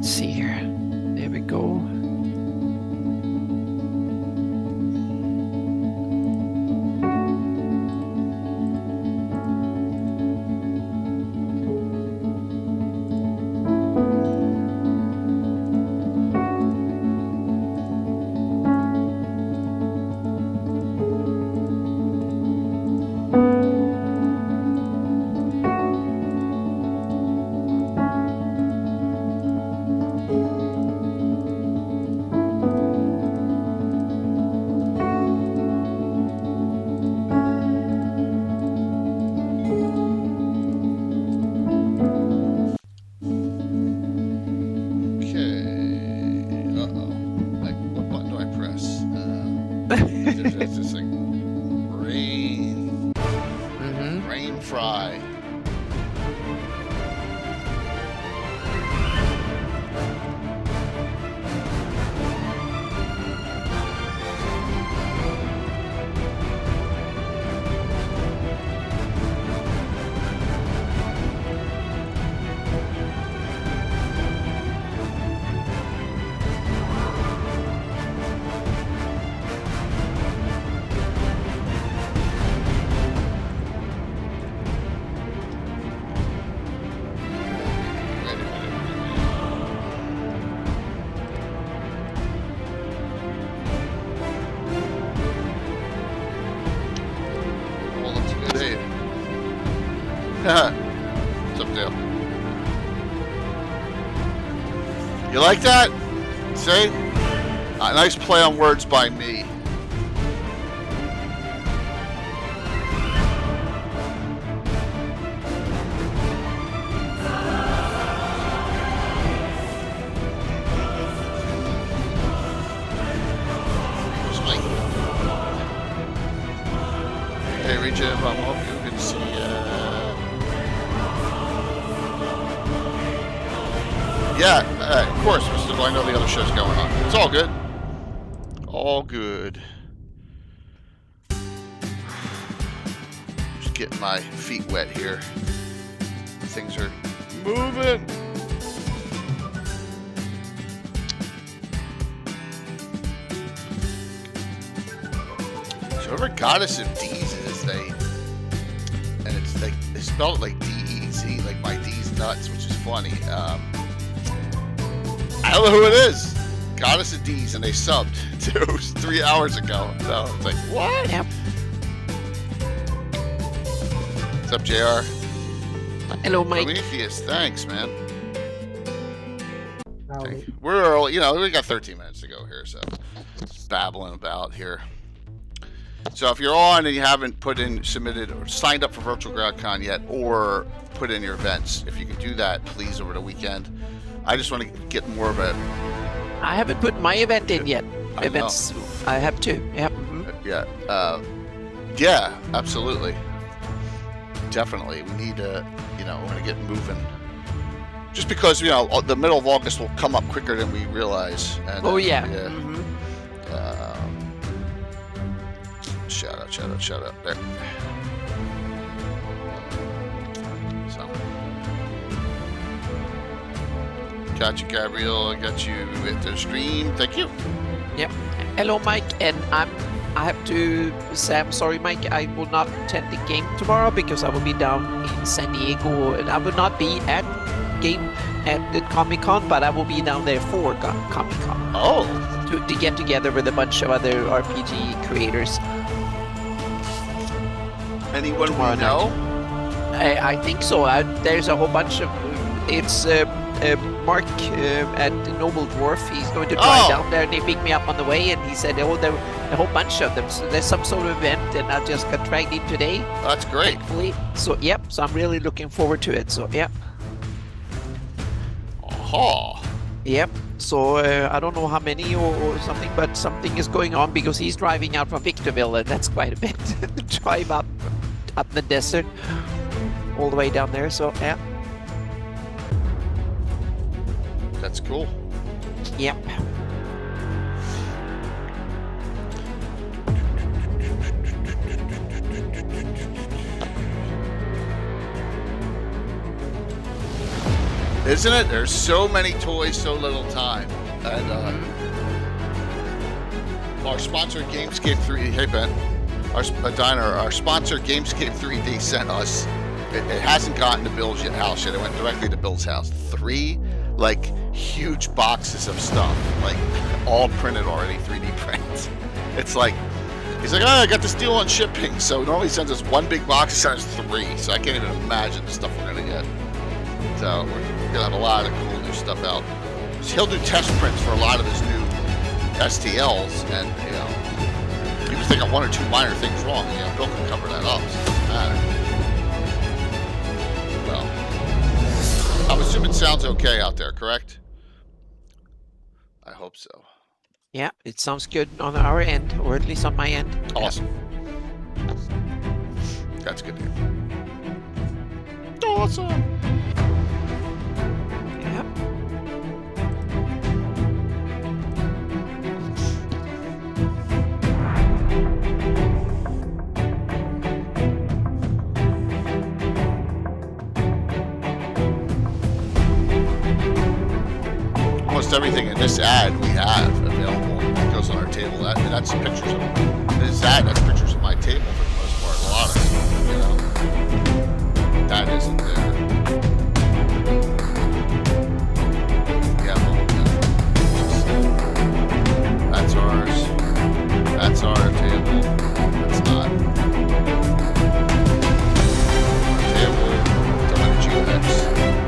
Let's see here. There we go. It's just like rain fry. What's up, Dale? You like that? See? A nice play on words by me. Hey, Rejim, I'm hoping you can see. Yeah, of course, Mr. I know the other show's going on. It's all good. All good. Just getting my feet wet here. Things are moving. So whoever Goddess of D's is, and it's like, they spelled it like D-E-Z, like my D's nuts, which is funny. I don't know who it is. Goddess of D's, and they subbed to 3 hours ago. So it's like, what? Yep. What's up, JR? Hello, Mike. Prometheus, thanks, man. We're early. You know, we got 13 minutes to go here, so just babbling about here. So if you're on and you haven't submitted or signed up for Virtual GrowdCon yet, or put in your events, if you can do that, please, over the weekend. I just want to get more of it. I haven't put my event in yet. Events, I have to. Yep. Yeah. Yeah, absolutely. Definitely. We need to, you know, we're going to get moving. Just because, you know, the middle of August will come up quicker than we realize. And, oh, yeah. Shout out. There. So. Got you, Gabriel. I got you at the stream. Thank you. Yep. Hello, Mike. And I have to say, I'm sorry, Mike. I will not attend the game tomorrow because I will be down in San Diego. And I will not be at the Comic-Con, but I will be down there for Comic-Con. Oh. To get together with a bunch of other RPG creators. Anyone we know? I think so. There's a whole bunch of. It's Mark at Noble Dwarf. He's going to drive down there, and he picked me up on the way, and he said, "Oh, there are a whole bunch of them. So there's some sort of event, and I just got dragged in today." That's great. Thankfully. So yep. So I'm really looking forward to it. So yep. Aha. Yep. So I don't know how many or something, but something is going on because he's driving out from Victorville, and that's quite a bit to drive up the desert all the way down there. So yeah. That's cool. Yep. Isn't it? There's so many toys, so little time. And our sponsor, Gamescape 3D, hey Ben, our sponsor, Gamescape 3D, sent us. It hasn't gotten to Bill's house yet. It went directly to Bill's house. 3 like huge boxes of stuff, like all printed already, 3D prints. It's like he's like, oh, I got this deal on shipping. So normally he sends us 1 big box, he sends 3. So I can't even imagine the stuff we're gonna get. So we're gonna have a lot of cool new stuff out. So he'll do test prints for a lot of his new STLs, and you know, you just think of 1 or 2 minor things wrong. You know, Bill can cover that up. So it doesn't matter. Well, I'm assuming it sounds okay out there, correct? I hope so. Yeah, it sounds good on our end, or at least on my end. Awesome. That's good to hear. Awesome. Yep. Almost everything in this ad we have available. It goes on our table. That's pictures of this ad. That's pictures of my table for the most part. A lot of it, you know. That isn't there. Yeah, that's ours. That's our table. That's not. Our table. WGX.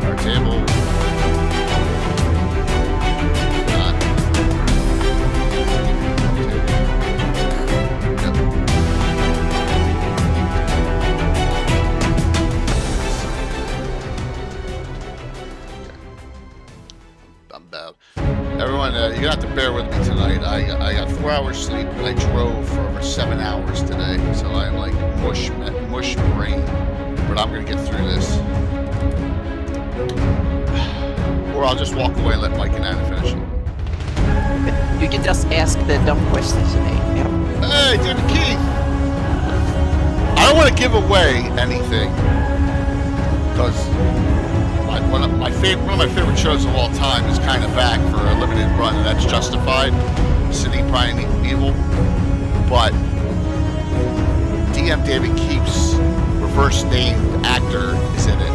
Our table. Everyone, you're gonna have to bear with me tonight. I got 4 hours sleep, and I drove for over 7 hours today, so I'm like mush brain. But I'm gonna get through this, or I'll just walk away and let Mike and Anna finish it. You can just ask the dumb questions today. Yep. Hey, David Keith. I don't want to give away anything because one of my favorite shows of all time is kind of back for a limited run, and that's Justified, City Primeval. But DM David Keith's reverse named actor is in it.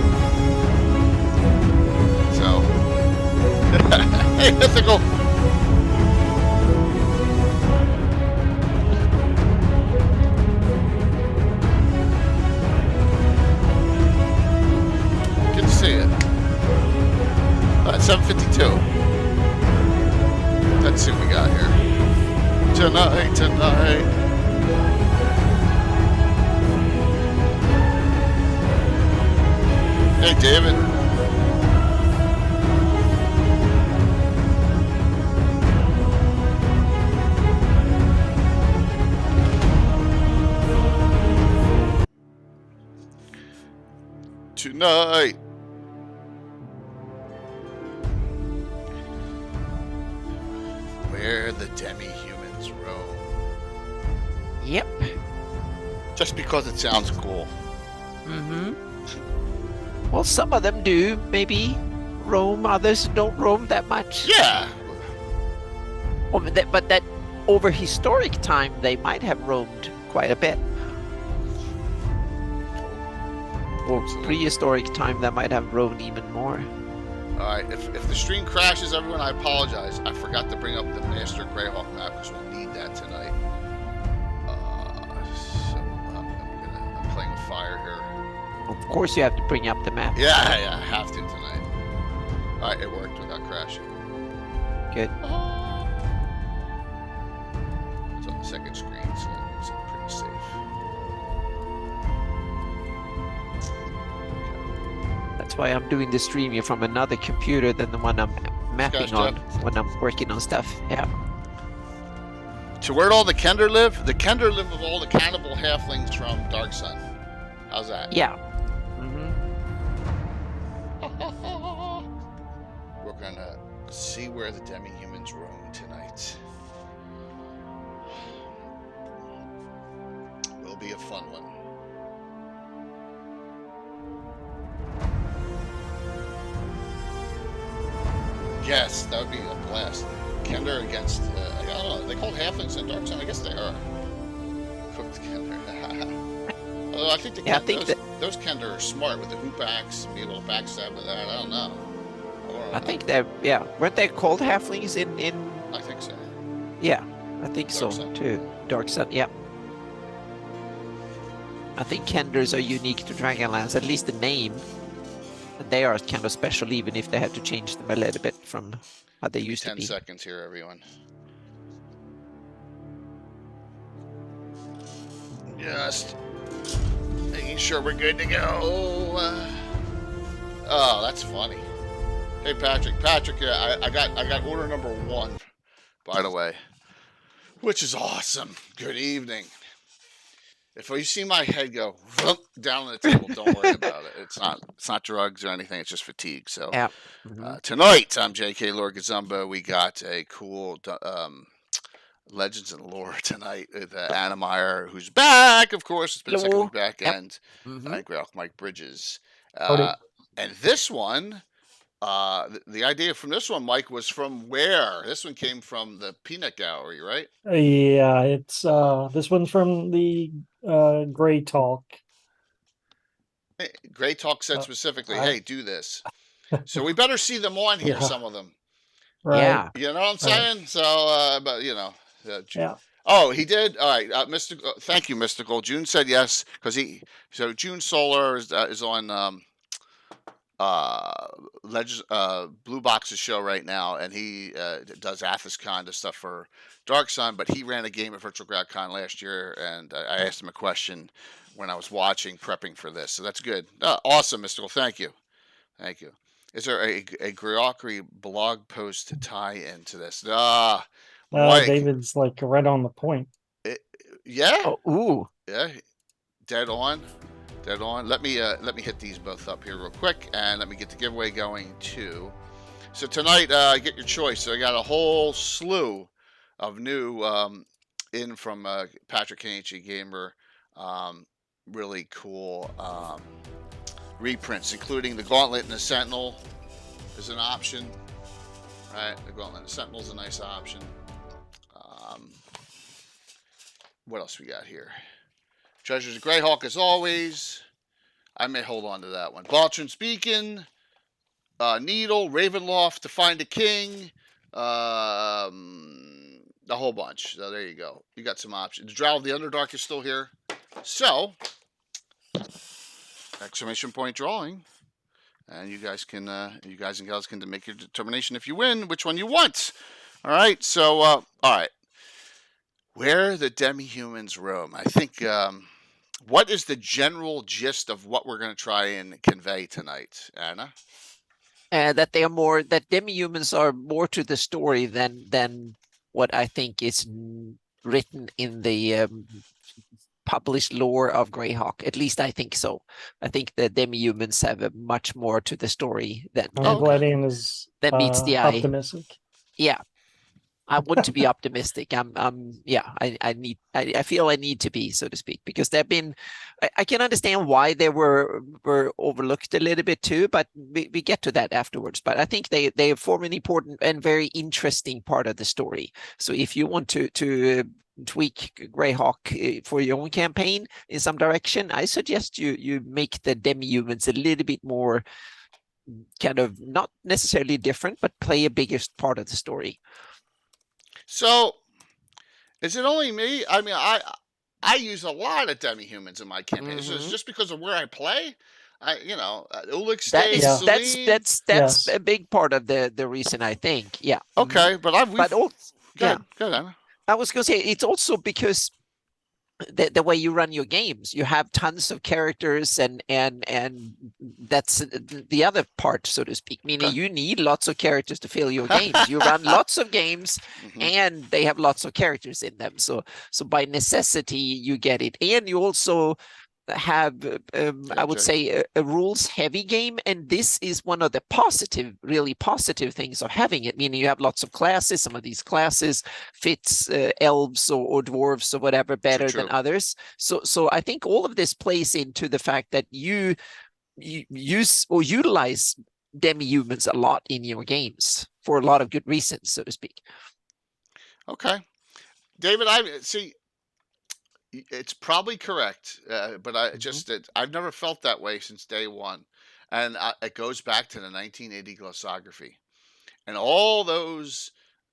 So, hey, mythical. Good to see you. 7:52. Let's see what we got here. Tonight. Hey, David. Tonight. Where the Demi-Humans roam. Yep. Just because it sounds cool. Mm-hmm. Well, some of them do maybe roam, others don't roam that much. Yeah. But that over historic time, they might have roamed quite a bit. Or prehistoric time, that might have roamed even more. Alright, if the stream crashes, everyone, I apologize. I forgot to bring up the Master Greyhawk map because we'll need that tonight. So I'm playing with fire here. Of course you have to bring up the map. Yeah, I have to tonight. Alright, it worked without crashing. Good. It's on the second screen, so that makes it pretty safe. That's why I'm doing the stream here from another computer than the one I'm mapping on when I'm working on stuff. Yeah. So where'd all the Kender live? The Kender live with all the cannibal halflings from Dark Sun. How's that? Yeah. Mm-hmm. We're gonna see where the Demi-Humans roam tonight. Will be a fun one. Yes, that would be a blast. Kender against, I don't know, are they called halflings in Dark Sun? I guess they are. Cooked Kender. Although I think Yeah, I think that those Kender are smart with the hoop axe, be able to backstab with that. I don't know. I think that yeah, weren't they called halflings in I think so. yeah, I think Dark so Sun. too. Dark Sun, yeah. I think Kenders are unique to Dragonlance, at least the name. And they are kind of special, even if they had to change them a little bit from how they Give me used to 10 be. seconds here, everyone. Just making sure we're good to go. Oh, that's funny. Hey, Patrick. Patrick, yeah, I got order number 1, by the way, which is awesome. Good evening. If you see my head go down on the table, don't worry about it. It's not drugs or anything. It's just fatigue. So Yeah. tonight, I'm J.K. Lord Gazumba. We got a cool Legends and Lore tonight with Anna Meyer, who's back. Of course, it's been a second Hello. week back, Yep. and Greyhawk Mike Bridges. Howdy. And this one, the idea from this one, Mike, was from where? This one came from the Peanut Gallery, right? Yeah, it's this one's from the Gray Talk. Hey, Grey Talk said specifically, I- "Hey, do this." So we better see them on here. Yeah. Some of them, Right. Yeah. you know what I'm saying? So, but you know, Yeah. oh, he did. All right, Mystical. Thank you, Mystical. June said yes because he. So June Solar is on Blue Box's show right now, and he does Athos Con to stuff for Dark Sun, but he ran a game at Virtual Grad Con last year, and I asked him a question when I was watching, prepping for this. So that's good. Awesome, Mystical. Thank you. Thank you. Is there a Griockery blog post to tie into this? Mike. David's like right on the point. Yeah. Oh, ooh. Yeah. Dead on. Dead on. Let me hit these both up here real quick, and let me get the giveaway going too. So tonight, get your choice. So I got a whole slew of new in from Patrick KHE Gamer. Really cool reprints, including the Gauntlet and the Sentinel is an option. Right, the Gauntlet and the Sentinel is a nice option. What else we got here? Treasures of Greyhawk, as always. I may hold on to that one. Baltron's Beacon, Needle, Ravenloft, To Find a King, a whole bunch. So there you go. You got some options. The Drow of the Underdark is still here. So, exclamation point drawing. And you guys and gals can make your determination if you win, which one you want. All right. So, all right. Where the Demi-Humans roam. I think, what is the general gist of what we're going to try and convey tonight, Anna? That they are more, that Demi-Humans are more to the story than what I think is written in the published lore of Greyhawk. At least I think so. I think the Demi-Humans have a much more to the story than Gladian is that meets the eye. optimistic. Yeah. I want to be optimistic. Yeah, I feel I need to be, so to speak, because they've been, I can understand why they were overlooked a little bit too, but we get to that afterwards. But I think they form an important and very interesting part of the story. So if you want to tweak Greyhawk for your own campaign in some direction, I suggest you make the Demi-Humans a little bit more kind of not necessarily different, but play a biggest part of the story. So, is it only me? I mean, I use a lot of Demi-Humans in my campaign. So it's just because of where I play. Ulick stays. That's Yes. a big part of the reason, I think. Yeah. Okay, but also, Good, Anna. I was going to say it's also because the way you run your games, you have tons of characters, and that's the other part, so to speak. Meaning you need lots of characters to fill your games. You run lots of games, and they have lots of characters in them. So by necessity, you get it, and you also have I would say a rules heavy game, and this is one of the really positive things of having it, meaning you have lots of classes. Some of these classes fits elves or dwarves or whatever better than others, so I think all of this plays into the fact that you use or utilize Demi-Humans a lot in your games. for a lot of good reasons, so to speak. Okay, David, I see. It's probably correct, but I've never felt that way since day one, and it goes back to the 1980 glossography and all those.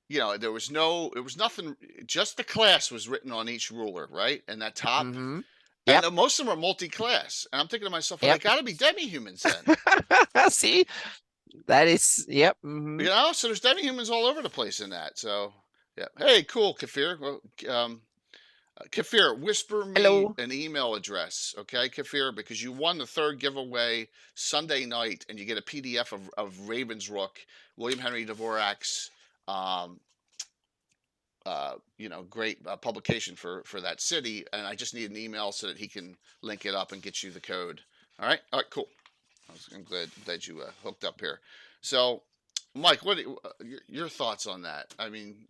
There was it was nothing. Just the class was written on each ruler, right? And that top, Mm-hmm. and Yep. most of them are multi-class. And I'm thinking to myself, well, they Yep. got to be demi-humans then. See, that is, yep. Mm-hmm. So there's demi-humans all over the place in that. So yeah, hey, cool, Kafir. Well, Kafir, whisper me Hello. an email address, okay, Kafir, because you won the third giveaway Sunday night, and you get a PDF of Raven's Rook, William Henry Dvorak's, great publication for that city, and I just need an email so that he can link it up and get you the code. All right, cool. I'm glad you hooked up here. So, Mike, what your thoughts on that? I mean,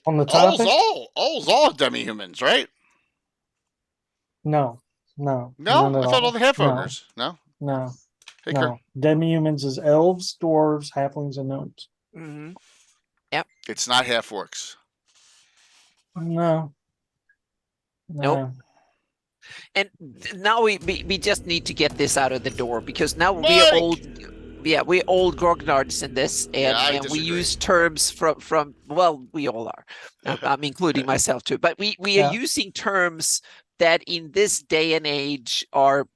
On the topic? all demi-humans, right? No, No, none I at thought all the half No, ogres. No, no, hey, no. Demi-humans is elves, dwarves, halflings, and gnomes. Mm-hmm. it's not half orcs. No. Nope. And now we just need to get this out of the door, because now we're old grognards in this, and we use terms from well, we all are. I'm including myself too, but we are using terms that in this day and age are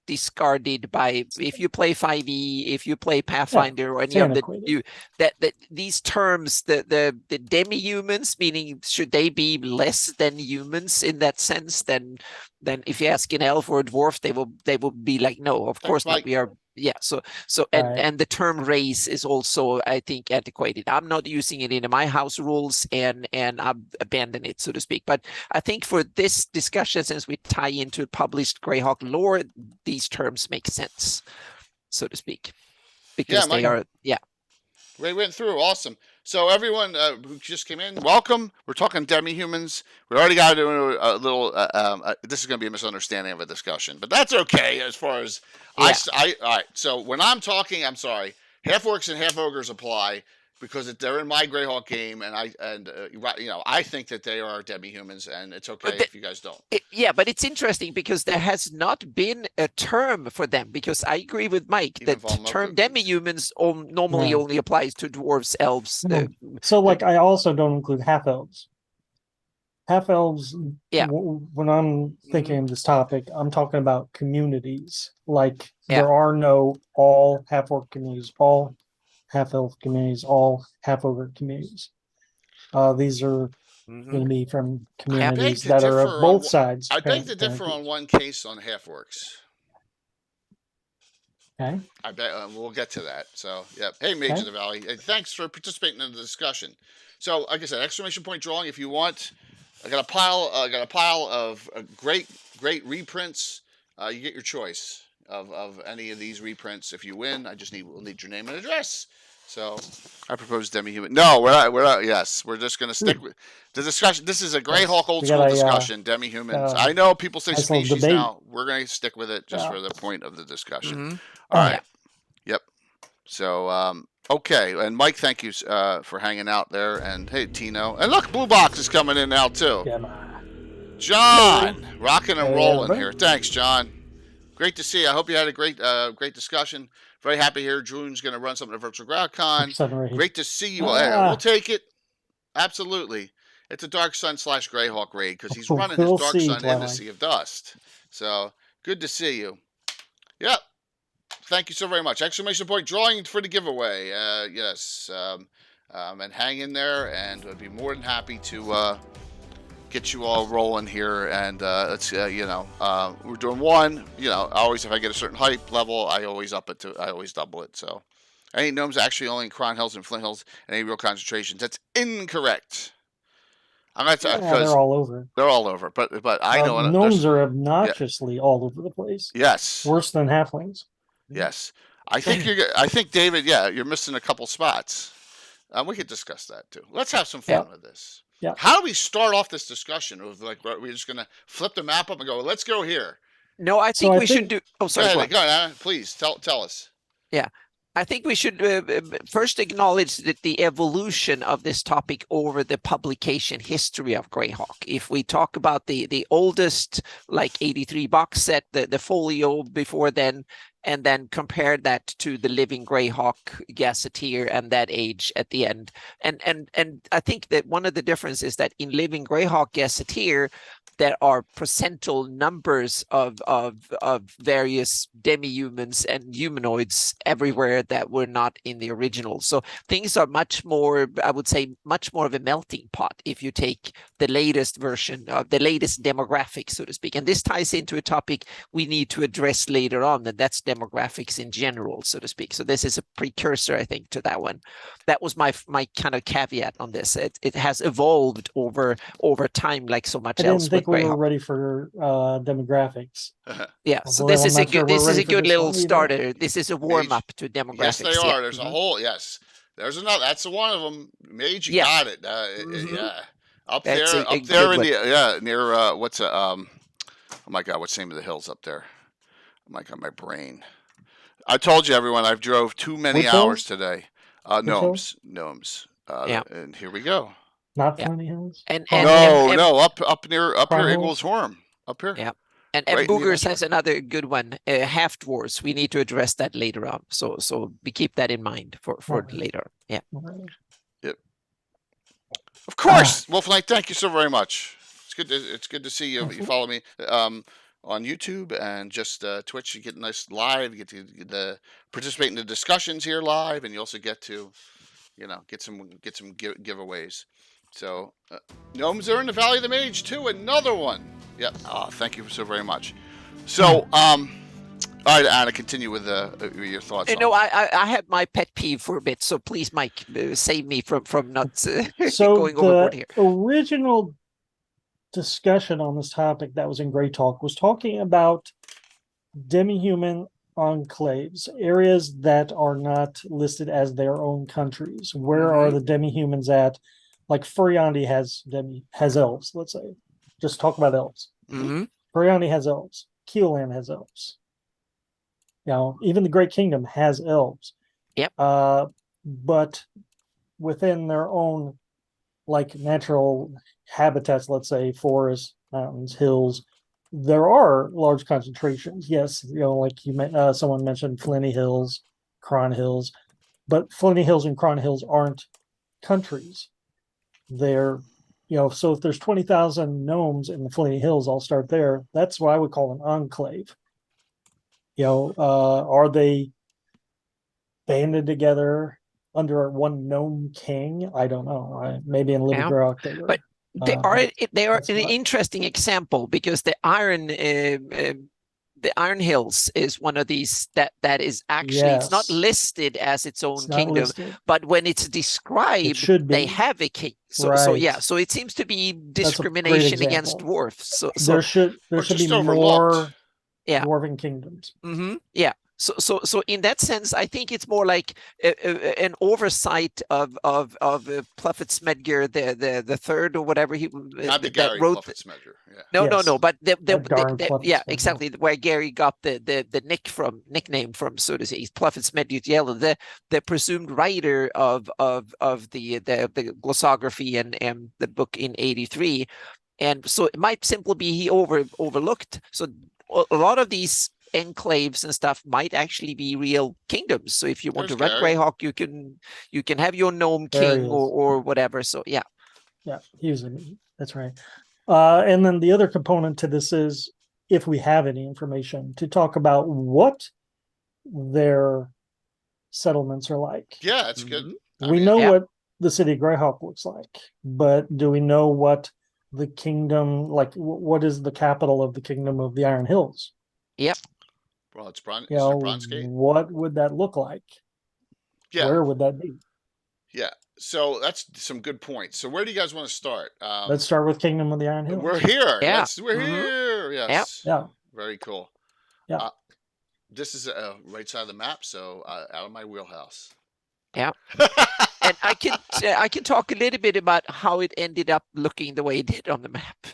discarded by, if you play 5e, if you play Pathfinder, or any of that these terms, the demi-humans, meaning should they be less than humans in that sense, then if you ask an elf or a dwarf, they will be like, no, of course not. We are and the term race is also, I think, antiquated. I'm not using it in my house rules, and I've abandoned it, so to speak. But I think for this discussion, since we tie into published Greyhawk lore, these terms make sense, so to speak, because they are We went through. Awesome. So everyone who just came in, welcome. We're talking demi-humans. We already got to do a little. This is going to be a misunderstanding of a discussion, but that's okay as far as all right. So when I'm talking, I'm sorry. Half orcs and half ogres apply because they're in my Greyhawk game, and I think that they are demi-humans, and it's okay if you guys don't. But it's interesting because there has not been a term for them, because I agree with Mike that the term demi-humans normally only applies to dwarves, elves. So I also don't include half elves. Half elves. When I'm thinking of this topic, I'm talking about communities. There are no all half orc communities, all half elf communities, all half ogre communities. These are going to be from communities that are of both sides. I beg to differ on one case on half orcs. Okay. I bet we'll get to that. So, yeah. Hey, Mage of the Valley. Thanks for participating in the discussion. So, like I said, exclamation point drawing if you want. I got a pile of great reprints. You get your choice of any of these reprints. If you win, we'll need your name and address. So I propose demi-human. No, we're not. Yes, we're just going to stick with the discussion. This is a Greyhawk old school discussion. Demi-humans. I know people say species now. We're going to stick with it just for the point of the discussion. Mm-hmm. All right. Yep. So okay, and Mike, thank you for hanging out there. And hey, Tino, and look, Blue Box is coming in now too. John, rocking and rolling here. Thanks, John. Great to see you. I hope you had a great discussion. Very happy here. June's going to run something at Virtual GrowCon. Great to see you. We'll take it. Absolutely. It's a Dark Sun / Greyhawk raid because he's running his Dark Sun in the Sea of Dust. So good to see you. Yep. Thank you so very much. Exclamation point drawing for the giveaway. Yes. And hang in there, and I'd be more than happy to get you all rolling here. And let's we're doing one. Always if I get a certain hype level, I always double it. So any gnomes actually only in Cron Hills and Flint Hills and any real concentrations. That's incorrect. I'm not because they're all over. They're all over, but I know gnomes are obnoxiously all over the place. Yes, worse than halflings. Yes, I think David. Yeah, you're missing a couple spots. We could discuss that too. Let's have some fun with this. Yeah. How do we start off this discussion? We're just gonna flip the map up and go. Let's go here. No, I think we should do. Oh, sorry. Go ahead, please tell us. Yeah. I think we should first acknowledge that the evolution of this topic over the publication history of Greyhawk. If we talk about the oldest, like 83 box set, the folio before then, and then compare that to the Living Greyhawk Gazetteer and that age at the end. And I think that one of the differences is that in Living Greyhawk Gazetteer, there are percentile numbers of various demi-humans and humanoids everywhere that were not in the original. So things are much more, I would say, much more of a melting pot if you take the latest version of the latest demographics, so to speak. And this ties into a topic we need to address later on, and that's demographics in general, so to speak. So this is a precursor, I think, to that one. That was my kind of caveat on this. It has evolved over time, like so much else. We were ready for demographics. Yeah, so this is a good little starter. This is a warm up to demographics. Yes, they are. There's a whole There's another. That's one of them. Mage, you got it. Yeah, up there in the near what's oh my God, what's the name of the hills up there? Oh my God, my brain. I told you, everyone, I've drove too many hours today. Gnomes. And here we go. Not Flinty Hills. No, up near Ingles Horn, up here. Yeah, and Boogers has another good one. Half dwarves. We need to address that later on. So we keep that in mind for later. Yeah. Yep. Of course, Wolfnight. Thank you so very much. It's good to see you. You follow me on YouTube and just Twitch. You get nice live. You get to participate in the discussions here live, and you also get to, get some giveaways. So, gnomes are in the Valley of the Mage too. Another one. Yeah. Oh, thank you so very much. So, all right, Anna, continue with your thoughts. I have my pet peeve for a bit. So please, Mike, save me from not going overboard here. Original discussion on this topic that was in Grey Talk was talking about demi-human enclaves, areas that are not listed as their own countries. Where are the demi-humans at? Like Furiandi has elves, let's say. Just talk about elves. Furiandi has elves. Keelan has elves. Even the Great Kingdom has elves. Yep. But within their own natural habitats, let's say forests, mountains, hills, there are large concentrations. Yes, like someone mentioned Flinty Hills, Cron Hills, but Flinty Hills and Cron Hills aren't countries. They're, so if there's 20,000 gnomes in the Flinty Hills, I'll start there. That's what I would call an enclave. Are they banded together under one gnome king? I don't know. Maybe in Living Greyhawk they were. But they are an interesting example because the Iron Hills is one of these that is actually it's not listed as its own kingdom, but when it's described, they have a king. So it seems to be discrimination against dwarfs. So there should be more dwarven kingdoms. Yeah. So in that sense, I think it's more like an oversight of Pluffett Smedger, the third or whatever he that wrote. No, but exactly where Gary got the nickname from, so to say, Pluffett Smedger Yellow, the presumed writer of the glossography and the book in '83, and so it might simply be he overlooked. So a lot of these enclaves and stuff might actually be real kingdoms. So if you want to run Greyhawk, you can have your gnome king or whatever. So yeah, that's right. And then the other component to this is, if we have any information, to talk about what their settlements are like. Yeah, that's good. We know what the city of Greyhawk looks like, but do we know what the kingdom, what is the capital of the kingdom of the Iron Hills? Yep. Well, it's Bronzegate. What would that look like? Yeah. Where would that be? Yeah. So that's some good points. So where do you guys want to start? Let's start with Kingdom of the Iron Hills. We're here. Yeah. We're here. Yes. Yeah. Very cool. Yeah. This is right side of the map, so out of my wheelhouse. Yeah. and I can talk a little bit about how it ended up looking the way it did on the map,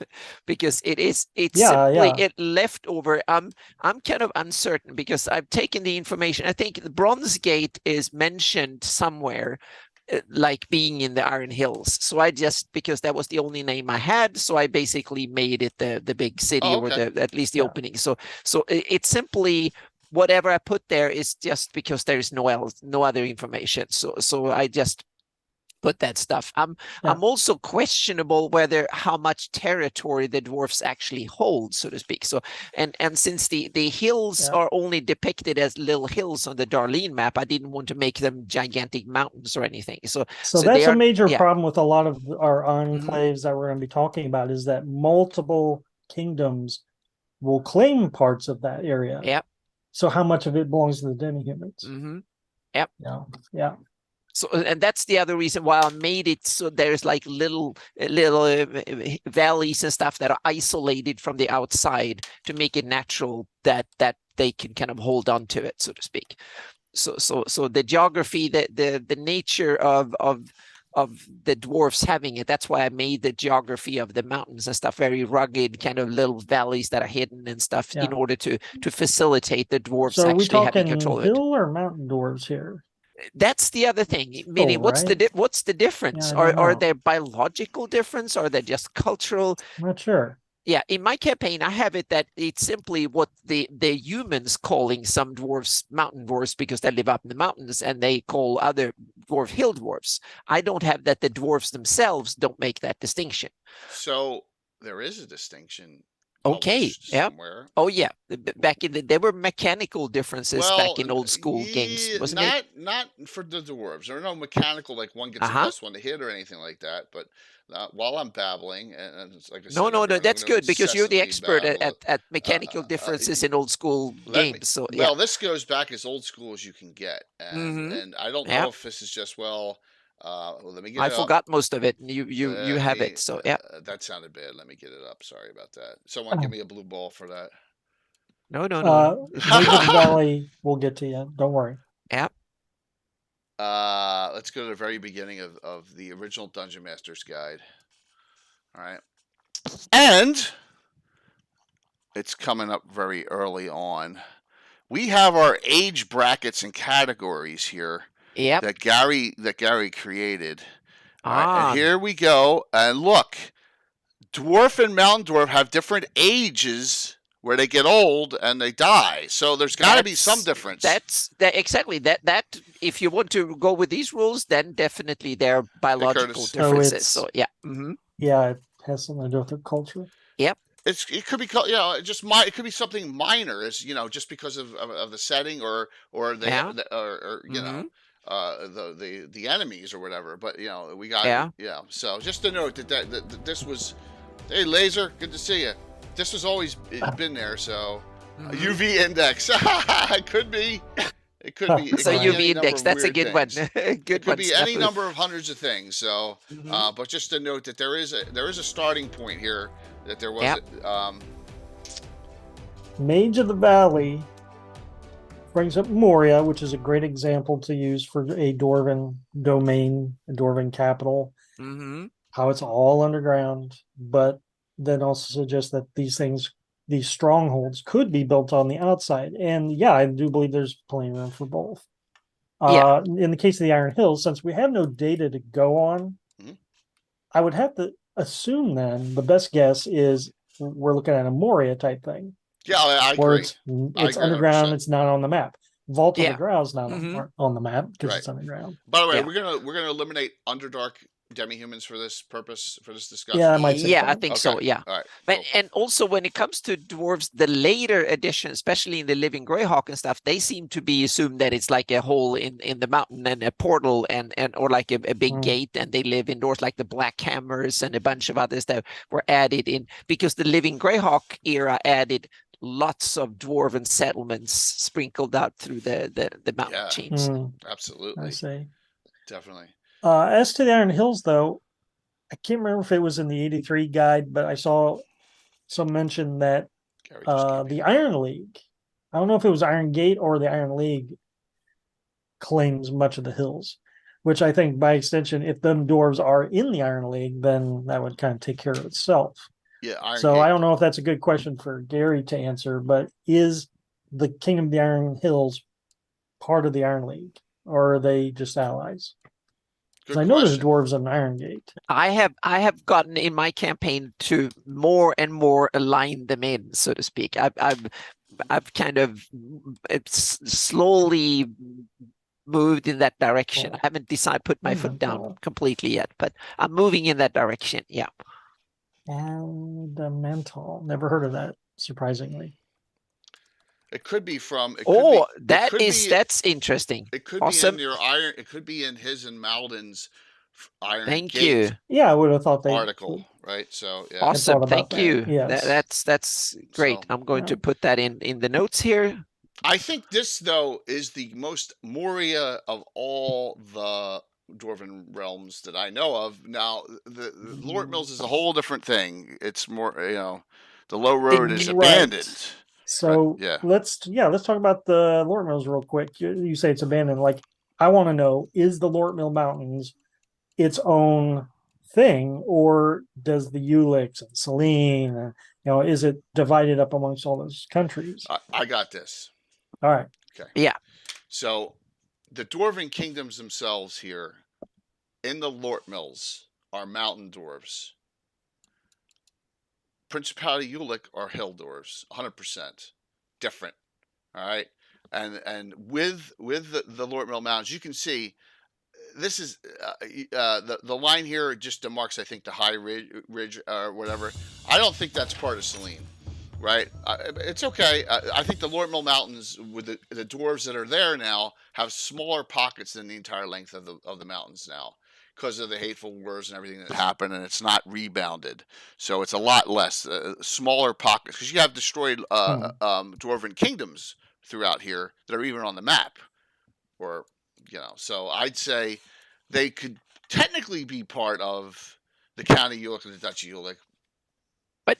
because it's simply it left over. I'm kind of uncertain because I've taken the information. I think the Bronze Gate is mentioned somewhere, like being in the Iron Hills. So I just, because that was the only name I had, so I basically made it the big city, or at least the opening. So it's simply whatever I put there is just because there is no other information. So I just put that stuff. I'm also questionable whether how much territory the dwarfs actually hold, so to speak. So and since the hills are only depicted as little hills on the Darlene map, I didn't want to make them gigantic mountains or anything. So that's a major problem with a lot of our enclaves that we're going to be talking about, is that multiple kingdoms will claim parts of that area. Yep. So how much of it belongs to the Demi-Humans? Yep. Yeah. So, and that's the other reason why I made it so there's like little valleys and stuff that are isolated from the outside to make it natural that they can kind of hold on to it, so to speak. So the geography, the nature of the dwarfs having it, that's why I made the geography of the mountains and stuff very rugged, kind of little valleys that are hidden and stuff, in order to facilitate the dwarfs actually having control of it. Hill or mountain dwarves here? That's the other thing. Meaning, what's the difference? Are there biological difference? Or are they just cultural? I'm not sure. Yeah, in my campaign, I have it that it's simply what the humans calling some dwarfs mountain dwarfs because they live up in the mountains, and they call other dwarf hill dwarfs. I don't have that the dwarfs themselves don't make that distinction. So there is a distinction. Okay. Yeah. Somewhere. Oh yeah. Back in there were mechanical differences back in old school games, wasn't it? Not for the dwarves. There are no mechanical, like one gets a +1 to hit or anything like that. But while I'm babbling, and like I said, no, that's good because you're the expert at mechanical differences in old school games. So well, this goes back as old school as you can get, and I don't know if this is just let me get. I forgot most of it, and you have it. So yeah, that sounded bad. Let me get it up. Sorry about that. Someone give me a blue ball for that. No. Valley, we'll get to you. Don't worry. Yeah. Let's go to the very beginning of the original Dungeon Master's Guide. All right, and it's coming up very early on. We have our age brackets and categories here. Yep. That Gary created. Right, and here we go. And look, dwarf and mountain dwarf have different ages where they get old and they die. So there's got to be some difference. Exactly that. If you want to go with these rules, then definitely there are biological differences. So yeah. Yeah, it has something to do with their culture. Yep. It could be called, it could be something minor, as just because of the setting or the enemies or whatever, but we got so just to note that this was, hey Laser, good to see you. This has always been there, so UV index. It could be so UV index, that's a good one. It could be any number of hundreds of things, so but just to note that there is a starting point here, that there was Mage of the Valley brings up Moria, which is a great example to use for a Dwarven domain, a Dwarven capital. How it's all underground, but then also suggests that these strongholds could be built on the outside. And yeah, I do believe there's plenty of room for both. In the case of the Iron Hills, since we have no data to go on, I would have to assume then the best guess is we're looking at a Moria type thing. Yeah, I agree. It's underground. 100%. It's not on the map. Vault of the Grau is not on the map because it's underground. By the way, we're gonna eliminate Underdark Demi-Humans for this purpose, for this discussion. Yeah, I think so. Yeah. All right. But and also when it comes to dwarves, the later edition, especially in the Living Greyhawk and stuff, they seem to be assumed that it's like a hole in the mountain and a portal and or like a big gate, and they live indoors, like the Black Hammers and a bunch of others that were added in because the Living Greyhawk era added lots of dwarven settlements sprinkled out through the mountain chains. Absolutely. I see. Definitely. As to the Iron Hills, though, I can't remember if it was in the 83 guide, but I saw some mention that the Iron League, I don't know if it was Iron Gate or the Iron League, claims much of the hills. which I think by extension, if them dwarves are in the Iron League, then that would kind of take care of itself. Yeah, Iron So Gate. I don't know if that's a good question for Gary to answer, but is the Kingdom of the Iron Hills part of the Iron League, or are they just allies? Good I know there's question. dwarves in Iron Gate. I have gotten in my campaign to more and more align them in, so to speak. I've kind of slowly moved in that direction. I haven't decided put my foot down completely yet, but I'm moving in that direction. Yeah. Elemental. Never heard of that, surprisingly. It could be from. That's interesting. It could awesome. be in your Iron. It could be in his and Malden's Iron Thank Gate. You. Yeah, I would have thought they article, right? So yeah. Awesome. Thank you. Yes. That's great. So, I'm going to put that in the notes here. I think this though is the most Moria of all the Dwarven realms that I know of. Now, the Lort Mills is a whole different thing. It's more, the Low Road is abandoned. So let's talk about the Lort Mills real quick. You say it's abandoned. Like, I want to know, is the Lort Mill Mountains its own thing, or does the Ulix and Selene, is it divided up amongst all those countries? I got this. All right. Okay. Yeah. So the Dwarven kingdoms themselves here in the Lort Mills are mountain dwarves. Principality Ulick are hill dwarves, 100% different. All right. And with the Lort Mill Mountains, you can see this is the line here just demarks, I think, the high ridge or whatever. I don't think that's part of Selene, right? It's okay. I think the Lort Mill Mountains with the dwarves that are there now have smaller pockets than the entire length of the mountains now, because of the hateful wars and everything that happened, and it's not rebounded, so it's a lot less smaller pockets, because you have destroyed Dwarven kingdoms throughout here that are even on the map, or so I'd say they could technically be part of the County Ulick and the Duchy Ulick. But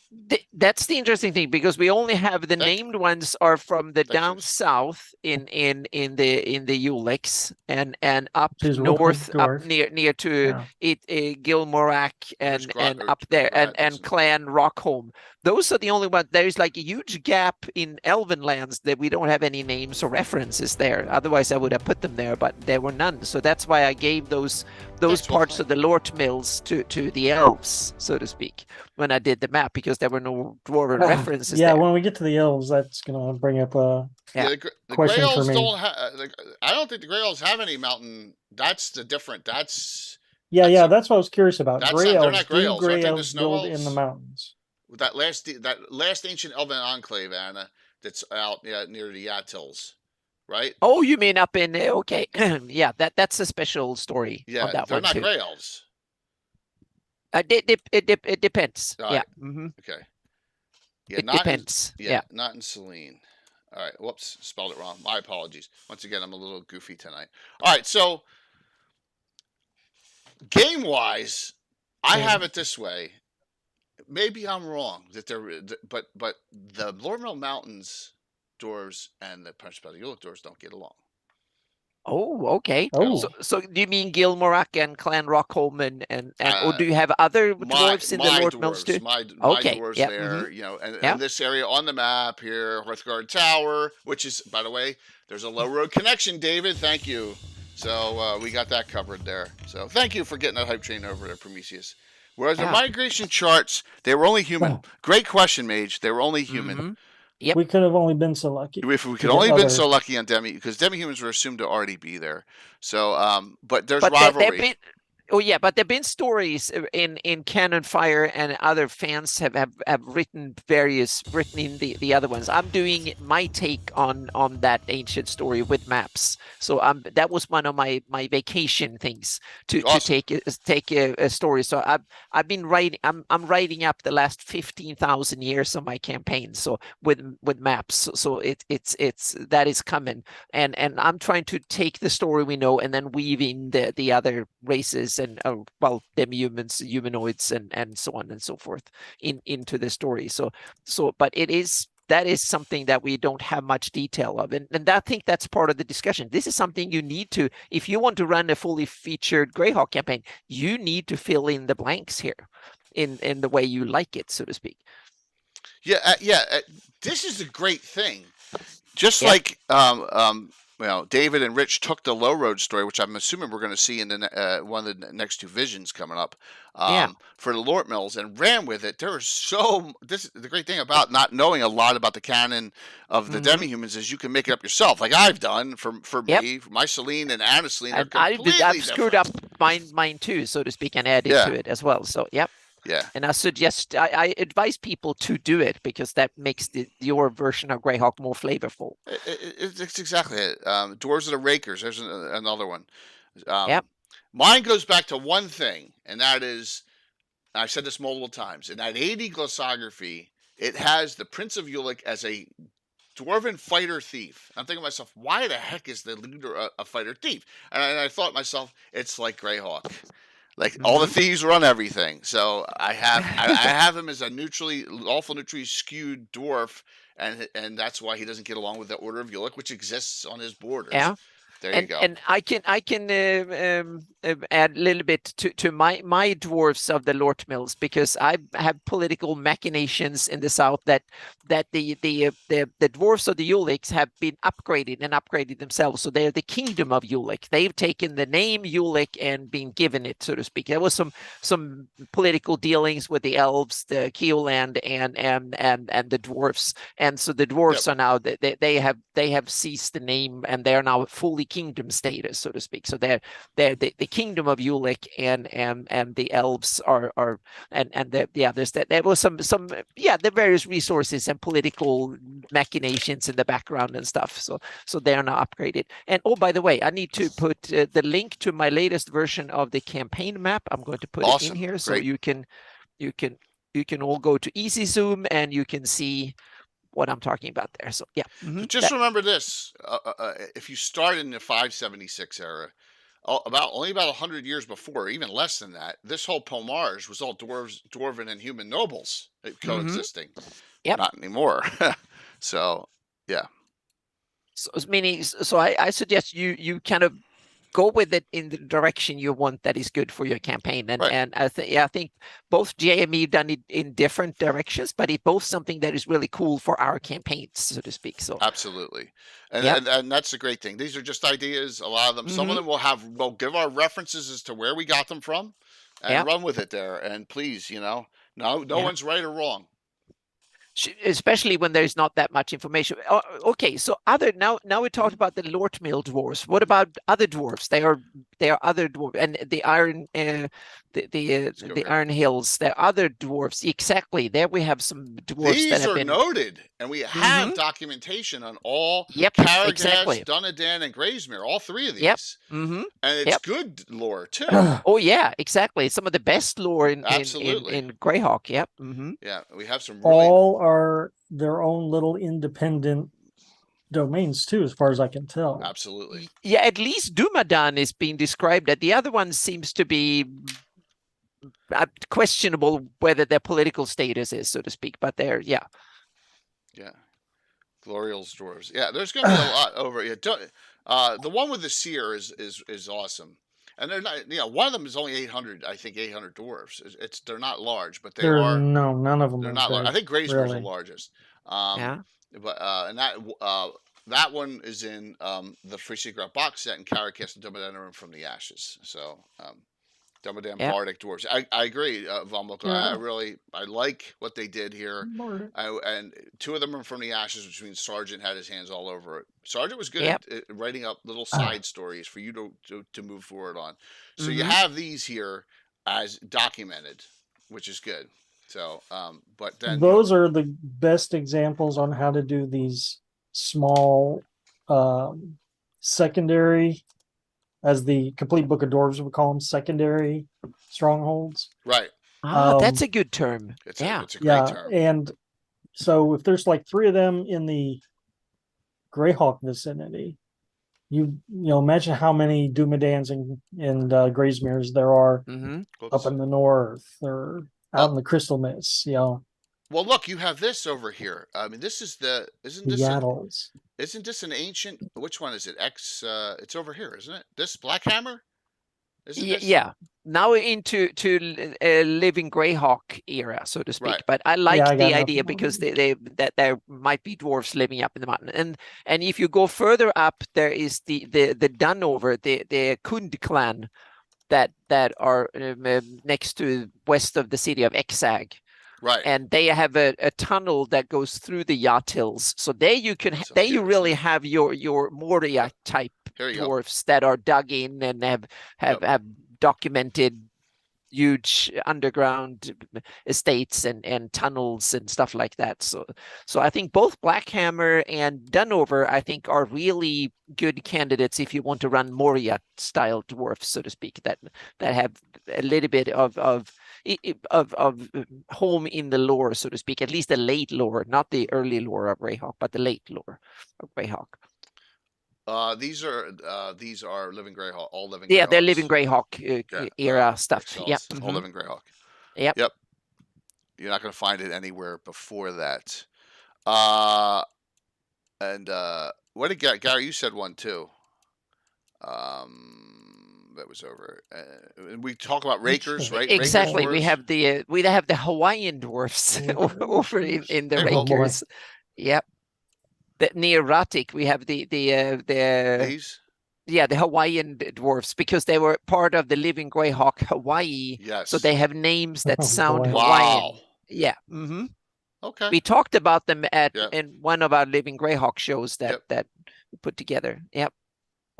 that's the interesting thing, because we only have the named ones are from the down south in the Ulics and up north, up near to Gilmorak and up there and Clan Rockholm. Those are the only ones. There's like a huge gap in Elven lands that we don't have any names or references there. Otherwise, I would have put them there, but there were none. So that's why I gave those parts of the Lort Mills to the elves, so to speak, when I did the map, because there were no Dwarven references. Yeah, when we get to the elves, that's going to bring up a question for me. I don't think the Grey Elves have any mountain. That's the different. That's what I was curious about. Grey Elves, do Grey Elves build in the mountains? That last ancient Elven enclave, Anna, that's out near the Yatils, right? Oh, you mean up in okay? Yeah, that's a special story. Yeah, on that they're one not too. Grey Elves. It depends. Right. Yeah. Mm-hmm. Okay. Yeah, it depends. Not in Selene. All right. Whoops, spelled it wrong. My apologies. Once again, I'm a little goofy tonight. All right. So, game-wise, I have it this way. Maybe I'm wrong but the Lort Mill Mountains dwarves and the Principality Ulick dwarves don't get along. Oh, okay. So do you mean Gilmorak and Clan Rockholm and or do you have other dwarves in the Lort Mills too? My dwarves there, mm-hmm. and this area on the map here, Hearthguard Tower, which is, by the way, there's a low road connection, David. Thank you. So we got that covered there. So thank you for getting that hype train over there, Prometheus. Whereas the migration charts, they were only human. Great question, Mage. They were only human. Mm-hmm. Yep. We could have only been so lucky. If we could only been so lucky on because Demi-Humans were assumed to already be there. So, but there's rivalry. But there've been stories in Cannon Fire, and other fans have written in the other ones. I'm doing my take on that ancient story with maps. So that was one of my vacation things to take a story. So I've been writing. I'm writing up the last 15,000 years of my campaign. So with maps. So it's that is coming, and I'm trying to take the story we know and then weave in the other races and Demi-Humans, humanoids, and so on and so forth into the story. So but it is that is something that we don't have much detail of, and I think that's part of the discussion. This is something you need to, if you want to run a fully featured Greyhawk campaign, you need to fill in the blanks here in the way you like it, so to speak. This is a great thing. Just like David and Rich took the Low Road story, which I'm assuming we're going to see in the one of the next two visions coming up, for the Lort Mills, and ran with it. There is the great thing about not knowing a lot about the canon of the Demi-Humans is you can make it up yourself, like I've done for me, for my Celine and Anna Celine. I've screwed up mine too, so to speak, and added to it as well. So yeah. And I advise people to do it because that makes your version of Greyhawk more flavorful. It's exactly it. Dwarves of the Rakers. There's another one. Mine goes back to one thing, and that is, I've said this multiple times, in that 80 glossography, it has the Prince of Ulick as a dwarven fighter thief. I'm thinking to myself, why the heck is the leader a fighter thief? And I thought to myself, it's like Greyhawk. Like all the thieves run everything, so I have him as a lawful neutrally skewed dwarf, and that's why he doesn't get along with the Order of Ulick, which exists on his borders. Yeah. There you go. And I can add a little bit to my dwarves of the Lort Mills, because I have political machinations in the south that the dwarves of the Ulicks have been upgraded themselves, so they're the kingdom of Ulick. They've taken the name Ulick and been given it, so to speak. There was some political dealings with the elves, the Keoland, and the dwarfs, and so the dwarfs are now they have seized the name, and they are now fully kingdom status, so to speak. So they're the kingdom of Ulick, and the elves are there was some the various resources and political machinations in the background and stuff. So they are now upgraded. And oh, by the way, I need to put the link to my latest version of the campaign map. I'm going to put it in here, so you can all go to Easy Zoom and you can see what I'm talking about there. So So just remember this: if you start in the 576 era, only about 100 years before, even less than that, this whole Pomage was all dwarven and human nobles coexisting. Not anymore. So So I suggest you kind of go with it in the direction you want that is good for your campaign. And I think both JME done it in different directions, but it's both something that is really cool for our campaigns, so to speak. So absolutely. And that's the great thing. These are just ideas. A lot of them, some of them we'll give our references as to where we got them from and run with it there. And please, no one's right or wrong. Especially when there's not that much information. Okay, so now we talked about the Lort Mill dwarves. What about other dwarves? They are other dwarves, and the Iron the Iron Hills. There are other dwarves. Exactly. There we have some dwarves. These are noted, and we have documentation on all Caragast, Dunedain, and Graysmere. All three of these. And it's good lore too. Oh yeah, exactly. Some of the best lore in Greyhawk. Yeah, we have some. All are their own little independent domains too, as far as I can tell. Absolutely. Yeah, at least Dumadan is being described. That the other one seems to be questionable whether their political status is, so to speak. But they're Glorial's dwarves. Yeah, there's going to be a lot over here. The one with the seer is awesome. And they're not, one of them is only 800, I think 800 dwarves. They're not large, but none of them. They're not large. I think Graysmere's the largest. But and that one is in the Free Secret box set, and Caragast and Dunedain from the Ashes. So Dunedain Bardic dwarves. I agree, Von Wilker. I like what they did here. And two of them are from the Ashes, which means Sergeant had his hands all over it. Sergeant was good at writing up little side stories for you to move forward on. So you have these here as documented, which is good. So, but then those are the best examples on how to do these small secondary, as the complete book of dwarves would call them, secondary strongholds. Right. That's a good term. It's a great term. And so if there's like 3 of them in the Greyhawk vicinity, you imagine how many Dunedains and Graysmeres there are up in the north or out in the Crystal Mists. Well, look, you have this over here. I mean, this is the isn't this an ancient, which one is it? It's over here, isn't it? This Black Hammer? Isn't this? Yeah. Now into living Greyhawk era, so to speak. Right. But I like I the got idea nothing. because that there might be dwarves living up in the mountain. And if you go further up, there is the Dunover, the Kund clan that are next to west of the city of Exag. Right. And they have a tunnel that goes through the Yacht Hills. So there you can there you really have your Moria type dwarfs that are dug in and have documented huge underground estates and tunnels and stuff like that. So I think both Blackhammer and Dunover, I think, are really good candidates if you want to run Moria style dwarfs, so to speak, that have a little bit of home in the lore, so to speak, at least the late lore, not the early lore of Greyhawk, but the late lore of Greyhawk. These are Living Greyhawk, all Living Yeah, Greyhawks. They're Living Greyhawk era stuff. Yep. All Living Greyhawk. Yep. You're not going to find it anywhere before that. And what did Gary? You said one too. That was over. We talk about rakers, right? Exactly. Rakers we have the Hawaiian dwarfs over in the rakers. Yep. The Neotic, we have the these? Yeah, the Hawaiian dwarfs, because they were part of the Living Greyhawk Hawaii. Yes. So they have names that sound wow. Hawaiian. Yeah. Mm-hmm. Okay. We talked about them in one of our Living Greyhawk shows that we put together. Yep.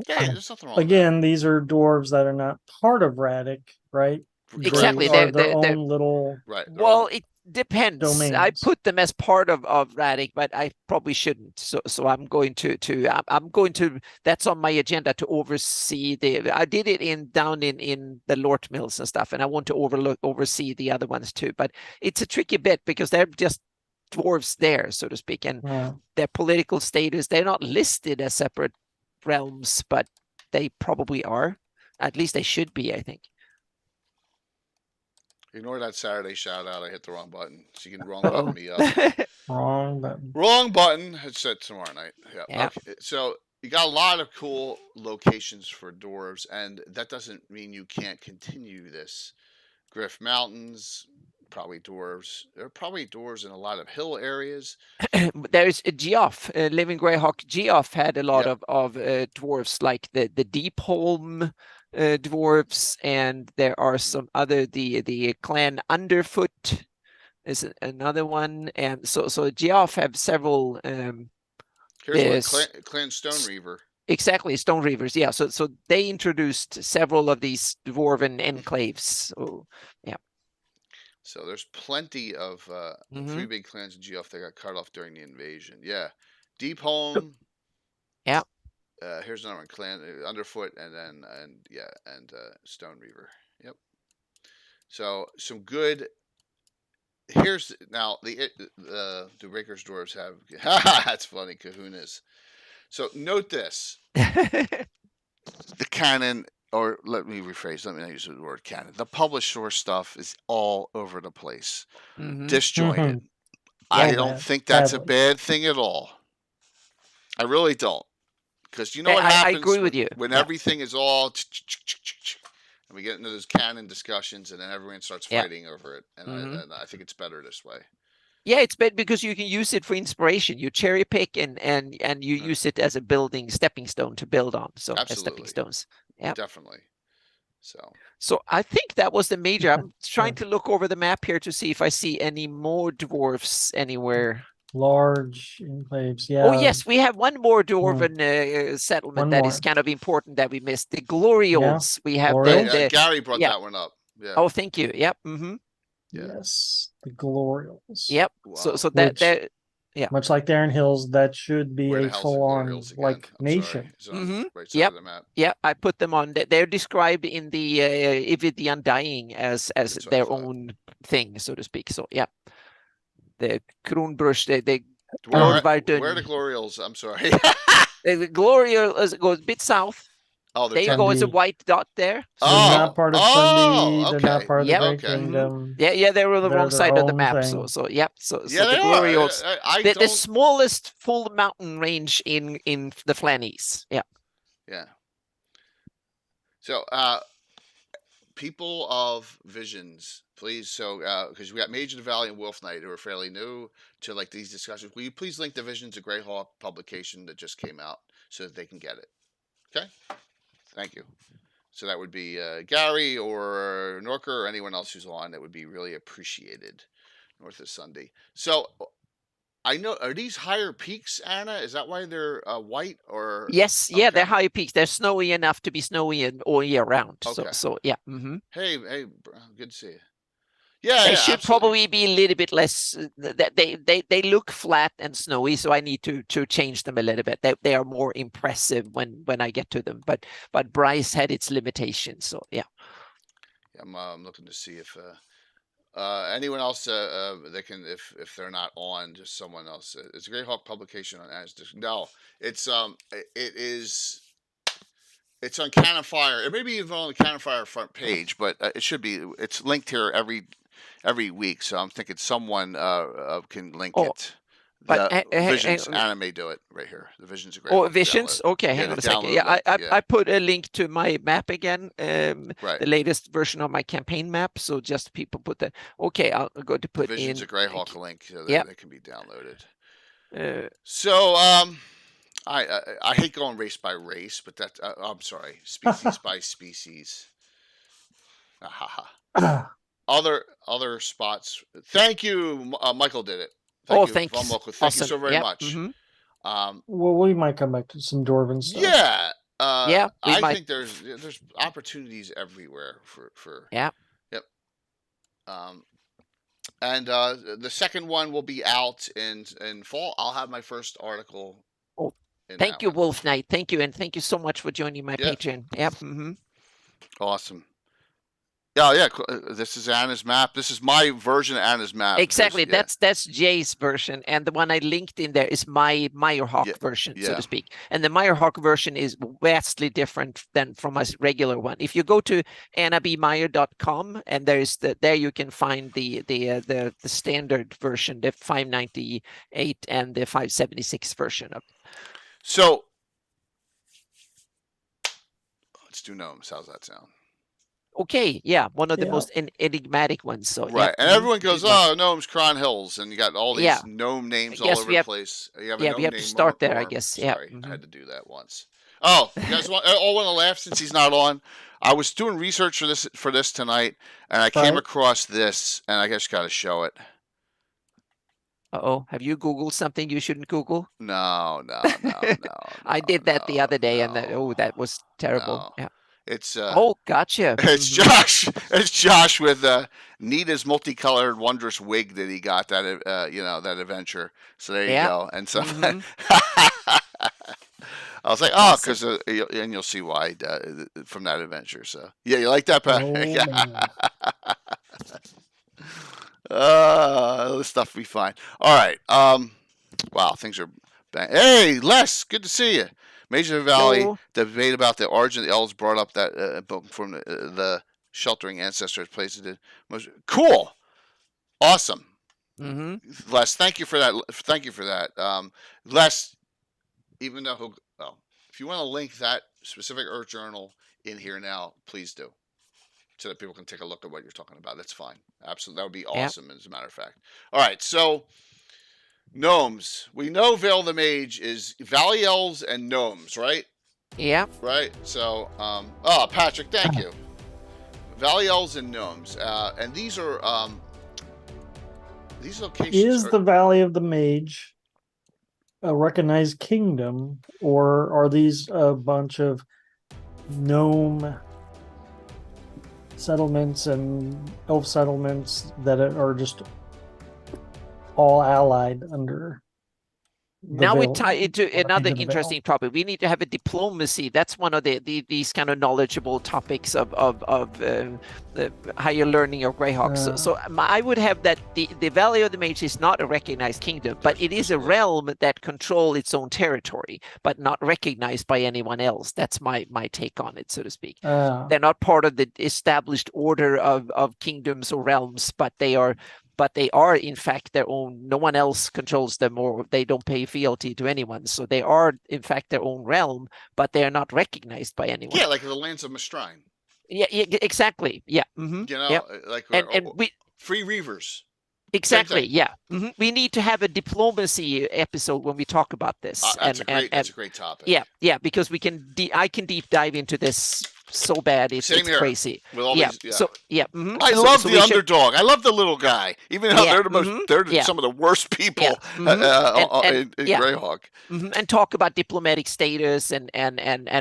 Yeah, there's nothing wrong Again, with that. These are dwarves that are not part of Radix, right? Exactly. They're their own little. Right. Well, it depends. Domains. I put them as part of Radix, but I probably shouldn't. So I'm going to that's on my agenda to oversee I did it down in the Lort Mills and stuff, and I want to oversee the other ones too. But it's a tricky bit because they're just dwarves there, so to speak, and their political status, they're not listed as separate realms, but they probably are. At least they should be, I think. Ignore that Saturday shout out. I hit the wrong button. So you can wrong button me up. Wrong button. Wrong button. It's set tomorrow night. Yeah. Okay. So you got a lot of cool locations for dwarves, and that doesn't mean you can't continue this. Griff Mountains, probably dwarves. There are probably dwarves in a lot of hill areas. There's Geoff, Living Greyhawk. Geoff had a lot of dwarves, like the Deepholm dwarves, and there are some other the clan Underfoot is another one, and so Geoff have several. Here's one, clan Stone Reaver. Exactly, Stone Reavers. Yeah, so they introduced several of these dwarven enclaves. So yeah. So there's plenty of three big clans in Geoff that got cut off during the invasion. Yeah, Deepholm. Yeah. Here's another one, clan Underfoot, and Stone Reaver. Yep. So some good. Here's now the Rakers dwarves have. That's funny, kahunas. So note this. The canon, or let me rephrase. Let me not use the word canon. The published source stuff is all over the place, disjointed. I don't think that's a bad thing at all. I really don't. Because you know what happens. I agree with you. When everything is all, and we get into those canon discussions, and then everyone starts fighting over it. And I think it's better this way. Yeah, it's better because you can use it for inspiration. You cherry pick and you use it as a stepping stone to build on. So as stepping stones. Yeah, definitely. So I think that was the major. I'm trying to look over the map here to see if I see any more dwarfs anywhere. Large enclaves, yeah. Oh yes, we have one more dwarven settlement that is kind of important that we missed. The Glorioles. We have Gary brought that one up. Yeah. Oh, thank you. Yep. Yes, the Glorioles. Yep. Wow. So that much like Darren Hills, that should be a full-on nation. Yep. Yeah, I put them on. They're described in the Ivid the Undying as their own thing, so to speak. So yeah. The Kronbrush, where are the Glorioles? I'm sorry. The Glorioles goes a bit south. Oh, There you go. It's a Sunday. white dot there. They're Oh, not part of Sunday. They're not okay. part of the Yep. Great Okay. Kingdom. Yeah, they're on the They're wrong their side of the own map. thing. So yep. So Yeah, the they glory are. holes, the smallest full mountain range in the Flannies. Yeah. Yeah. So, people of Visions, please. So, because we got Mage of the Valley and Wolf Knight who are fairly new to like these discussions, will you please link the Visions of Greyhawk publication that just came out so that they can get it? Okay. Thank you. So that would be Gary or Norker or anyone else who's on. That would be really appreciated. North of Sunday. So I know, are these higher peaks, Anna? Is that why they're white or? Yes. Yeah. Okay. They're high peaks. They're snowy enough to be snowy all year round. Okay. So yeah. Mm-hmm. Hey, good to see you. Yeah, They yeah, should absolutely. probably be a little bit less. They look flat and snowy, so I need to change them a little bit. They are more impressive when I get to them. But Bryce had its limitations. So yeah. I'm looking to see if anyone else they can, if they're not on, just someone else. It's a Greyhawk publication on Asda. No, it's it is. It's on Cannon Fire. It may be even on the Cannon Fire front page, but it should be. It's linked here every week. So I'm thinking someone can link it. But The Visions, Anna may do it right here. The Visions are great. Oh, Visions. Okay, hang on a second. Yeah, I put a link to my map again. Right. The latest version of my campaign map. So just people put that. Okay, I'll go to put Visions in of Greyhawk link so that they can be downloaded. So I hate going race by race, but that I'm sorry, species by species. Other spots. Thank you, Michael did it. Thanks. Thank you so very much. Well, we might come back to some Dwarven stuff. Yeah. I think there's opportunities everywhere for. Yeah. Yep. And the second one will be out in fall. I'll have my first article. Oh, thank you, Wolf Knight. Thank you, and thank you so much for joining my Patreon. Yep. Mm-hmm. Awesome. Yeah. This is Anna's map. This is my version of Anna's map. Exactly. That's Jay's version, and the one I linked in there is my Meyerhawk version, so to speak. And the Meyerhawk version is vastly different than from a regular one. If you go to annabmeyer.com, and there you can find the standard version, the 598 and the 576 version of. So let's do gnomes. How's that sound? Okay, yeah, one of the most enigmatic ones. So right, and everyone goes, "Oh, gnomes, Cron Hills," and you got all these gnome names all over the place. We have to start there, I guess. Sorry, I had to do that once. Oh, you guys all want to laugh since he's not on? I was doing research for this tonight, and I came across this, and I just got to show it. Uh-oh, have you Googled something you shouldn't Google? No. I did that the other day, and that was terrible. Yeah. It's gotcha. It's Josh. It's Josh with Nita's multicolored wondrous wig that he got that that adventure. So there you go. And so I was like, because and you'll see why from that adventure. So yeah, you like that, Pat? This stuff will be fine. All right. Wow, things are bang. Hey, Les, good to see you. Major Valley, the debate about the origin of the elves brought up that from the sheltering ancestors places. Cool, awesome. Mm-hmm. Les, thank you for that. Les, even though if you want to link that specific Earth Journal in here now, please do, so that people can take a look at what you're talking about. That's fine. Absolutely, that would be awesome. As a matter of fact. All right, so. Gnomes. We know Vale the Mage is Valley Elves and Gnomes, right? Yeah. Right? So, Patrick, thank you. Valley Elves and Gnomes. And these are, these locations. Is the Valley of the Mage a recognized kingdom, or are these a bunch of gnome settlements and elf settlements that are just all allied under Now we tie it to the another Veil. interesting topic. We need to have a diplomacy. That's one of these kind of knowledgeable topics of how you're learning your Greyhawk. So I would have that the Valley of the Mage is not a recognized kingdom, but it is a realm that control its own territory, but not recognized by anyone else. That's my take on it, so to speak. They're not part of the established order of kingdoms or realms, but they are in fact their own. No one else controls them, or they don't pay fealty to anyone. So they are in fact their own realm, but they are not recognized by anyone. Yeah, like the lands of Mistrine. Yeah, exactly. Yeah. Mm-hmm. You know, yep. like and we free Reavers. Exactly. Yeah. Mm-hmm. We need to have a diplomacy episode when we talk about this. That's a great topic. Yeah, because I can deep dive into this so bad it's crazy. With all these, So mm-hmm. I love the underdog. I love the little guy, even though they're the most they're some of the worst people in Greyhawk. Mm-hmm. And talk about diplomatic status and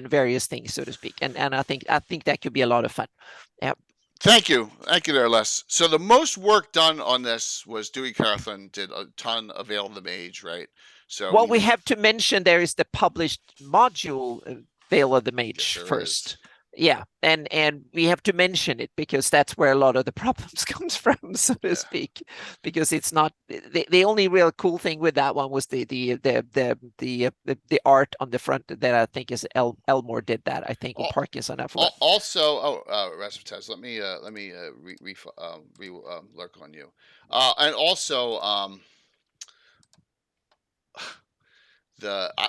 various things, so to speak. And I think that could be a lot of fun. Yeah. Thank you there, Les. So the most work done on this was Dewey Carthan did a ton of Veil of the Mage, right? So we have to mention there is the published module Veil of the Mage first. Yeah, and we have to mention it because that's where a lot of the problems comes from, so to speak. Because it's not the only real cool thing with that one was the art on the front that I think is Elmore did that. I think or Parkinson. Also, Rasputin, let me lurk on you, and also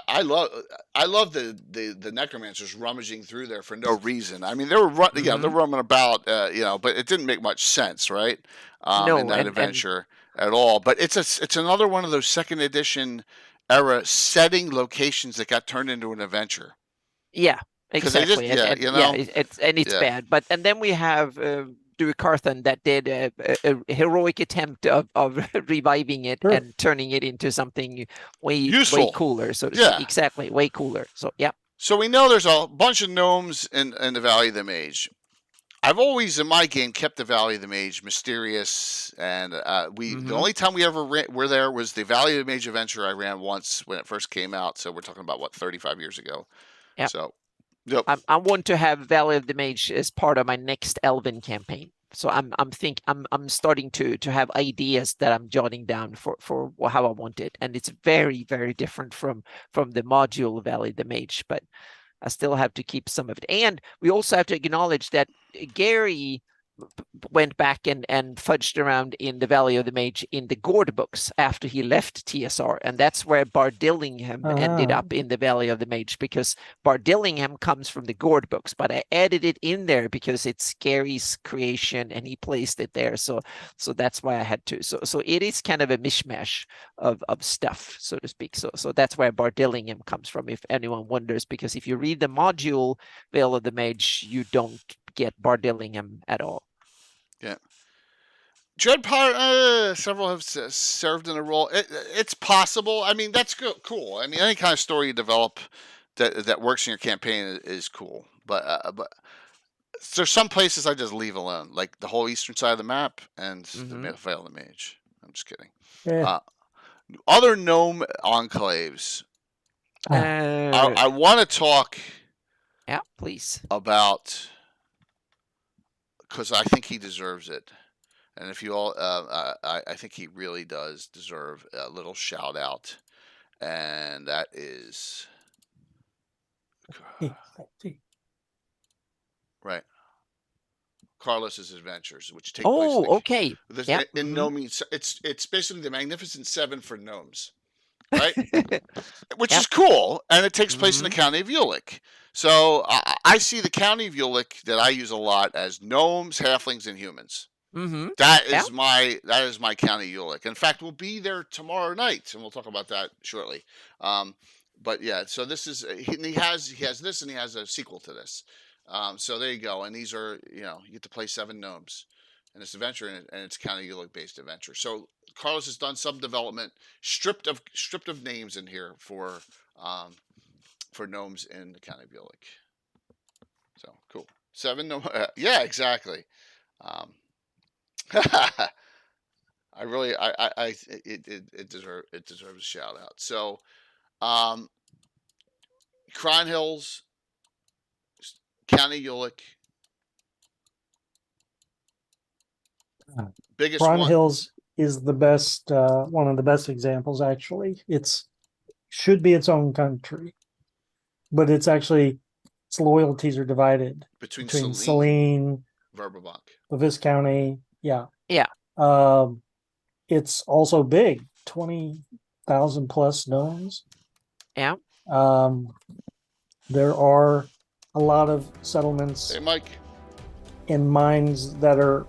I love the necromancers rummaging through there for no reason. I mean, they were they're roaming about, but it didn't make much sense, right? In that adventure at all. But it's another one of those second edition era setting locations that got turned into an adventure. Yeah, exactly. It's bad. But then we have Dewey Carthan that did a heroic attempt of reviving it and turning it into something way cooler. So exactly, way cooler. So yeah. So we know there's a bunch of gnomes in the Valley of the Mage. I've always in my game kept the Valley of the Mage mysterious, and the only time we ever were there was the Valley of the Mage adventure I ran once when it first came out. So we're talking about 35 years ago. Yeah. So. Yep. I want to have Valley of the Mage as part of my next Elven campaign. So I'm starting to have ideas that I'm jotting down for how I want it, and it's very, very different from the module Valley of the Mage, but I still have to keep some of it. And we also have to acknowledge that Gary went back and fudged around in the Valley of the Mage in the Gord books after he left TSR, and that's where Bardillingham ended up in the Valley of the Mage, because Bardillingham comes from the Gord books, but I added it in there because it's Gary's creation and he placed it there, so that's why I had to. So it is kind of a mishmash of stuff, so to speak. So that's where Bardillingham comes from, if anyone wonders, because if you read the module Vale of the Mage, you don't get Bardillingham at all. Yeah. Dreadpire, several have served in a role. It's possible. I mean, that's cool. I mean, any kind of story you develop that works in your campaign is cool. But there's some places I just leave alone, like the whole eastern side of the map and the Vale of the Mage. I'm just kidding. Yeah. Other gnome enclaves. I want to talk. Yeah, please. About. Because I think he deserves it, and if you all, I think he really does deserve a little shout out, and that is right. Carlos's Adventures, which take place. In gnomes, it's basically the Magnificent Seven for gnomes, right? Which is cool, and it takes place in the county of Ulick. So I see the county of Ulick that I use a lot as gnomes, halflings, and humans. That is my county of Ulick. In fact, we'll be there tomorrow night, and we'll talk about that shortly. But yeah, so this is he has this, and he has a sequel to this. So there you go, and these are you get to play 7 gnomes in this adventure, and it's county of Ulick based adventure. So Carlos has done some development, stripped of names in here for gnomes in the county of Ulick. So cool. 7 gnomes. Yeah, exactly. It deserves a shout out. So Um, Crown Hills, County Ulick, biggest Ron one Hills is the best, one of the best examples. Actually, it's should be its own country, but it's actually its loyalties are divided between between Saline, Saline, Verbank. Levis County. Yeah. Yeah. It's also big, 20,000 plus gnomes. Yeah. There are a lot of settlements Hey, Mike. and mines that are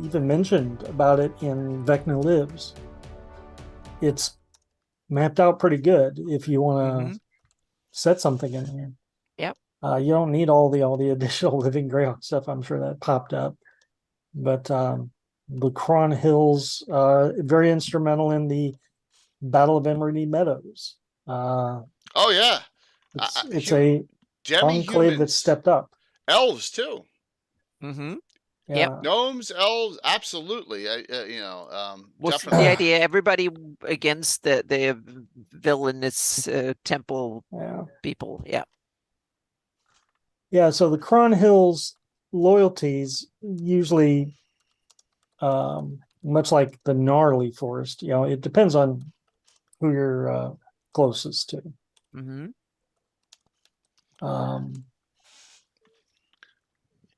even mentioned about it in Vecna Lives. It's mapped out pretty good if you want to set something in here. Yep. You don't need all the additional living Greyhawk stuff. I'm sure that popped up, but the Cron Hills very instrumental in the Battle of Emerald Meadows. Oh yeah, It's a enclave that Demi-Humans, stepped up. elves too. Mm-hmm. Yeah. Yep. Gnomes, elves, absolutely. What's definitely. the idea? Everybody against the villainous temple Yeah. people. Yeah. Yeah. So the Cron Hills loyalties usually, much like the gnarly forest, it depends on who you're closest to. Mm-hmm.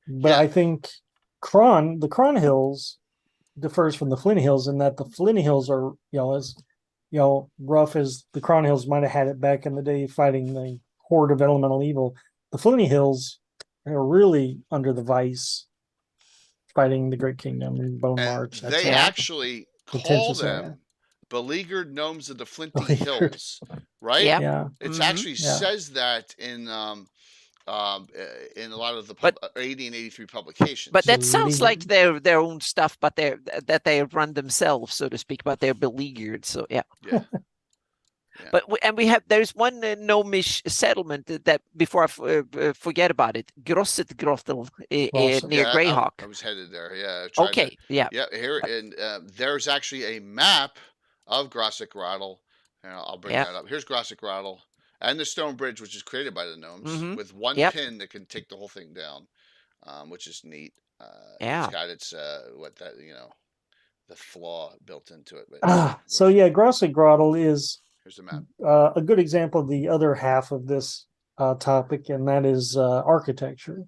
But Yeah. I think the Cron Hills differs from the Flinty Hills in that the Flinty Hills are, as rough as the Cron Hills might have had it back in the day fighting the horde of elemental evil. The Flinty Hills are really under the vice fighting the Great Kingdom and Bone And March. they actually call them area. beleaguered gnomes of the Flinty Hills, right? Yeah. Yeah. It actually Yeah. says that in a lot of the But- 80 and 83 publications. But that sounds like their own stuff, but that they run themselves, so to speak. But they're beleaguered. So yeah. Yeah. But there's one gnomish settlement that before I forget about it, Grosset Grottel near Greyhawk. I was headed there. Yeah. Okay. Yeah. Yeah. Here and there's actually a map of Grosset. I'll bring that up. Here's Grosset and the stone bridge, which is created by the gnomes, with one pin that can take the whole thing down, which is neat. It's got its the flaw built into it. But, so yeah, Grosset Grottel is here's the map. A good example of the other half of this topic, and that is architecture.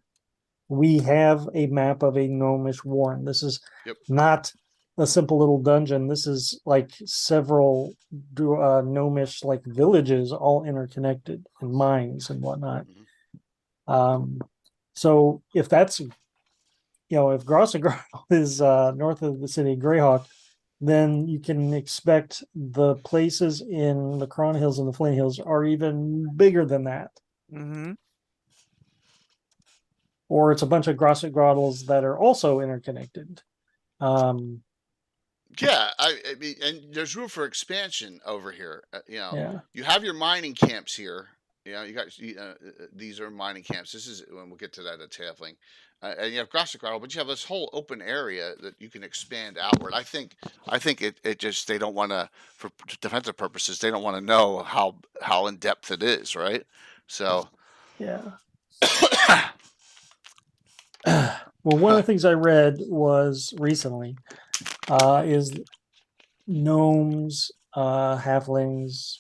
We have a map of a gnomish warren. This is not a simple little dungeon. This is like several gnomish like villages all interconnected and mines and whatnot. So if that's if Grosset Grottel is north of the city of Greyhawk, then you can expect the places in the Cron Hills and the Flint Hills are even bigger than that. Or it's a bunch of Grosset Grottles that are also interconnected. Yeah, I mean, and there's room for expansion over here. You have your mining camps here. You got these are mining camps. This is when we'll get to that at Taffling. And you have Grosset Grottle, but you have this whole open area that you can expand outward. I think it just they don't want to, for defensive purposes, they don't want to know how in depth it is, right? So yeah. Well, one of the things I read was recently is gnomes, halflings,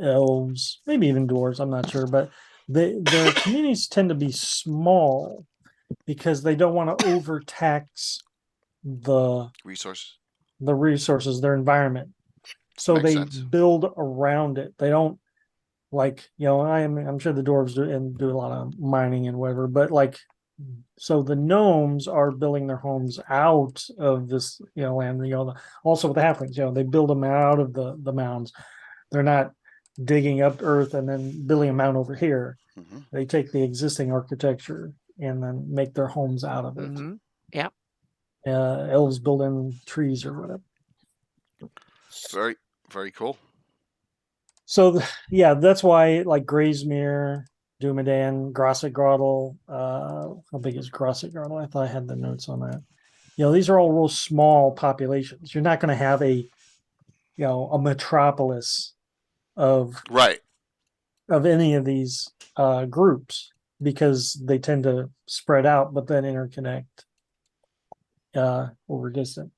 elves, maybe even dwarves. I'm not sure, but their communities tend to be small because they don't want to overtax the resources, their environment. So Makes they sense. build around it. They don't I'm sure the dwarves do a lot of mining and whatever, but so the gnomes are building their homes out of this land. Also with the halflings, they build them out of the mounds. They're not digging up earth and then building a mound over here. They take the existing architecture and then make their homes out of it. Yeah. Elves build in trees or whatever. Very, very cool. So that's why like Graysmere, Dumadan, Grosset Grottle. How big is Grosset Grottle? I thought I had the notes on that. These are all real small populations. You're not going to have a metropolis of Right. any of these groups because they tend to spread out but then interconnect over distance.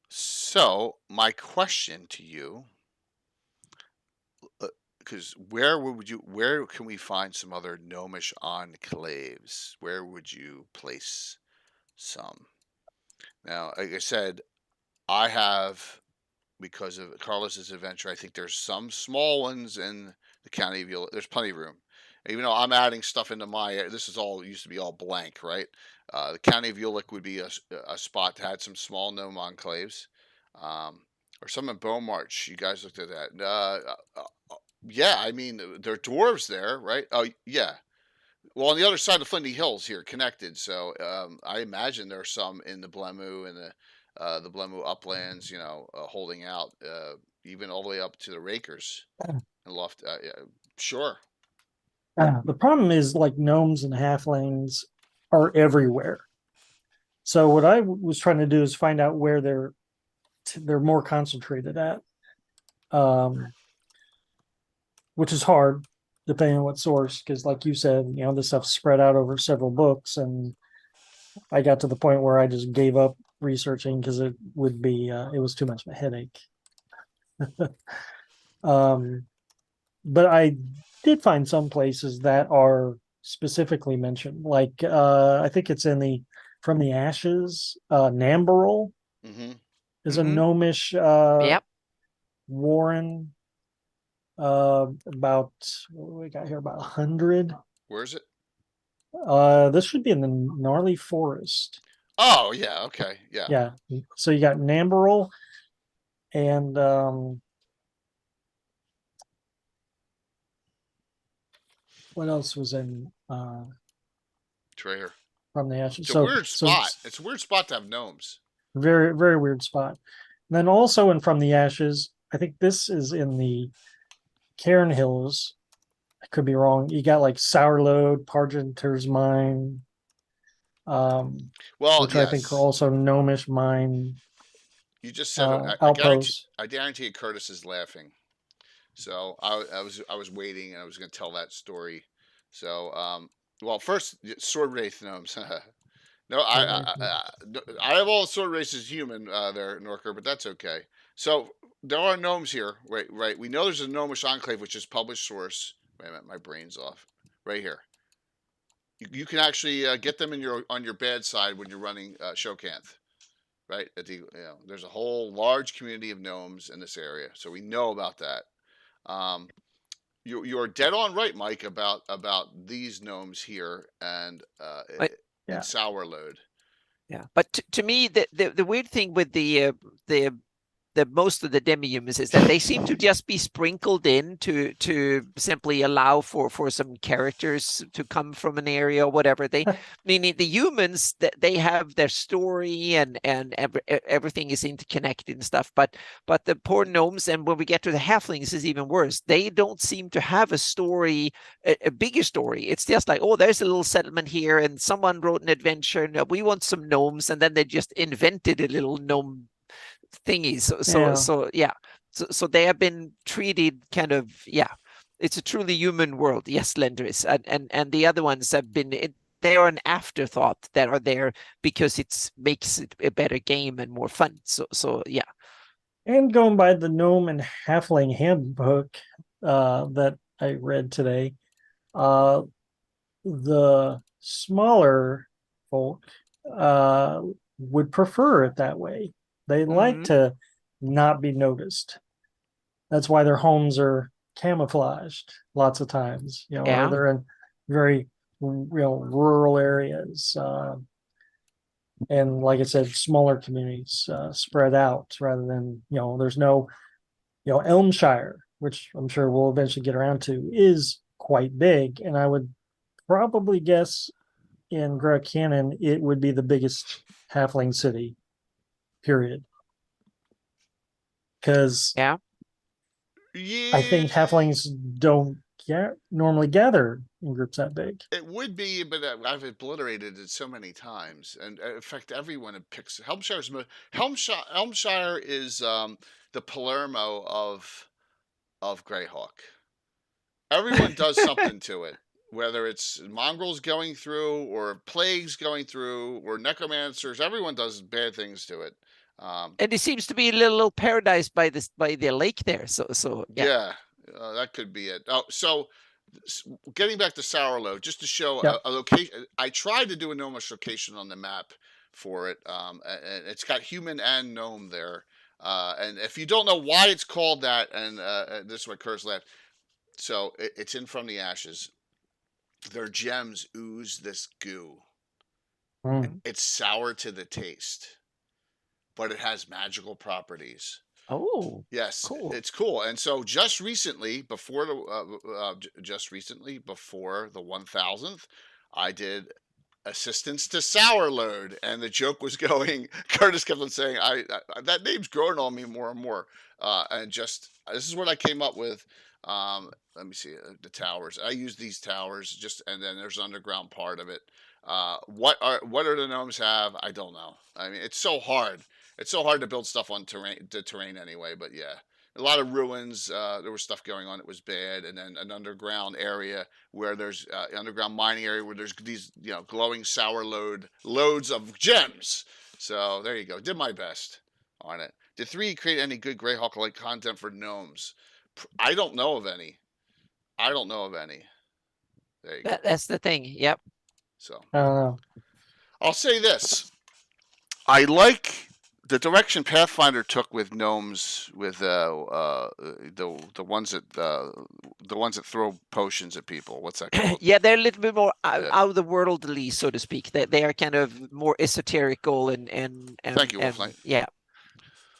So my question to you, because where can we find some other gnomish enclaves? Where would you place some? Now, like I said, I have, because of Carlos's adventure, I think there's some small ones in the county of Ely. There's plenty of room. Even though I'm adding stuff into my area, this is all used to be all blank, right? The county of Ulick would be a spot that had some small gnome enclaves, um, or some in Beaumarch. You guys looked at that. Yeah, I mean there are dwarves there, right? Oh yeah. Well, on the other side of Flinty Hills here, connected. So I imagine there are some in the Blemu and the Blemu uplands, holding out, even all the way up to the Rakers and Loft. Yeah, sure. The problem is like gnomes and halflings are everywhere. So what I was trying to do is find out where they're more concentrated at, which is hard depending on what source. Because, like you said, this stuff's spread out over several books, and I got to the point where I just gave up researching because it was too much of a headache. But I did find some places that are specifically mentioned, like I think it's in the From the Ashes. Nambarol Mm-hmm. is a gnomish Yep. warren. About what do we got here? About 100. Where is it? This should be in the Gnarly Forest. Oh yeah, okay, yeah. Yeah. So you got Nambarol and what else was in It's right here. From the Ashes? It's a So weird spot. It's a weird spot to have gnomes. very, very weird spot. And then also in From the Ashes, I think this is in the Cairn Hills. I could be wrong. You got like Sourload, Pargenter's Mine, Well, which I think are yes. also gnomish mine You just said it. I guarantee. outposts. I guarantee Curtis is laughing. So I was waiting, and I was going to tell that story. So well, first sword wraith gnomes. No, I have all the sword races human there, Norker, but that's okay. So there are gnomes here, right? Right. We know there's a gnomish enclave, which is published source. Wait a minute, my brain's off. Right here. You can actually get them on your bad side when you're running Shokanth. Right. There's a whole large community of gnomes in this area, so we know about that. Um, you're dead on right, Mike, about these gnomes here and in Sourload. Yeah, but to me, the weird thing with the most of the Demi-Humans is that they seem to just be sprinkled in to simply allow for some characters to come from an area or whatever. Meaning the humans, that they have their story and everything is interconnected and stuff. But the poor gnomes, and when we get to the halflings, is even worse. They don't seem to have a story, a bigger story. It's just like, oh, there's a little settlement here, and someone wrote an adventure. And we want some gnomes, and then they just invented a little gnome thingies. So they have been treated kind of, it's a truly human world. Yes, Lendris, and the other ones have been, they are an afterthought that are there because it makes it a better game and more fun. So yeah. And going by the Gnome and Halfling handbook that I read today, the smaller folk would prefer it that way. They like to not be noticed. That's why their homes are camouflaged lots of times, or they're in very rural areas. And like I said, smaller communities spread out rather than, there's no, Elmshire, which I'm sure we'll eventually get around to, is quite big. And I would probably guess in Greg Cannon, it would be the biggest halfling city, period. Because yeah, I think halflings don't normally gather in groups that big. It would be, but I've obliterated it so many times, and in fact, everyone picks Helmshire is the Palermo of of Greyhawk. Everyone does something to it, whether it's mongrels going through, or plagues going through, or necromancers. Everyone does bad things to it. And it seems to be a little paradise by the lake there. So yeah, that could be it. Oh, so getting back to Sourload, just to show Yeah. a location. I tried to do a gnomish location on the map for it, and it's got human and gnome there. And if you don't know why it's called that, and this is what Kurt's left. So it's in From the Ashes. Their gems ooze this goo. It's sour to the taste, but it has magical properties. Oh, yes, cool. It's cool. And so just recently, before the 1000th, I did assistance to Sourload, and the joke was going. Curtis kept on saying, "I that name's growing on me more and more." And just this is what I came up with. Let me see the towers. I use these towers just, and then there's an underground part of it. What are the gnomes have? I don't know. I mean, it's so hard. It's so hard to build stuff on terrain anyway. But yeah, a lot of ruins. There was stuff going on. It was bad, and then an underground area where there's underground mining area where there's these glowing loads of gems. So there you go. Did my best on it. Did 3 create any good Greyhawk-like content for gnomes? I don't know of any. There you go. That's the thing. Yep. So I don't know. I'll say this: I like the direction Pathfinder took with gnomes, with the ones that throw potions at people. What's that called? Yeah, they're a little bit more out of the worldly, so to speak. They are kind of more esoterical and Thank you, Wolflight. Yeah.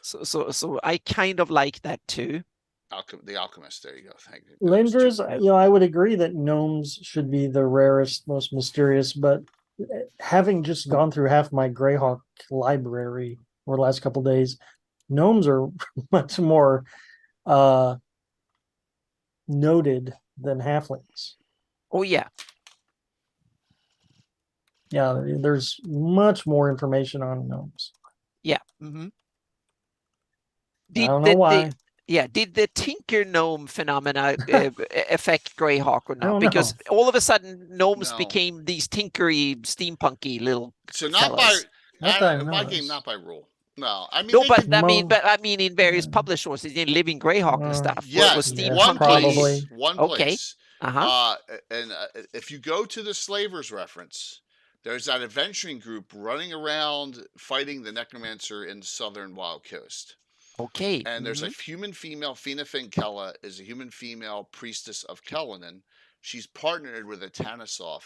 So I kind of like that too. The Alchemist. There you go. Thank you. Linders, I would agree that gnomes should be the rarest, most mysterious, but having just gone through half my Greyhawk library over the last couple of days, gnomes are much more noted than halflings. Oh yeah. Yeah, there's much more information on gnomes. Yeah. Mm-hmm. I don't know why. Did the Tinker Gnome phenomena affect Greyhawk or not? Because all of a sudden gnomes became these tinkery, steampunky little fellas. My game, not by rule. No, I mean, I mean, in various publishers, in Living Greyhawk and stuff. Yes, one place. And if you go to the Slavers reference, there's that adventuring group running around fighting the necromancer in the southern Wild Coast. Okay. And there's a human female, Fina Finkella is a human female priestess of Kellinan. She's partnered with a Tanisov,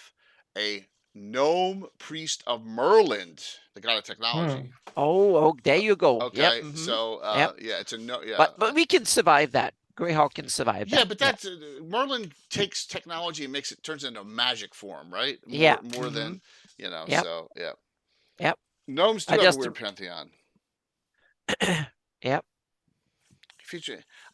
a gnome priest of Merland, the god of technology. Oh, there you go. Okay, so it's a no. Yeah, but we can survive that. Greyhawk can survive that. Yeah, but that's Merlin takes technology and turns it into a magic form, right? More than So yeah. Yep. Gnomes do have a weird pantheon. Yep.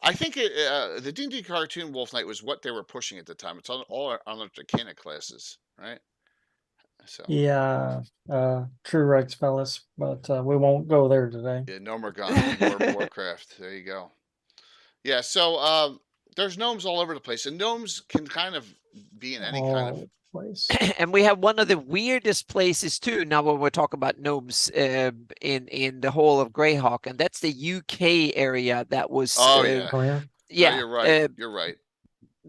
I think the D&D cartoon Wolf Knight was what they were pushing at the time. It's all on the Arcana classes, right? So yeah, true rights, fellas, but we won't go there today. Yeah, no more guns, more Warcraft. There you go. Yeah, so there's gnomes all over the place, and gnomes can kind of be in any kind of place. And we have one of the weirdest places too. Now, when we're talking about gnomes in the whole of Greyhawk, and that's the UK area that was. Yeah. Yeah. Yeah, you're right. You're right.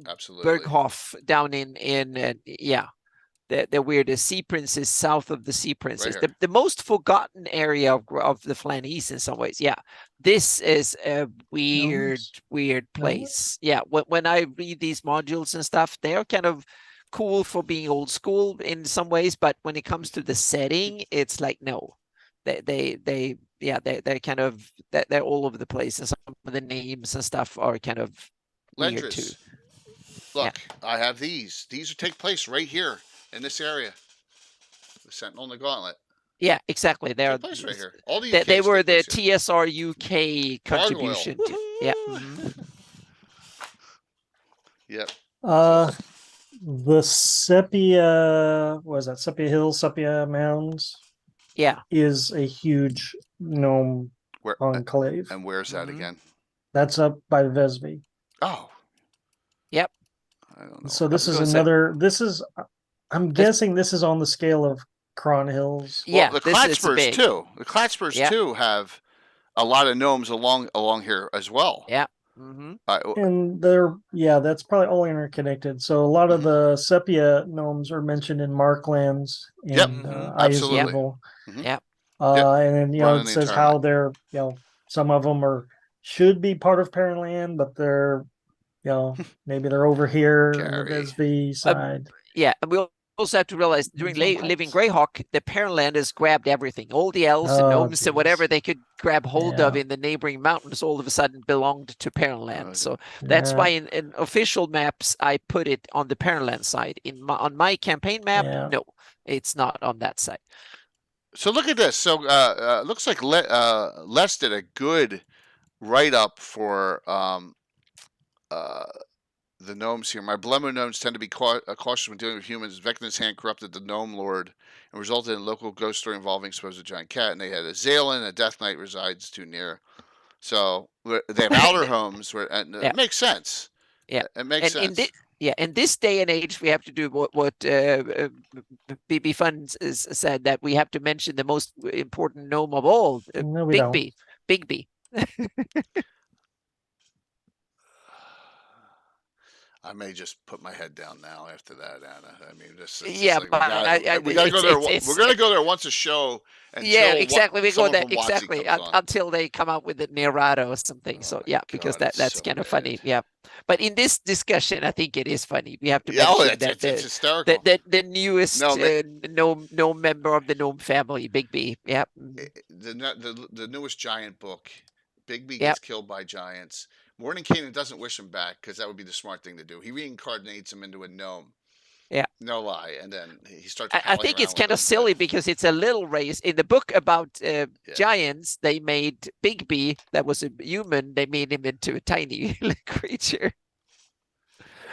Absolutely. Berghoff down in the weirdest Sea Princess south of the Sea Princess, Right the most forgotten area of the Flan East in some ways. Yeah, this is a weird place. Yeah, when I read these modules and stuff, they are kind of cool for being old school in some ways, but when it comes to the setting, it's like no, they're kind of they're all over the place, and some of the names and stuff are kind of weird too. Look, I have these. These take place right here in this area. The Sentinel and the Gauntlet. Yeah, exactly. They're place right here. All the they were the TSR UK contribution. Yeah. Yep. The Sepia, Sepia Hills, Sepia Mounds? Yeah. Is a huge gnome enclave. And where's that again? That's up by Vesby. Oh, Yep. I don't know. So this is Because, another. This is. I'm guessing this is on the scale of Cron Hills. Well, yeah, the this is Klatspers big. too. The Klatspers Yeah. too have a lot of gnomes along here as well. Yeah. Mm-hmm. And they're that's probably all interconnected. So a lot of the sepia gnomes are mentioned in Marklands Yep, and Mm-hmm. Eye is Yep. absolutely. Evil. Hmm. Yep. Yep, And then running it the says entire how line. they're some of them should be part of Parent Land, but they're maybe they're over here in the Gary. Visby side. Yeah. And we also have to realize during Living Greyhawk, the Parentlanders grabbed everything. All the elves and Oh, gnomes and whatever geez. they could grab hold of Yeah. in the neighboring mountains all of a sudden belonged to Parentland. So that's Yeah. why in official maps, I put it on the Parentland side. On my campaign map, Yeah. no, it's not on that side. So look at this. So looks like Les did a good write up for the gnomes here. My Blemo gnomes tend to be cautious when dealing with humans. Vecna's hand corrupted the gnome lord and resulted in a local ghost story involving supposed giant cat. And they had a Zalen, a Death Knight resides too near. So they have outer homes where, and Yeah. it makes sense. Yeah. It makes sense. In this day and age, we have to do what BB Funds said, that we have to mention the most important gnome of all, No, we don't. Bigby. I may just put my head down now after that, Anna. I mean, Yeah, like but we got to go there. it's We're going to go there once a show. yeah, exactly. We go someone there from WotC exactly comes on. until they come out with the Nerado or something. Oh So my yeah, God, because it's that's so kind of bad. funny. Yeah, but in this discussion, I think it is funny. We have to Yeah, mention that it's hysterical. the newest gnome member of the gnome family, Bigby. Yeah. The newest giant book, Bigby Yep. gets killed by giants. Mordenkainen doesn't wish him back because that would be the smart thing to do. He reincarnates him into a gnome. Yeah. No lie. And then he starts I think it's kind of silly because it's a little race. In the book about giants, they made Bigby, that was a human, they made him into a tiny creature.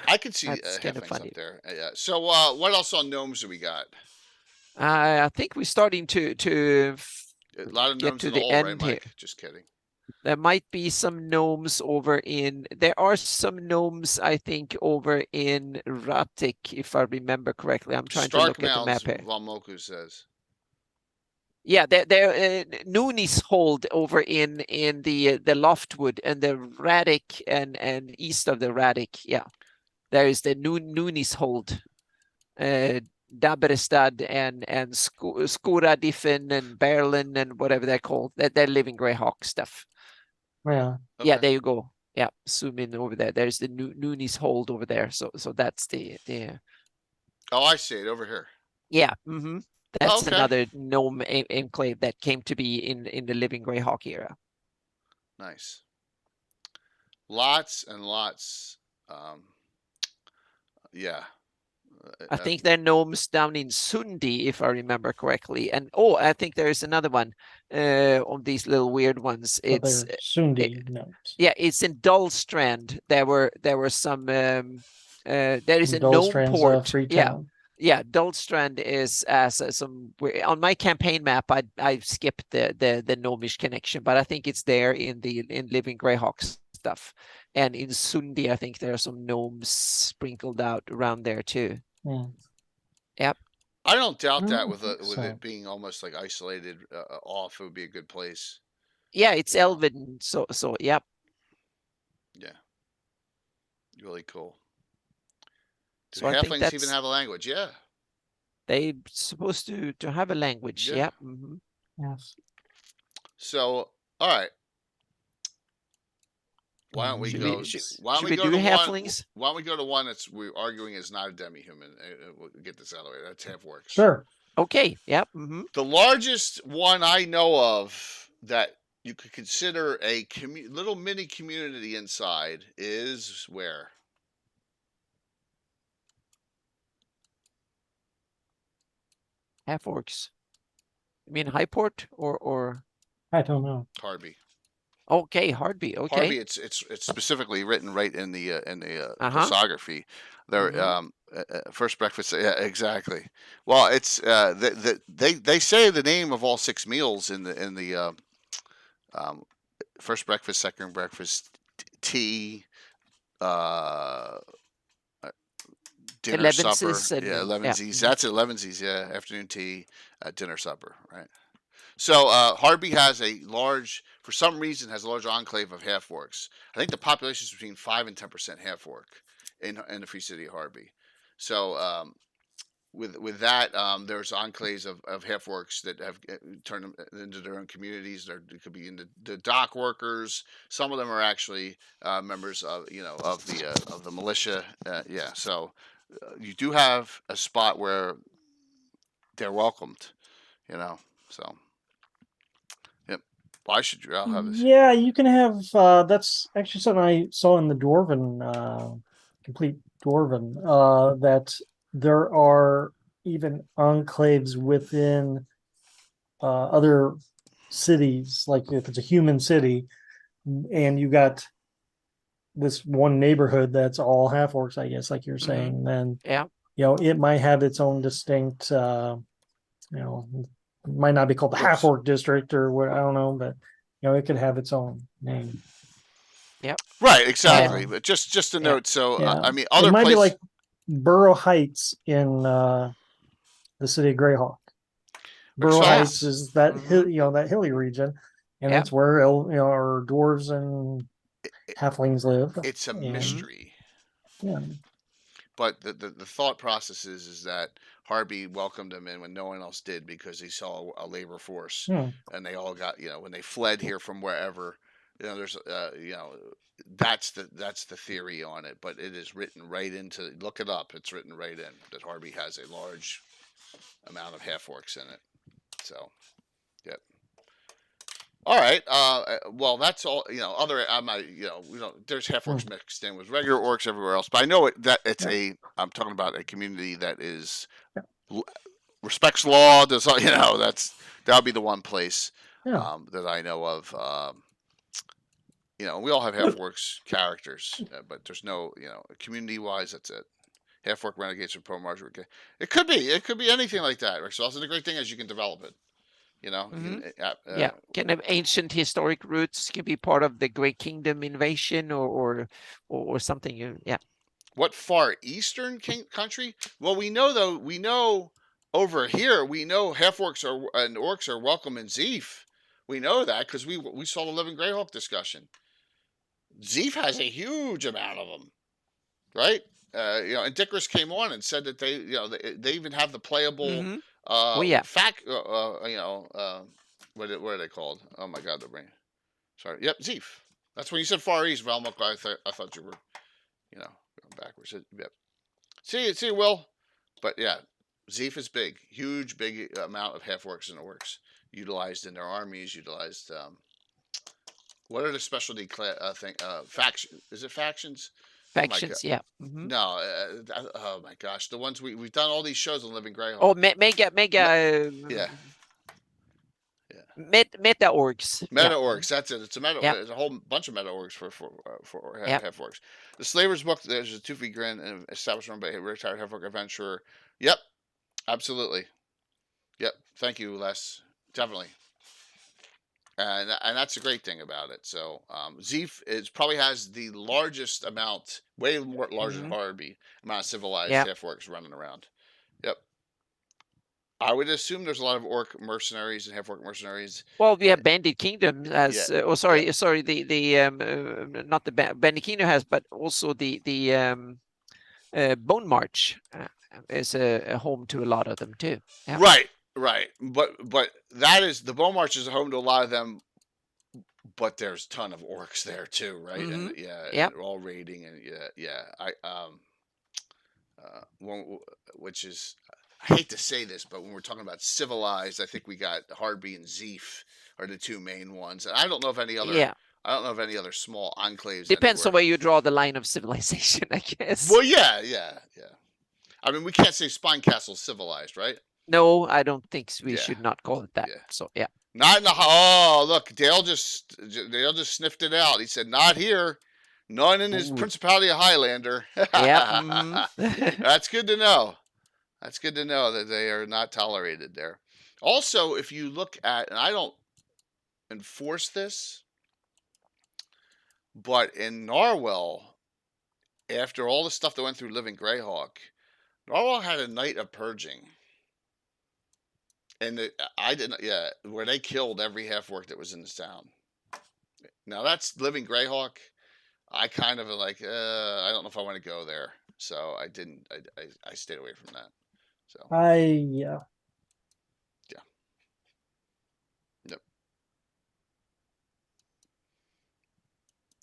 I could see That's kind of halflings funny. up there. Yeah. So what else on gnomes do we got? I think we're starting to A lot of get gnomes to in the the hole, right, end Mike? here. Just kidding. There might be some gnomes over in. There are some gnomes, I think, over in Ratik, if I remember correctly. I'm trying to look at the map here. Von Moku says. Yeah, they're Nooney's hold over in the Loftwood and the Radik and east of the Radik. Yeah, there is the Nooney's hold. Dabrestad and Skuradiffen and Berlin and whatever they're called. They're Living Greyhawk stuff. Yeah. Okay. Yeah, there you go. Yeah, zoom in over there. There's the Nooney's hold over there. So that's the. Oh, I see it over here. Yeah. Mm-hmm. That's okay. another gnome enclave that came to be in the Living Greyhawk era. Nice. Lots and lots. Yeah. I think there are gnomes down in Sundi, if I remember correctly. And I think there is another one on these little weird ones. It's Sundi gnomes. Yeah, it's in Dullstrand. There were some. There is a gnome port. Yeah, Dullstrand is some. On my campaign map, I skipped the gnomish connection, but I think it's there in Living Greyhawk stuff. And in Sundi, I think there are some gnomes sprinkled out around there too. Yep. I don't doubt that with it being almost like isolated off, it would be a good place. Yeah, it's Elven, so yep. Yeah. Really cool. Do so halflings even have a language? Yeah. They're supposed to have a language. Yeah. Yep. Mm-hmm. Yes. So, all right. Why don't we go? Why don't we go to halflings? Why don't we go to one that's we're arguing is not a demi-human? We'll get this out of the way. That's half works. Sure. Okay. Yep. Mm-hmm. The largest one I know of that you could consider a little mini community inside is where? Half orcs. You mean Highport or? I don't know. Harby. Okay, Hardby. Okay. Harby, it's specifically written right in the discography. There, first breakfast. Yeah, exactly. Well, it's they say the name of all 6 meals in the first breakfast, second breakfast, tea, uh, dinner, supper. Elevenses and Yeah, yeah. 11Zs. That's it, 11Zs. Yeah, afternoon tea, dinner, supper. Right. So Harby has a large, for some reason, has a large enclave of half orcs. I think the population is between 5 and 10% half orc in the free city of Harby. So with that, there's enclaves of half orcs that have turned them into their own communities. It could be in the dock workers. Some of them are actually members of of the militia. Yeah, so you do have a spot where they're welcomed. You know, so yep. Well, I'll have this. Yeah, you can have that's actually something I saw in the Dwarven complete Dwarven that there are even enclaves within other cities, like if it's a human city and you got this one neighborhood that's all half orcs, I guess, like you're saying, then Yeah. it might have its own distinct it might not be called the half orc district or what, I don't know, but it could have its own name. Yep. Right, exactly. But just a note. So Yeah. I mean, It other might be places like Borough Heights in the city of Greyhawk. Borough Heights is that that hilly region, and it's where our dwarves and halflings live. It's a And, mystery. yeah. But the thought process is that Harby welcomed them in when no one else did because he saw a labor force, and they all got when they fled here from wherever. There's that's the theory on it, but it is written right into, look it up. It's written right in that Harby has a large amount of half orcs in it. So, yep. All right. Well, that's all. Other we don't. There's half orcs mixed in with regular orcs everywhere else, but I know it's a. I'm talking about a community that is respects law. Does that'll be the one place that I know of. We all have half orcs characters, but there's no community wise. That's it. Half orc renegades from pro martial. It could be anything like that. So also the great thing is you can develop it. Kind of ancient historic roots can be part of the Great Kingdom invasion or something. What far eastern country? Well, we know over here, we know half orcs and orcs are welcome in Zeef. We know that because we saw the Living Greyhawk discussion. Zeef has a huge amount of them, right? And Dicker's came on and said that they even have the playable. Fact. What are they called? Oh my God, the brain. Sorry. Yep, Zeef. That's when you said Far East, Valmok. I thought you were, going backwards. Yep. See, Will. But yeah, Zeef is big, huge, big amount of half orcs and orcs utilized in their armies. Utilized. What are the specialty faction? Is it factions? Factions, No, oh my gosh, the ones we've done all these shows on Living Greyhawk. Oh, mega, meta orcs. Meta orcs, that's it. It's a meta. There's a whole bunch of meta orcs for half orcs. The Slaver's Book. There's a Toothy Grin, and establishment by a retired half orc adventurer. Yep, absolutely. Yep, thank you, Les. Definitely. And that's a great thing about it. So Zeef probably has the largest amount, way more larger than Harby, amount of civilized half orcs running around. Yep. I would assume there's a lot of orc mercenaries and half orc mercenaries. Well, we have Bandit Kingdom as sorry, the not the Bandit Kingdom has, but also the Bone March is a home to a lot of them too. Yeah. Right. But that is, the Bone March is a home to a lot of them, but there's a ton of orcs there too, right? And and they're all raiding, and which is, I hate to say this, but when we're talking about civilized, I think we got Harby and Zeef are the two main ones. And I don't know if any other I don't know of any other small enclaves. Depends on where you draw the line of civilization, I guess. Well, yeah. I mean, we can't say Spine Castle's civilized, right? No, I don't think we should not call it that. Yeah. So not in the. Oh, look, Dale just sniffed it out. He said, "Not here, none in his Principality of Highlander." Yeah, that's good to know. That's good to know that they are not tolerated there. Also, if you look at, and I don't enforce this, but in Narwhal, after all the stuff that went through Living Greyhawk, Norwalk had a night of purging. And I didn't, where they killed every half orc that was in this town. Now that's Living Greyhawk. I kind of like, I don't know if I want to go there. So I didn't, I stayed away from that. So. Yeah. Yep.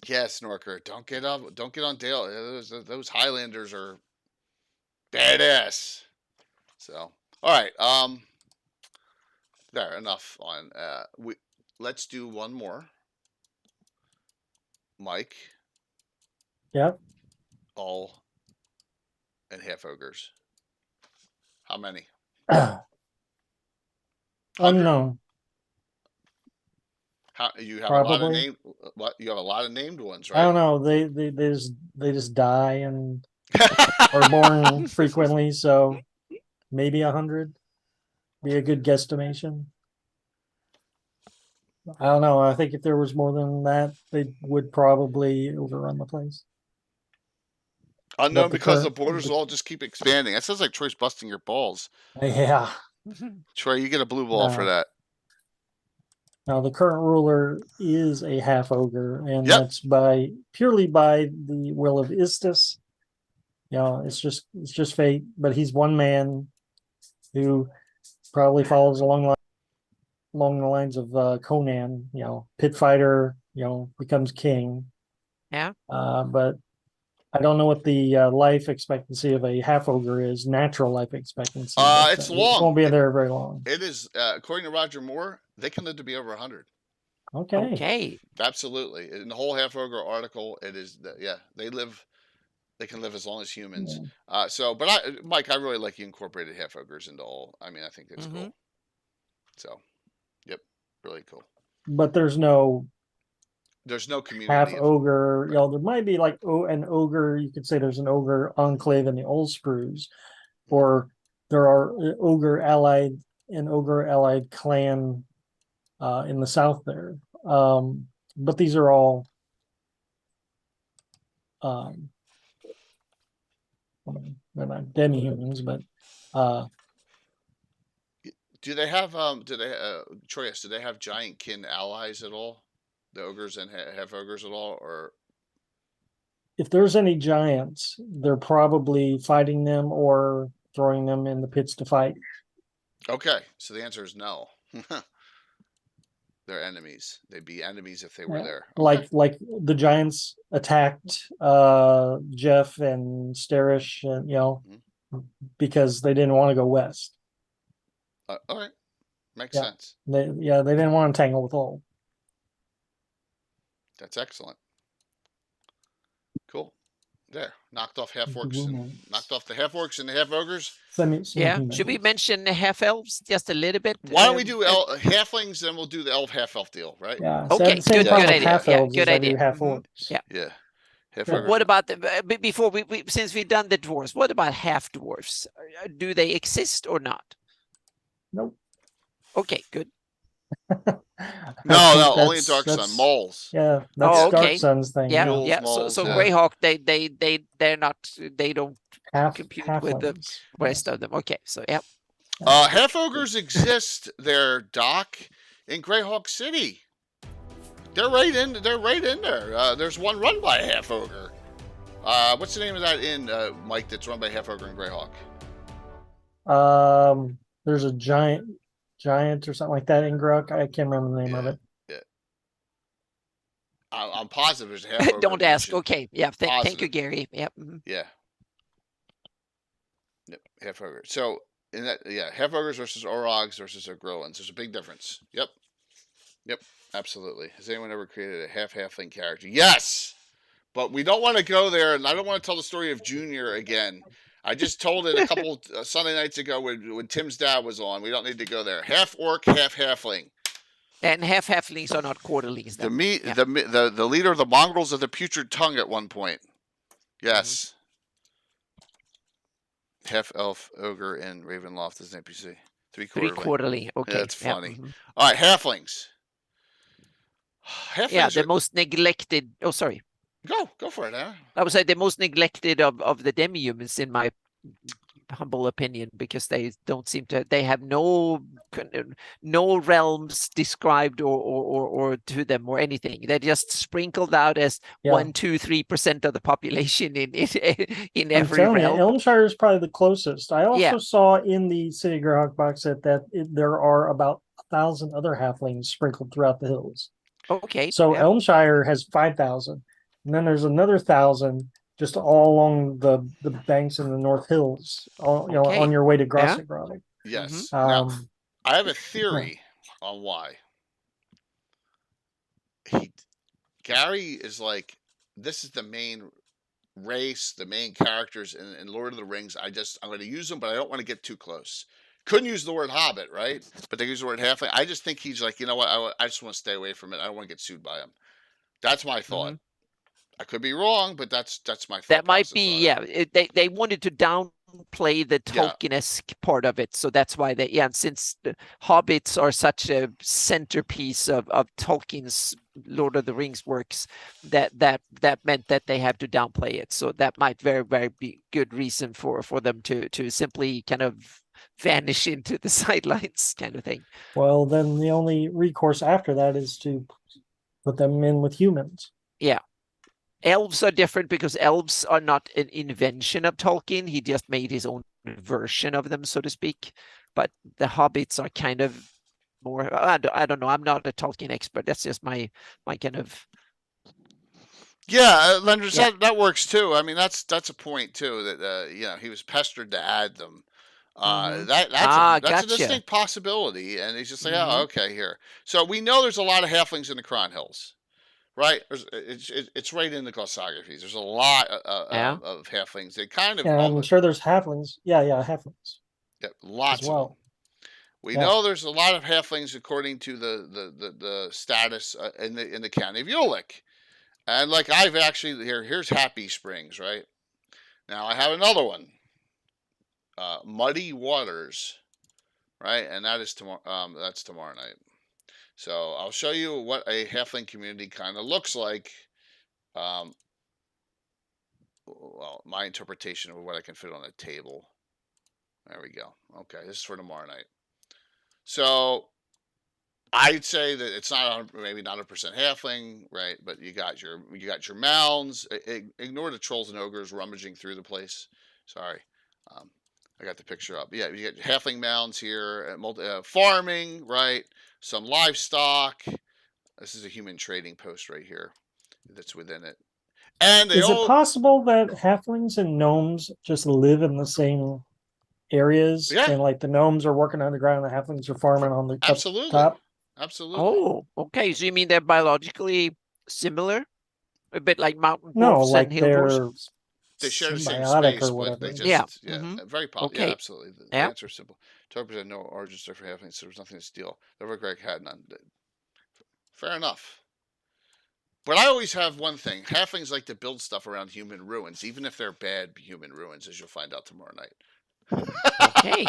Yeah, Snorker, don't get on Dale. Those Highlanders are badass. So, all right. There, enough on, let's do one more. Mike. Yep. All and half ogres. How many? Unknown. How you have Probably. a lot of named? What you have a lot of named ones, right? I don't know. They just die and are born frequently. So maybe 100 be a good guesstimation. I don't know. I think if there was more than that, they would probably overrun the place. Unknown because the borders all just keep expanding. That sounds like Troy's busting your balls. Yeah. Troy, you get a blue ball for that. Now the current ruler is a half ogre, and that's purely by the will of Istis. You know, it's just fate. But he's one man who probably follows along the lines of Conan. You know, pit fighter. You know, becomes king. Yeah. But I don't know what the life expectancy of a half ogre is. Natural life expectancy. It's long. It won't be there very long. It is, according to Roger Moore, they can live to be over 100. Okay. Absolutely. In the whole half ogre article, it is they can live as long as humans. Yeah. But Mike, I really like you incorporated half ogres into all. I mean, I think it's cool. So, yep, really cool. But there's no community. Half ogre, right. You know, there might be like an ogre. You could say there's an ogre enclave in the Old Sprues, or there are ogre allied clan in the south there. But these are all they're not demi-humans, but do they have Troyes, do they have giant kin allies at all? The ogres and half ogres at all, or if there's any giants, they're probably fighting them or throwing them in the pits to fight. Okay, so the answer is no. They're enemies. They'd be enemies if they were there. Okay. Like the giants attacked Jeff and Sterish, and because they didn't want to go west. All right, makes sense. They didn't want to tangle with all. That's excellent. Cool. There, knocked off half orcs and knocked off the half orcs and the half ogres. Should we mention the half elves just a little bit? Why don't we do halflings, then we'll do the elf half elf deal, right? Yeah. Okay. Good idea. Good idea. Half orcs. Yeah. What about before we since we've done the dwarves? What about half dwarves? Do they exist or not? Nope. Okay. Good. No, only in Dark Sun moles. Yeah, that's Dark Sun's thing. Yeah, Mules, yeah. moles, so Greyhawk, they're not. They don't compute with the rest of them. Okay, so yeah. Half ogres exist. They're Doc in Greyhawk City. They're right in there. There's one run by a half ogre. What's the name of that inn, Mike? That's run by half ogre in Greyhawk. There's a giant or something like that in Grok. I can't remember the name of it. Yeah. I'm positive there's a half ogre. Don't ask. Okay. Yeah. Thank you, Gary. Yep. Yeah. Yep. Half ogre. So in that, half ogres versus orogs versus Ogrillans. There's a big difference. Yep. Absolutely. Has anyone ever created a halfling character? Yes. But we don't want to go there, and I don't want to tell the story of Junior again. I just told it a couple Sunday nights ago when Tim's dad was on. We don't need to go there. Half orc, half halfling. And half halflings are not quarterlings. The leader of the mongrels of the putrid tongue at one point. Yes. Half elf, ogre, and Ravenloft is an NPC. Three quarterly. Okay. Yeah, that's funny. All right, halflings. The most neglected. Oh, sorry. Go for it, Anna. I would say the most neglected of the demi-humans, in my humble opinion, because they don't seem to, they have no realms described or to them or anything. They're just sprinkled out as 1, 2, 3% of the population in every I'm telling realm. you, Elmshire is probably the closest. I also saw in the City Grok box set that there are about 1,000 other halflings sprinkled throughout the hills. Okay. So Elmshire has 5,000, and then there's another 1,000 just all along the banks in the North Hills, on your way to Grossengrad. Yes. Now, I have a theory on why. Gary is like, this is the main race, the main characters in Lord of the Rings. I'm going to use them, but I don't want to get too close. Couldn't use the word hobbit, right? But they use the word halfling. I just think he's like, you know what? I just want to stay away from it. I don't want to get sued by him. That's my thought. I could be wrong, but that's my thought. That might be, they wanted to downplay the Tolkien-esque part of it, so that's why they, and since the hobbits are such a centerpiece of Tolkien's Lord of the Rings works, that meant that they have to downplay it. So that might very, very be good reason for them to simply kind of vanish into the sidelines, kind of thing. Well, then the only recourse after that is to put them in with humans. Yeah. Elves are different because elves are not an invention of Tolkien. He just made his own version of them, so to speak. But the hobbits are kind of more, I don't know. I'm not a Tolkien expert. That's just my kind of. Yeah, Lenders, that works too. I mean, that's a point too, that he was pestered to add them. That's a distinct possibility, and he's just like, oh, okay, here. So we know there's a lot of halflings in the Cron Hills, right? It's right in the glossographies. There's a lot of halflings. They kind of. Yeah, I'm sure there's halflings. Yeah, halflings. Yeah, lots of them. We know there's a lot of halflings according to the status in the county of Ulick. And like I've actually here's Happy Springs, right? Now I have another one. Muddy Waters, right? And that is tomorrow. That's tomorrow night. So I'll show you what a halfling community kind of looks like. Well, my interpretation of what I can fit on a table. There we go. Okay, this is for tomorrow night. So I'd say that it's not maybe not 100% halfling, right? But you got your mounds. Ignore the trolls and ogres rummaging through the place. Sorry. I got the picture up. Yeah, you get halfling mounds here, farming, right? Some livestock. This is a human trading post right here that's within it. And is it possible that halflings and gnomes just live in the same areas? Yeah. And like the gnomes are working underground and the halflings are farming on the top? Absolutely. Oh, okay. So you mean they're biologically similar? A bit like mountain dwarfs no, like and hill dwarfs? They share the same space, or whatever. But they just, very popular. Okay. Yeah, absolutely. The answer is simple. 2% no origin story for halflings, so there's nothing to steal. Never Greg had none. Fair enough. But I always have one thing. Halflings like to build stuff around human ruins, even if they're bad human ruins, as you'll find out tomorrow night. Okay.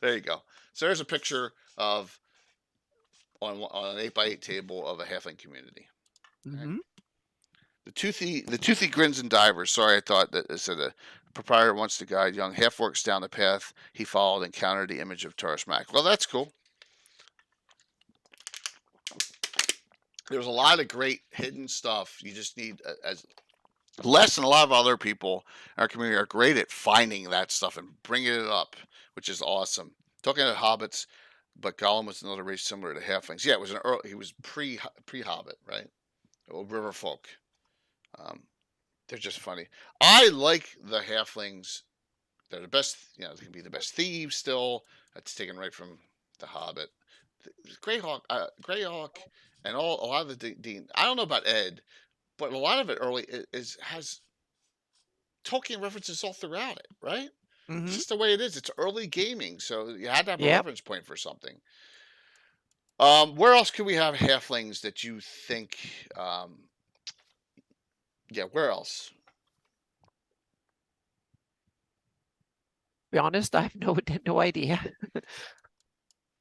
There you go. So there's a picture of on an 8x8 table of a halfling community. Mm-hmm. The toothy grins and divers. Sorry, I thought that it said the proprietor wants to guide young half-orcs down the path he followed, encountered the image of Taurus Mac. Well, that's cool. There's a lot of great hidden stuff. You just need as Les and a lot of other people in our community are great at finding that stuff and bringing it up, which is awesome. Talking about hobbits, but Gollum was another race similar to halflings. Yeah, it was he was pre-hobbit, right? River folk. They're just funny. I like the halflings. They're the best. They can be the best thieves still. That's taken right from the Hobbit. Greyhawk, and a lot of the Dean. I don't know about Ed, but a lot of it early has Tolkien references all throughout it, right? Mm-hmm. It's just the way it is. It's early gaming, so you had to have a reference point for something. Where else could we have halflings that you think? Yeah, where else? To be honest, I have no idea.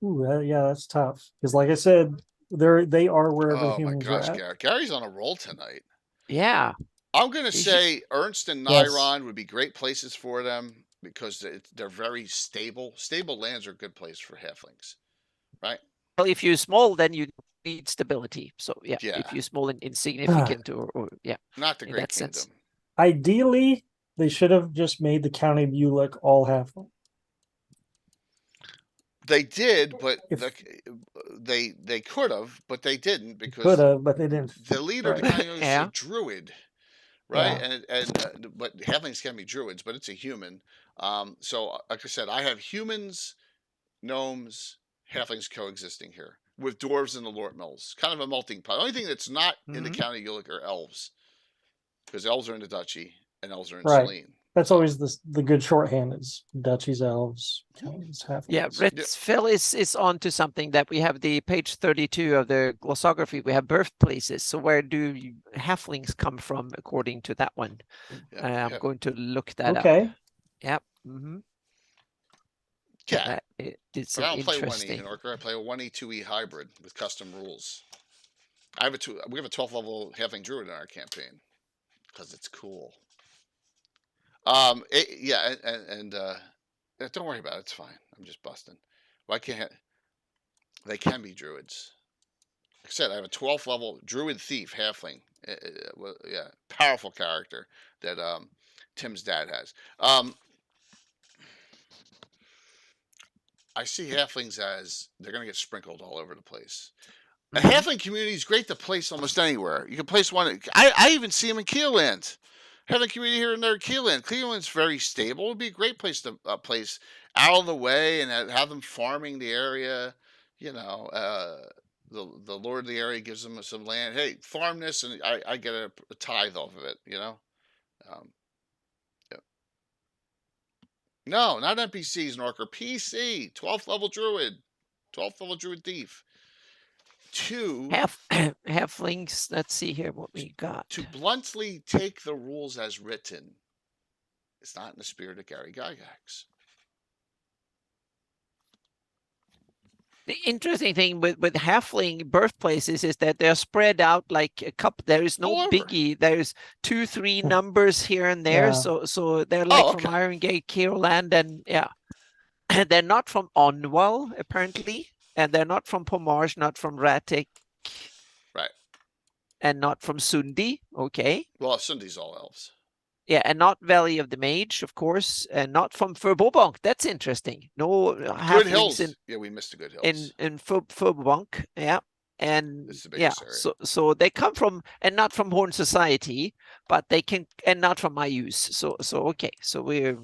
Ooh, yeah, that's tough. Because, like I said, they are wherever humans are at. Gary's on a roll tonight. Yeah. I'm going to Is say Ernst and Yes. Niron would be great places for them because they're very stable. Stable lands are a good place for halflings, right? Well, if you're small, then you need stability. So yeah, Yeah. if you're small and insignificant, or yeah, Not the in Great that sense. Kingdom. Ideally, they should have just made the county of Ulick all halfling. They did, but If they could have, but they didn't because could have, but they didn't. the leader of the Right. county is Yeah. a druid, right? Yeah. But halflings can be druids, but it's a human. So like I said, I have humans, gnomes, halflings coexisting here with dwarves and the Lort Mills. Kind of a melting pot. The only thing that's not in the county of Ulick are elves, because elves are in the duchy and elves are in Right. Selene. That's always the good shorthand is duchies, elves, counties, halflings. Yeah, Phil is on to something that we have the page 32 of the glossography. We have birthplaces. So where do halflings come from according to that one? Yeah, I'm going to look that up. Okay. Yep. Mm-hmm. Yeah. It's But I don't play 1E interesting. in Orca. I play a 1E 2E hybrid with custom rules. We have a 12th level halfling druid in our campaign because it's cool. Don't worry about it. It's fine. I'm just busting. Why can't they can be druids? Like I said, I have a 12th level druid thief halfling. Yeah, powerful character that Tim's dad has. I see halflings as they're going to get sprinkled all over the place. A halfling community is great to place almost anywhere. You can place one. I even see them in Keeland. Halfling community here and there in Keeland. Cleveland's very stable. It would be a great place to place out of the way and have them farming the area. You know, the lord of the area gives them some land. Hey, farm this, and I get a tithe off of it. You know. Yeah. No, not NPCs, Norker. PC, 12th level druid, 12th level druid thief. Halflings. Let's see here what we got. To bluntly take the rules as written. It's not in the spirit of Gary Gygax. The interesting thing with halfling birthplaces is that they're spread out like a couple. There is no biggie. There's 2-3 numbers here and there. Yeah. So they're like from Iron Gate, Kiroland, and yeah, they're not from Onwal apparently, and they're not from Pomarsh, not from Ratik, right, and not from Sundi. Okay. Well, Sundi's all elves. Yeah, and not Valley of the Mage, of course, and not from Furbobonk. That's interesting. No Good Hills. Yeah, we missed the Good Hills. In Furbobonk, yeah. And yeah, so they come from, and not from Horn Society, but they can, and not from my use. So okay, so they're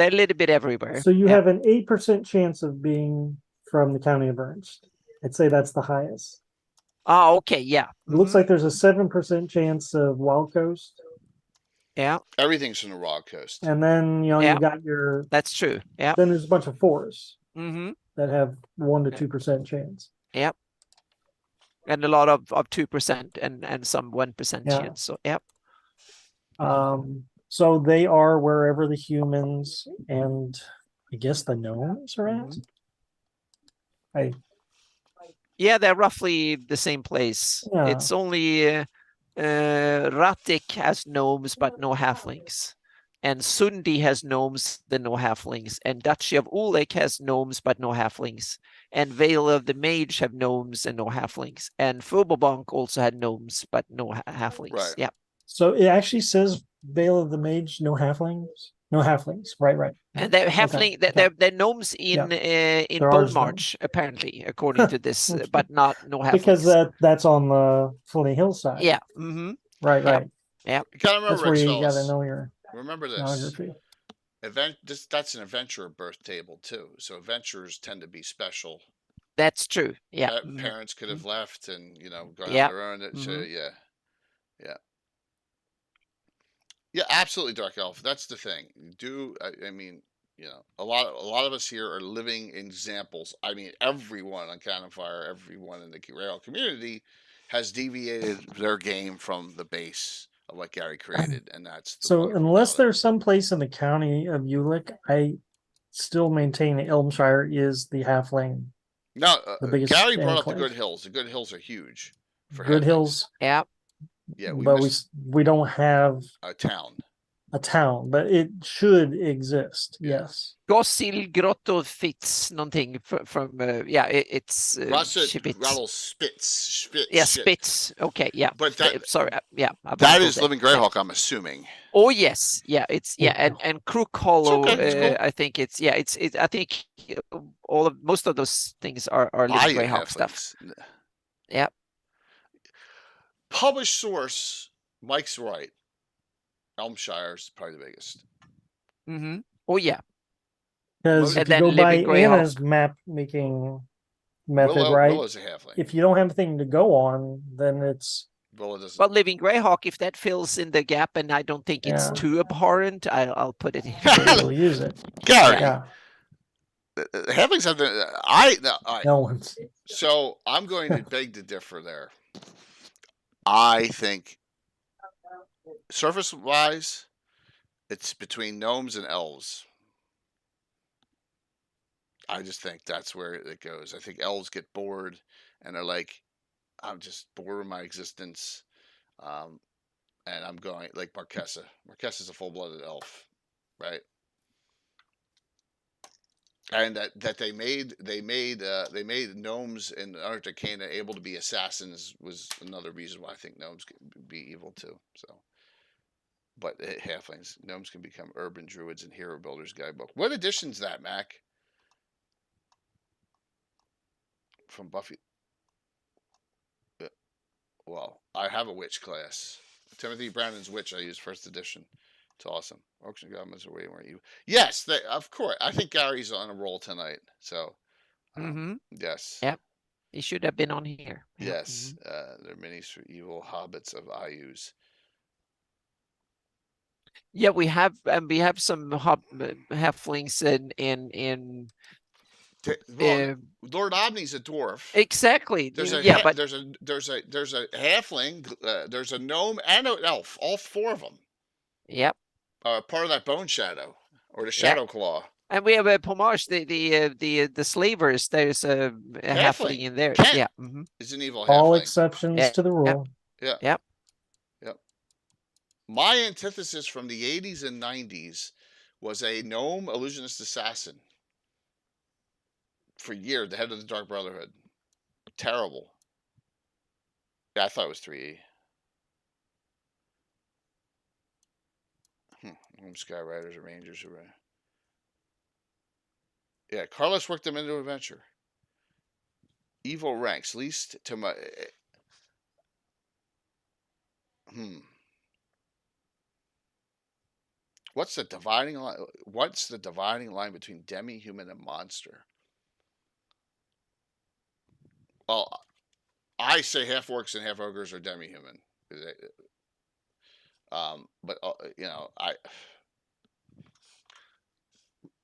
a little bit everywhere. So you have an 8% chance of being from the county of Ernst. I'd say that's the highest. Oh, okay, yeah. It looks like there's a 7% chance of Wild Coast. Yeah. Everything's from the Raw Coast. And then, you got your... That's true, yeah. Then there's a bunch of fours that have 1 to 2% chance. Yep. And a lot of 2% and some 1% chance, so, yep. So they are wherever the humans and I guess the gnomes are at. Yeah, they're roughly the same place. Yeah. It's only Ratik has gnomes but no halflings, and Sundi has gnomes but no halflings, and Duchy of Ulick has gnomes but no halflings, and Vale of the Mage have gnomes and no halflings, and Furbobonk also had gnomes but no halflings. Right. Yeah. So it actually says Vale of the Mage, no halflings. No halflings, right. And they're halfling. Okay. They're gnomes in Bone March, apparently, according to this, but no halflings. Because that's on the Flinty Hillside. Yeah. Right. Yeah. You gotta remember that's where you gotta know your. Remember this. That's an adventurer birth table too. So adventurers tend to be special. That's true. Yeah. Parents could have left and gone on their own. So yeah. Yeah, absolutely, Dark Elf. That's the thing. I mean, a lot of us here are living examples. I mean, everyone on Cannon Fire, everyone in the Rail community has deviated their game from the base of what Gary created, and that's so. Unless there's some place in the county of Ulick, I still maintain Elmshire is the halfling. No, Gary brought up the Good Hills. The Good Hills are huge. For Good Hills, yeah. Yeah, but we don't have a town. a town, but it should exist. Yeah. Yes. Gossilgrotto fits någonting from it's Russet, Spitz. Rattle, Spitz. Yeah, Spitz. Okay, yeah. But that sorry, yeah. I that won't go is there. Living Greyhawk, I'm assuming. Oh yes, yeah. It's and Crook Hollow. okay, it's cool. I think it's I think most of those things are Living Greyhawk stuff. Yeah. Published source, Mike's right. Elmshire is probably the biggest. Mm-hmm. Oh yeah. Because if you go by Anna's map making method, right? Willow's a halfling. If you don't have anything to go on, then it's Willow doesn't. Well, Living Greyhawk, if that fills in the gap, and I don't think it's too abhorrent, I'll put it in. We'll use it. Gary. Yeah. Halflings have No one's. So I'm going to beg to differ there. I think surface-wise, it's between gnomes and elves. I just think that's where it goes. I think elves get bored and are like, I'm just bored with my existence. And I'm going like Marquesa. Marquesa's a full-blooded elf, right? And that they made gnomes in Arcticana able to be assassins was another reason why I think gnomes can be evil too. So, but halflings, gnomes can become urban druids in Hero Builder's Guidebook. What edition's that, Mac? From Buffy. Well, I have a witch class. Timothy Brandon's witch I use first edition. It's awesome. Orcs and goblins are way more evil. Yes, of course. I think Gary's on a roll tonight. So, yes. Yep. He should have been on here. Yes. They're minis for evil hobbits of IUs. Yeah, we have some halflings in Lord Omni's a dwarf. Exactly. There's a halfling, there's a gnome and an elf, all four of them. Yep. Part of that bone shadow or the shadow claw. And we have a Pomage, the slavers. There's a halfling in there. Kent yeah. Is an evil halfling. All exceptions to the rule. Yeah. Yep. Yep. My antithesis from the 80s and 90s was a gnome illusionist assassin. For years, the head of the Dark Brotherhood. Terrible. Yeah, I thought it was 3E. Sky Riders or Rangers. Yeah, Carlos worked them into adventure. Evil ranks, least to my. What's the dividing line? What's the dividing line between demi-human and monster? Well, I say half orcs and half ogres are demi-human. But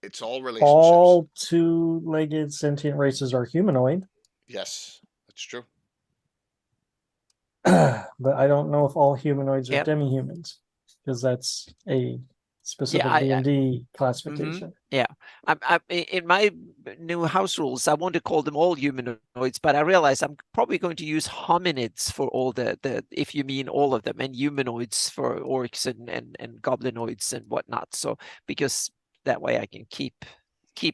it's all relationships. All two-legged sentient races are humanoid. Yes, that's true. But I don't know if all humanoids are demi-humans, because that's a specific D&D classification. Yeah, I'm in my new house rules. I want to call them all humanoids, but I realize I'm probably going to use hominids for all the if you mean all of them, and humanoids for orcs and goblinoids and whatnot. So because that way I can keep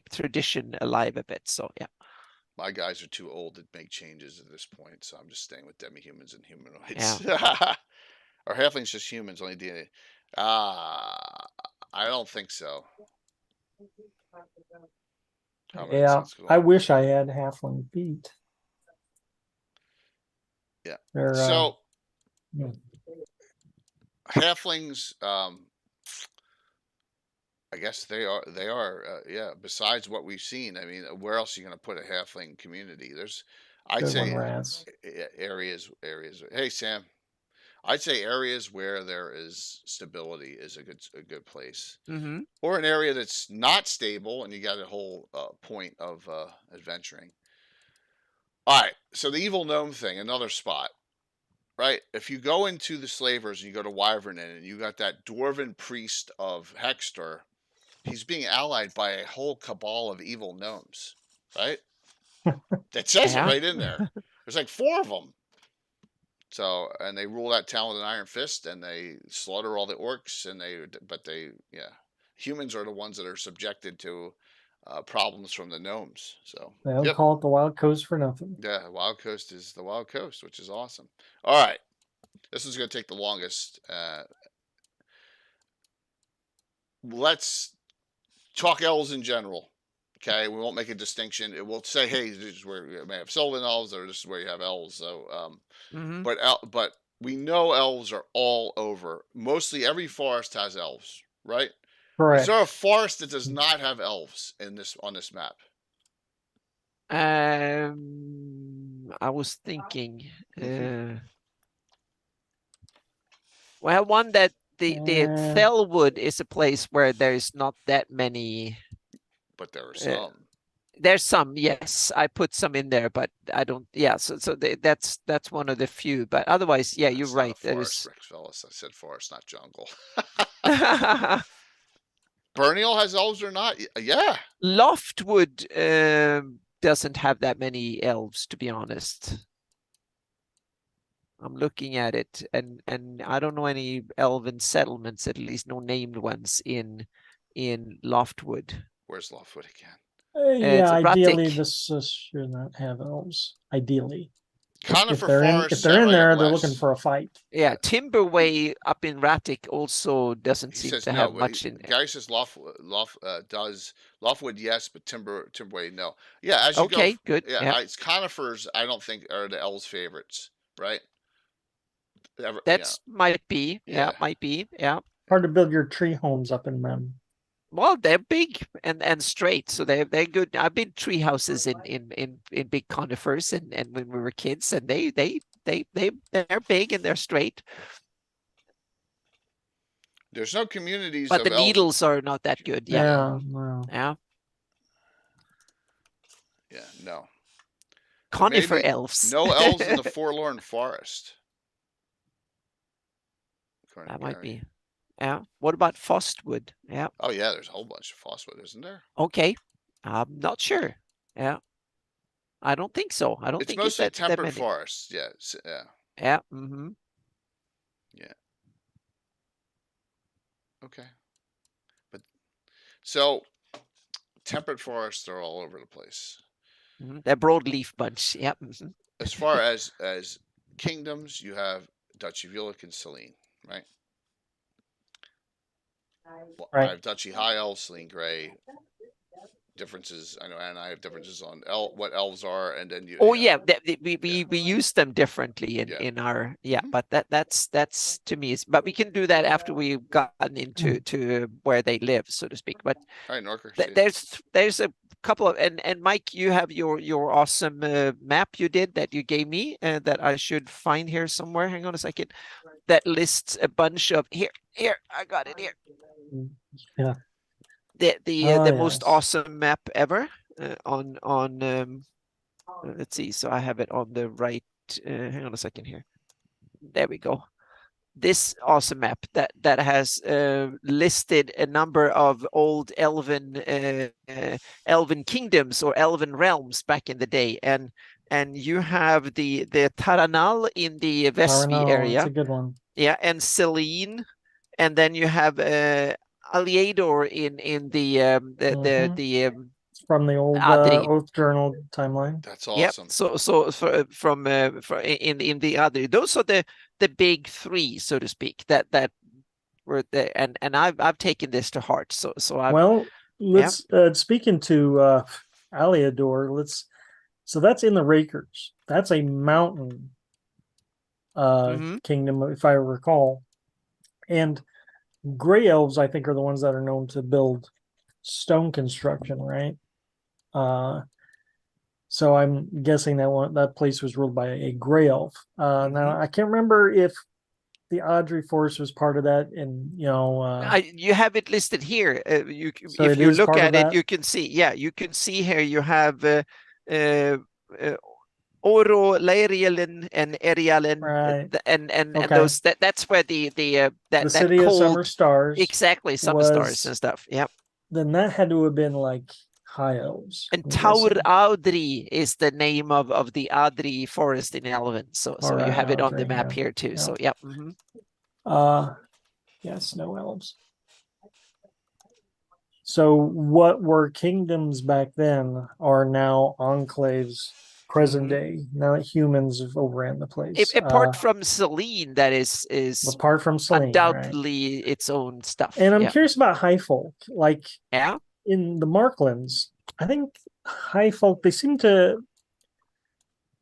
tradition alive a bit. So yeah. My guys are too old to make changes at this point, so I'm just staying with demi-humans and humanoids. Or halflings just humans, only DNA. I don't think so. Yeah, I wish I had halfling feet. Yeah. They're, so halflings, I guess they are. Yeah. Besides what we've seen, I mean, where else are you going to put a halfling community? I'd say areas. Hey, Sam. I'd say areas where there is stability is a good place, or an area that's not stable, and you got a whole point of adventuring. All right, so the evil gnome thing, another spot, right? If you go into the slavers and you go to Wyvern Inn, and you got that dwarven priest of Hexter, he's being allied by a whole cabal of evil gnomes, right? That says it right in there. There's like 4 of them. So, and they rule out town with an iron fist, and they slaughter all the orcs, and humans are the ones that are subjected to problems from the gnomes. So, They don't yep, call it the Wild Coast for nothing. yeah, Wild Coast is the Wild Coast, which is awesome. All right, this is going to take the longest. Let's talk elves in general. Okay, we won't make a distinction. It will say, hey, this is where you may have Sylvan elves, or this is where you have elves. So, but we know elves are all over. Mostly every forest has elves, right? Correct. Is there a forest that does not have elves on this map? I was thinking. Well, one that the Thelwood is a place where there is not that many. But there are some. There's some, yes. I put some in there, but I don't. Yeah, so that's one of the few. But otherwise, yeah, you're right. Forest, Rex Fellas. I said forest, not jungle. Burniel has elves or not? Yeah. Loftwood doesn't have that many elves, to be honest. I'm looking at it, and I don't know any elven settlements, at least no named ones in Loftwood. Where's Loftwood again? Yeah, ideally this should not have elves. Ideally, if they're in there, they're looking for a fight. Yeah, Timberway up in Ratic also doesn't seem to have much in there. Gary says Loftwood, yes, but Timberway, no. Yeah, as you go. Okay, good. Yeah, it's conifers. I don't think are the elves' favorites, right? That's might be. Yeah, might be. Yeah. Hard to build your tree homes up in them. Well, they're big and straight, so they're good. I've been tree houses in big conifers and when we were kids, and they're big and they're straight. There's no communities, but the needles are not that good. Yeah. No. Conifer elves. No elves in the Forlorn Forest. That might be. Yeah. What about Frostwood? Yeah. Oh yeah, there's a whole bunch of Frostwood, isn't there? Okay. I'm not sure. Yeah. I don't think so. I don't think it's mostly temperate forests. Yeah. Yeah. Yeah. Mm-hmm. Yeah. Okay. But so temperate forests are all over the place. They're broadleaf bunch. Yeah. As far as kingdoms, you have Duchy Vulic and Selene, right? I have Duchy High Elves, Selene Grey. Differences. I know, and I have differences on what elves are, and then you. Oh yeah, we use them differently in our but that's to me. But we can do that after we've gotten into to where they live, so to speak. But all right, Norker, there's a couple of and Mike, you have your awesome map you did that you gave me that I should find here somewhere. Hang on a second. That lists a bunch of here. I got it here. Yeah. The most awesome map ever on let's see, so I have it on the right. Hang on a second here. There we go. This awesome map that has listed a number of old elven kingdoms or elven realms back in the day, and you have the Taranal in the Vespi area. That's a good one. Yeah, and Selene, and then you have Aliador in the from the old Oath Journal timeline. That's awesome. Yep. So from in the other, those are the big three, so to speak. That were the and I've taken this to heart. So let's speaking to Aliador. So that's in the Rakers. That's a mountain kingdom, if I recall, and Gray elves, I think, are the ones that are known to build stone construction, right? So I'm guessing that place was ruled by a Gray elf. Now I can't remember if the Audrey Force was part of that, and you have it listed here. If you look at it, you can see. Yeah, you can see here. You have Oro, Laerialen, and Erialen, right. and those that's where the city of Summer Stars, exactly, Summer Stars and stuff. Yep. Then that had to have been like high elves. And I'm Taur guessing. Audri is the name of the Adri forest in Elven. So All you right, have it on the Audrey, map yeah. here too. Yeah. So yeah. Yeah, snow elves. So what were kingdoms back then are now enclaves present day. Now that humans have overran the place. Apart from Selene, that is Apart from Selene, right? undoubtedly its own stuff. And I'm Yeah. curious about high folk. Like Yeah. in the Marklands, I think high folk, they seem to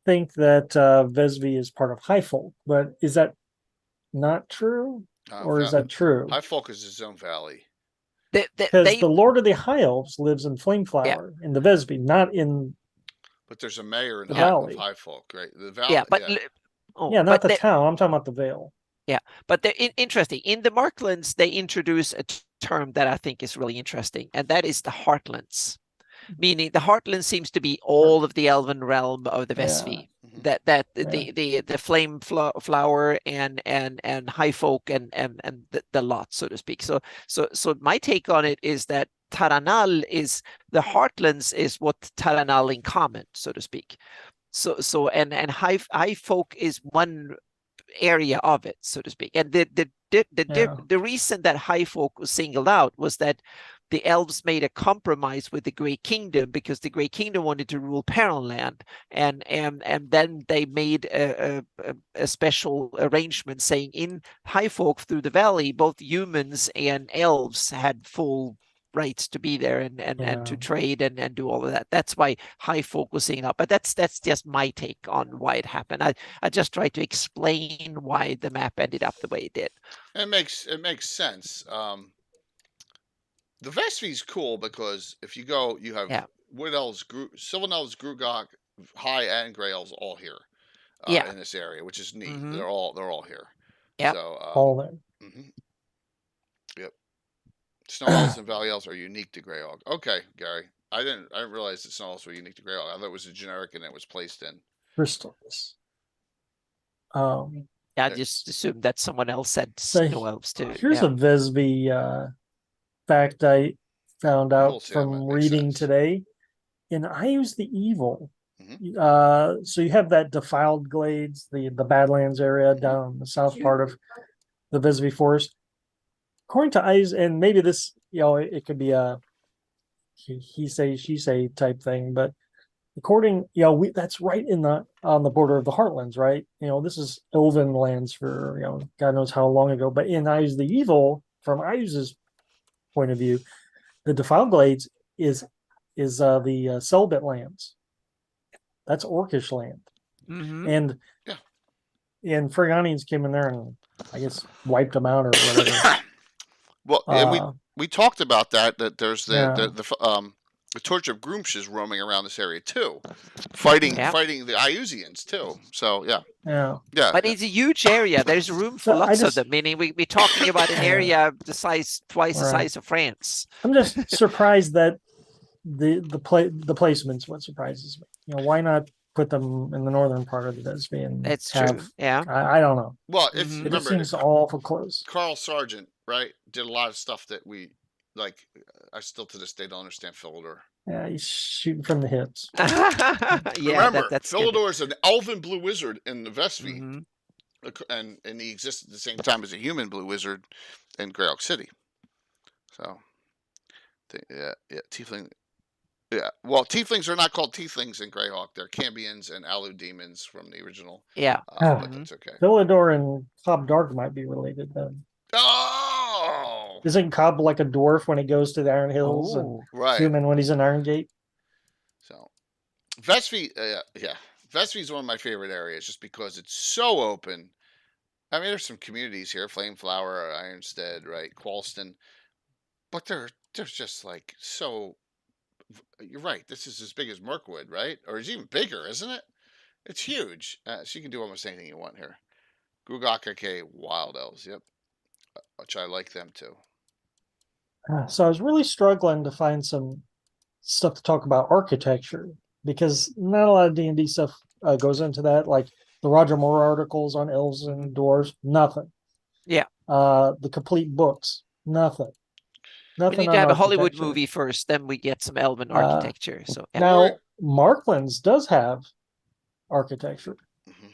think that Vesvi is part of high folk, but is that not true? Or is that true? High Folk is his own valley. Because the Lord of the High Elves lives in Yeah. Flameflower in the Vesby, not in But there's a mayor in the the valley. of High Folk, right? The valley. Yeah, but yeah, not the town. I'm talking about the Vale. Yeah, but they're interesting. In the Marklands, they introduce a term that I think is really interesting, and that is the Heartlands. Meaning the Heartland seems to be all of the elven realm of the Vesvi. Yeah. The flame flower and high folk and the lot, so to speak. So my take on it is that Taranal is the Heartlands is what Taranal in common, so to speak. So and high folk is one area of it, so to speak. And the reason that high folk was singled out was that the elves made a compromise with the Grey Kingdom because the Grey Kingdom wanted to rule Perronland, and then they made a special arrangement saying in high folk through the valley, both humans and elves had full rights to be there and to trade and do all of that. That's why high folk was singing up. But that's just my take on why it happened. I just tried to explain why the map ended up the way it did. It makes sense. The Vespi is cool because if you go, you have Wood Elves, Sylvan Elves, Grugok, High and Grey Elves all here in this area, which is neat. They're all here. Yeah, so all there. Yep. Snow Elves and Valley Elves are unique to Greyhawk. Okay, Gary. I didn't realize that Snow Elves were unique to Greyhawk. I thought it was a generic and it was placed in crystals. I just assumed that someone else said Snow Elves too. Here's a Vesby fact I found out from reading today. And I use the evil. So you have that defiled glades, the Badlands area down the south part of the Vesby Forest. According to Eyes, and maybe this, it could be a he say, she say type thing, but according, that's right on the border of the Heartlands, right? This is Elven lands for, God knows how long ago. But in Eyes the Evil, from Eyes' point of view, the Defiled Glades is the Selbit lands. That's Orcish land. And Freganians came in there and I guess wiped them out or whatever. Well, and we talked about that there's the Torch of Groomsh is roaming around this area too, fighting the Iusians too. So yeah. But it's a huge area. There's room for lots of them. Meaning we're talking about an area twice the size of France. I'm just surprised that the placement's what surprises me. Why not put them in the northern part of the Vesby? That's true. Yeah. I don't know. Well, it just seems awful close. Carl Sargent, right, did a lot of stuff that we like. I still to this day don't understand Philidor. Yeah, he's shooting from the hips. Remember, Philidor is an elven blue wizard in the Vespi, and he exists at the same time as a human blue wizard in Greyhawk City. So, Tiefling. Yeah, well, Tieflings are not called Tieflings in Greyhawk. They're Cambions and Alu demons from the original. Yeah, but that's okay. Philidor and Cobb Dark might be related then. Oh! Isn't Cobb like a dwarf when he goes to the Iron Hills and human when he's in Iron Gate? So, Vespi, Vespi is one of my favorite areas just because it's so open. I mean, there's some communities here, Flameflower, Ironstead, right, Qualston, but they're just like so. You're right. This is as big as Mirkwood, right? Or it's even bigger, isn't it? It's huge. So you can do almost anything you want here. Grugok, okay, Wild Elves, yep. Which I like them too. So I was really struggling to find some stuff to talk about architecture because not a lot of D&D stuff goes into that. Like the Roger Moore articles on elves and dwarves, nothing. Yeah. The complete books, nothing. Nothing need to on have a Hollywood architecture. movie first, then we get some elven architecture. So yeah. Now, Marklands does have architecture. Mhm.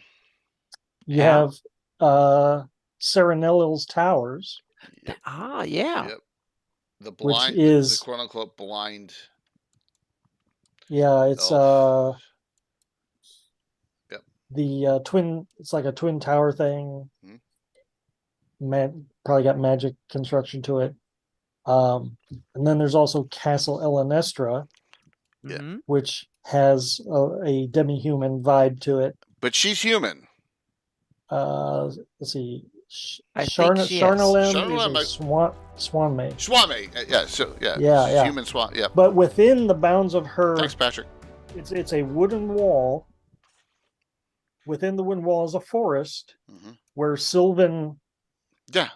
You Yeah. have Serenelil's Towers, Yep. Yeah. Yep. The which blind, is the quote unquote blind. yeah, it's elf. Yep. the twin. It's like a twin tower thing. Mhm. Probably got magic construction to it. And then there's also Castle Elanestra, Yeah. Mhm. which has a demi-human vibe to it. But she's human. Let's see. I think she is. Sharnalem is a swan maid. Swame. Yeah. So yeah. Yeah. Human swan. Yeah. But within the bounds of her, Thanks, Patrick. it's a wooden wall. Within the wooden wall is a forest where Sylvan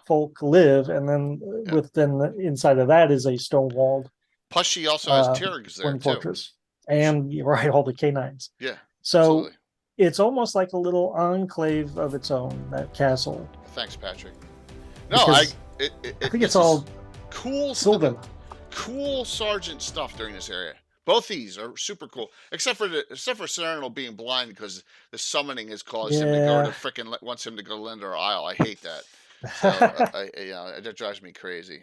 folk live, and then within inside of that is a stone walled. Plus, she also has Tirgs there too. Fortress, and right, all the canines. Yeah. So absolutely. It's almost like a little enclave of its own. That castle. Thanks, Patrick. No, I think it's all cool. Sylvan. Cool sergeant stuff during this area. Both these are super cool, except for Serenal being blind because the summoning has caused him to go to freaking wants him to go to Lender Isle. I hate that. So that drives me crazy.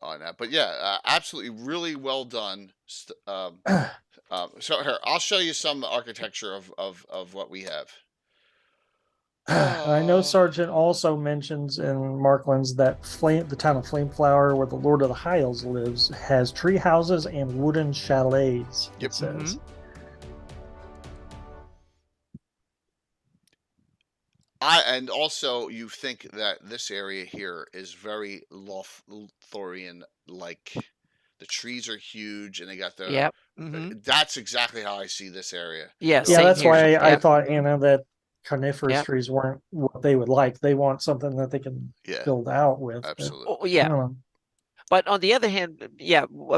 On that. But yeah, absolutely, really well done. So here, I'll show you some architecture of what we have. I know Sargent also mentions in Marklands that the town of Flameflower, where the Lord of the High Elves lives, has tree houses and wooden chalets. It says. And also you think that this area here is very Lothlorien like. The trees are huge, and they got the. Yep. That's exactly how I see this area. Yeah, that's here. why I thought, Anna, that coniferous trees weren't what they would like. They want something that they can build out with. Absolutely. But on the other hand,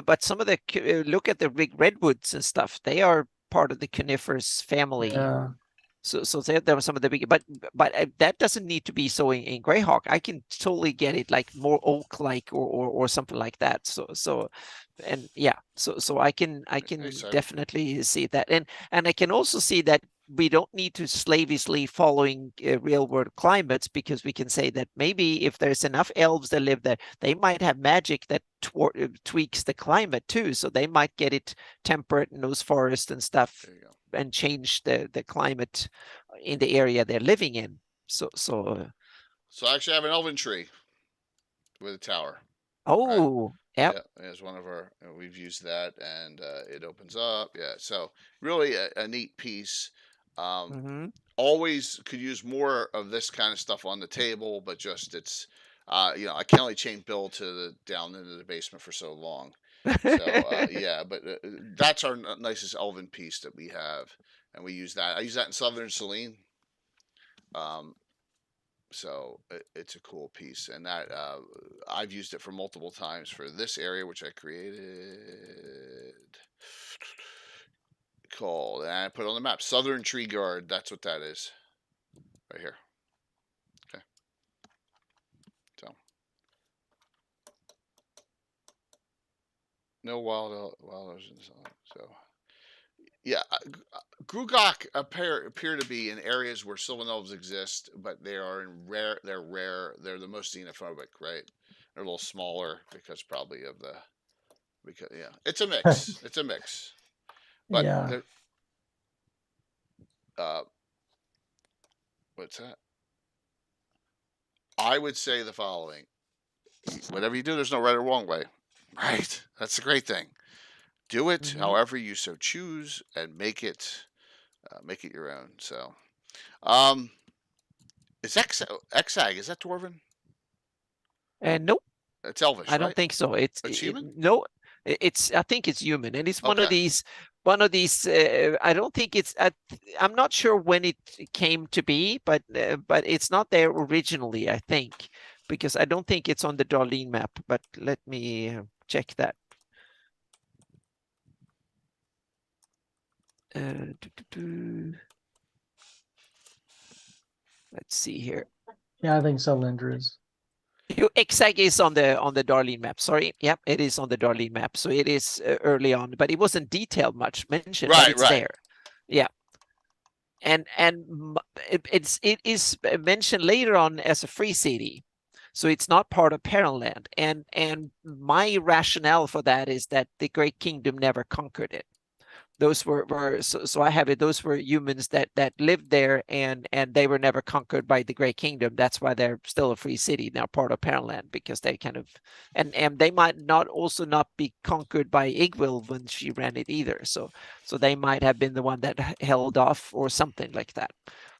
but some of the look at the big redwoods and stuff. They are part of the coniferous family. Yeah. So there were some of the big, but that doesn't need to be so in Greyhawk. I can totally get it like more oak-like or something like that. So I can definitely see that, and I can also see that we don't need to slavishly following real world climates, because we can say that maybe if there's enough elves that live there, they might have magic that tweaks the climate too. So they might get it temperate in those forests and stuff, and change the climate in the area they're living in. So I actually have an elven tree with a tower. Oh, yeah. As one of our, we've used that, and it opens up. Yeah, so really a neat piece. Always could use more of this kind of stuff on the table, but just it's, I can only chain Bill down into the basement for so long. So yeah, but that's our nicest elven piece that we have, and we use that. I use that in Southern Selene. So it's a cool piece, and that I've used it for multiple times for this area, which I created. Called, and I put it on the map. Southern Tree Guard. That's what that is, right here. Okay. So no wild oceans. So yeah, Grugok appear to be in areas where Sylvan Elves exist, but they are rare. They're rare. They're the most xenophobic, right? They're a little smaller because probably of the it's a mix. It's a mix. But what's that? I would say the following: whatever you do, there's no right or wrong way. Right? That's a great thing. Do it however you so choose, and make it your own. So, is Exag? Is that Dwarven? Nope. It's Elvish. I don't think so. It's human. No, it's. I think it's human, and it's one of these. I don't think it's. I'm not sure when it came to be, but it's not there originally. I think, because I don't think it's on the Darlene map. But let me check that. Let's see here. Yeah, I think so, Lindra is. Exactly, is on the Darlene map. Sorry, yep, it is on the Darlene map. So it is early on, but it wasn't detailed much mentioned. But it's there. Yeah, and it is mentioned later on as a free city, so it's not part of Parentland. And my rationale for that is that the Great Kingdom never conquered it. Those were so I have it. Those were humans that lived there, and they were never conquered by the Great Kingdom. That's why they're still a free city now, part of Parentland, because they kind of and they might not also not be conquered by Igwil when she ran it either. So they might have been the one that held off or something like that.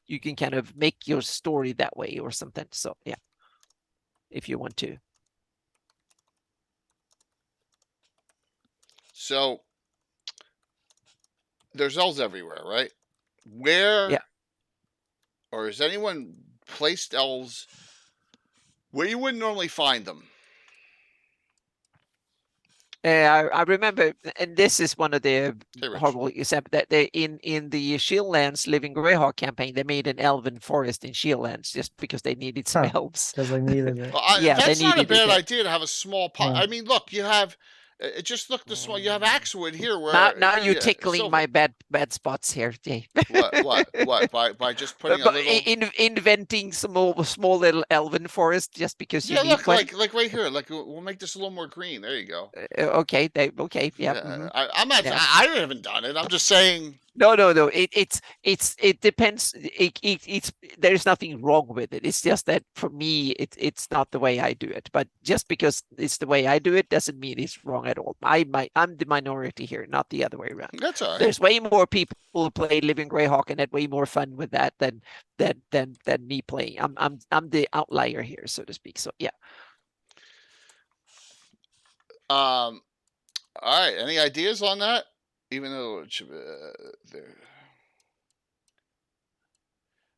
You can kind of make your story that way or something. So yeah, if you want to. So there's elves everywhere, right? Where, Yeah. or has anyone placed elves where you wouldn't normally find them? I remember, and this is one of the Hey, horrible except that they in the Shieldlands Living Greyhawk campaign, they made an elven forest in Shieldlands just because they needed some elves. because they needed it. Well, Yeah, that's they not a needed bad it. idea to have a small pot. I mean, look, you have just look the small. You have Axewood here, where Now you're tickling Silver. my bad spots here, Jay. What? By just putting a But little. inventing small little elven forest just because you Yeah, need look, one. like right here. Like we'll make this a little more green. There you go. Okay, yeah. Yeah, I'm not. Yeah. I haven't done it. I'm just saying. No. It depends. It's there's nothing wrong with it. It's just that for me, it's not the way I do it. But just because it's the way I do it doesn't mean it's wrong at all. I'm the minority here, not the other way around. That's all right. There's way more people who play Living Greyhawk and had way more fun with that than me playing. I'm the outlier here, so to speak. So yeah. All right. Any ideas on that? Even though